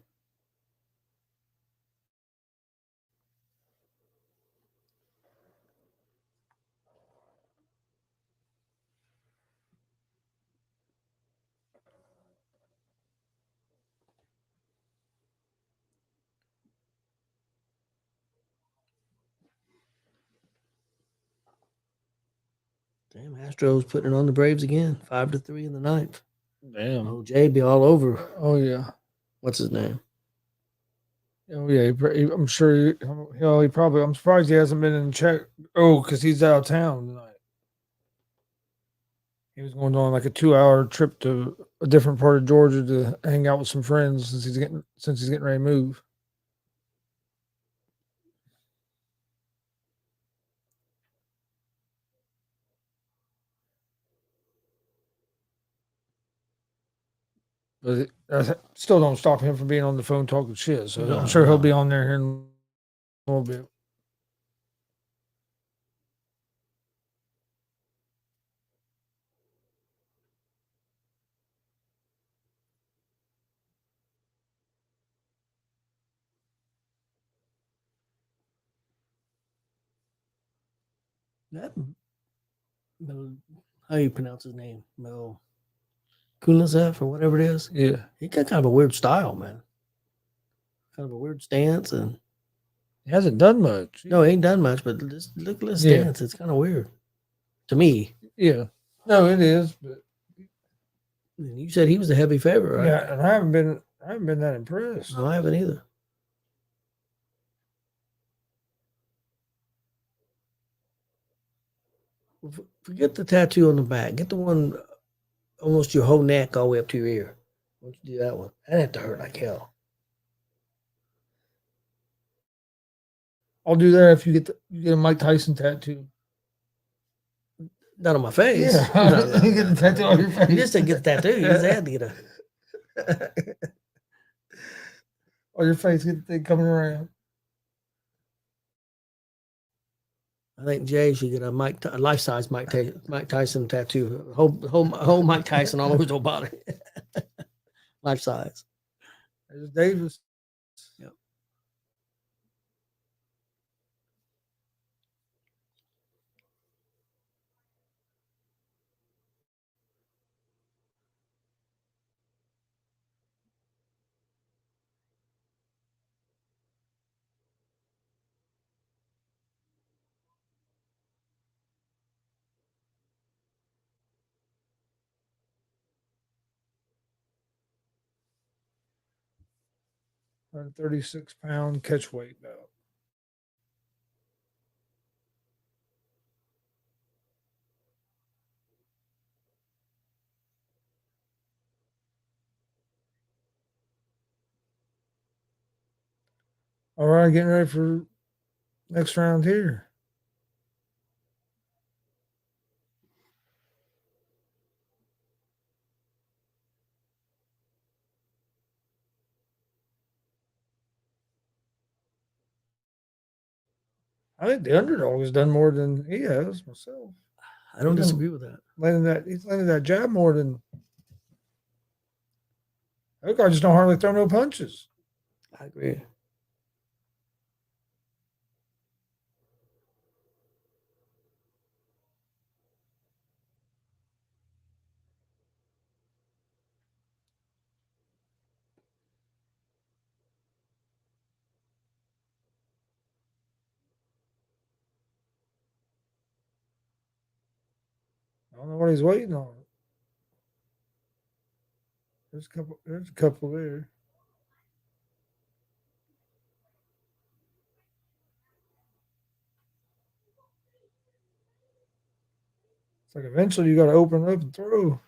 Damn, Astros putting it on the Braves again. 5-3 in the ninth. Damn. OJ be all over. Oh yeah. What's his name? Oh yeah. I'm sure. He probably. I'm surprised he hasn't been in check. Oh, because he's out of town tonight. He was going on like a 2-hour trip to a different part of Georgia to hang out with some friends since he's getting ready to move. But that still don't stop him from being on the phone talking shit. So No, I'm sure he'll no. be on there here in a little bit. That how you pronounce his name? Mel Kunazev or whatever it is. Yeah. He got kind of a weird style, man. Kind of a weird stance, and He hasn't done much. no, he ain't done much. But just look at his Yeah. stance; it's kind of weird to me. Yeah. No, it is. But And you said he was a heavy favorite, right? yeah, and I haven't been that impressed. No, I haven't either. Forget the tattoo on the back. Get the one almost your whole neck all the way up to your ear. Why don't you do that one? That'd have to hurt like hell. I'll do that if you get a Mike Tyson tattoo. Not on my face. Yeah. No. You get the tattoo on your face. You just didn't get the tattoo. You just had to get a. On your face, get the thing coming around. I think Jay should get a life-size Mike Tyson tattoo. Whole Mike Tyson all over his whole body. Life-size. There's Davis. Yep. 136-pound catch weight belt. All right, getting ready for next round here. I think the underdog has done more than he has myself. I don't He done- disagree with that. He's landed that jab more than that guy. Just don't hardly throw no punches. I agree. I don't know what he's waiting on. There's a couple. There's a couple there. It's like eventually you got to open up and throw.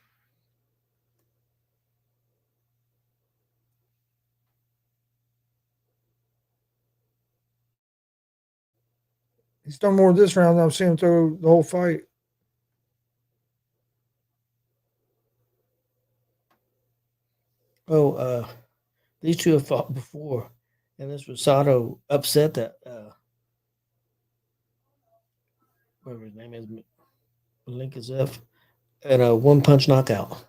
He's done more this round than I've seen him throw the whole fight. Oh, these two have fought before, and this Rosado upset that whatever his name is, Malinkazev, at a one-punch knockout.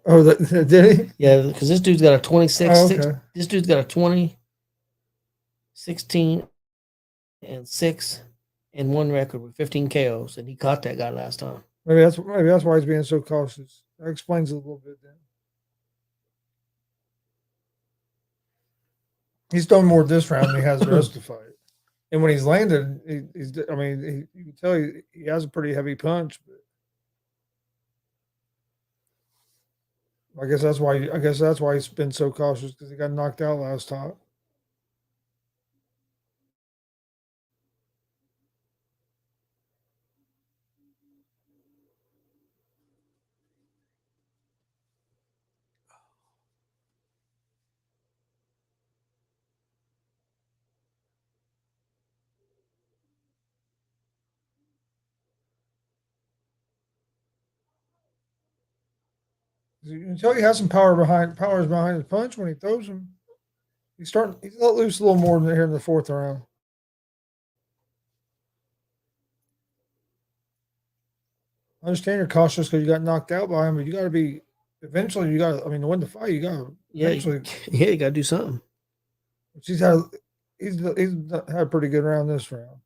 Oh, did he? Yeah, because this dude's got a 26. Oh, okay. This dude's got a 20, 16, and 6 and 1 record with 15 KOs, and he caught that guy last time. Maybe that's why he's being so cautious. That explains it a little bit. Then he's done more this round than he has the rest of the fight. And when he's landed, you can tell he has a pretty heavy punch. But I guess that's why he's been so cautious, because he got knocked out last time. You can tell he has some powers behind his punch when he throws him. He's let loose a little more than here in the fourth round. I understand you're cautious because you got knocked out by him, but you got to be. Eventually, you got. To win the fight, you got to. Yeah, Eventually, you got to do something. he's had a pretty good round this round.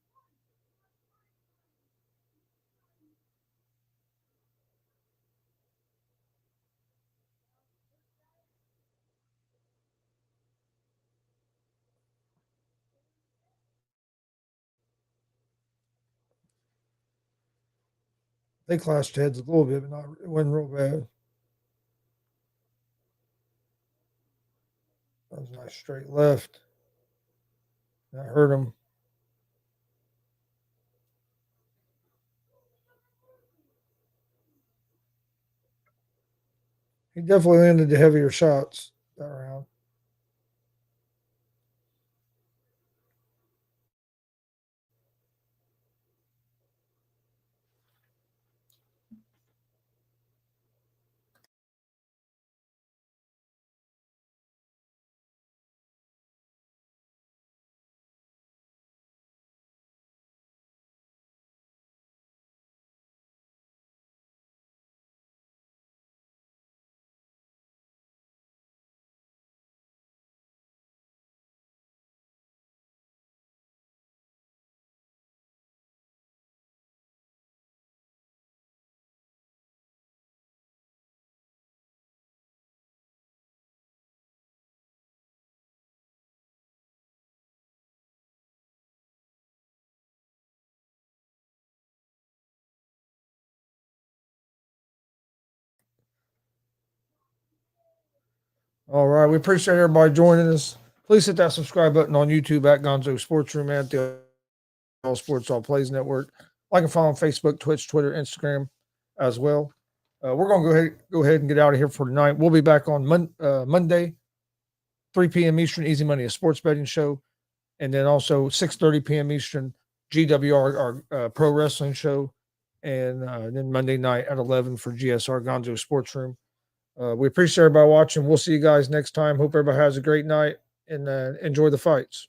They clashed heads a little bit, but it wasn't real bad. That was a nice straight left. That hurt him. He definitely landed the heavier shots that round. All right. We appreciate everybody joining us. Please hit that subscribe button on YouTube at Gonzo Sports Room and at the All Sports All Plays Network. Like and follow on Facebook, Twitch, Twitter, Instagram as well. We're going to go ahead and get out of here for tonight. We'll be back on Monday, 3 p.m. Eastern, Easy Money, a sports betting show. And then also 6:30 p.m. Eastern, GWR, our pro wrestling show. And then Monday night at 11 for GSR Gonzo Sports Room. We appreciate everybody watching. We'll see you guys next time. Hope everybody has a great night and enjoy the fights.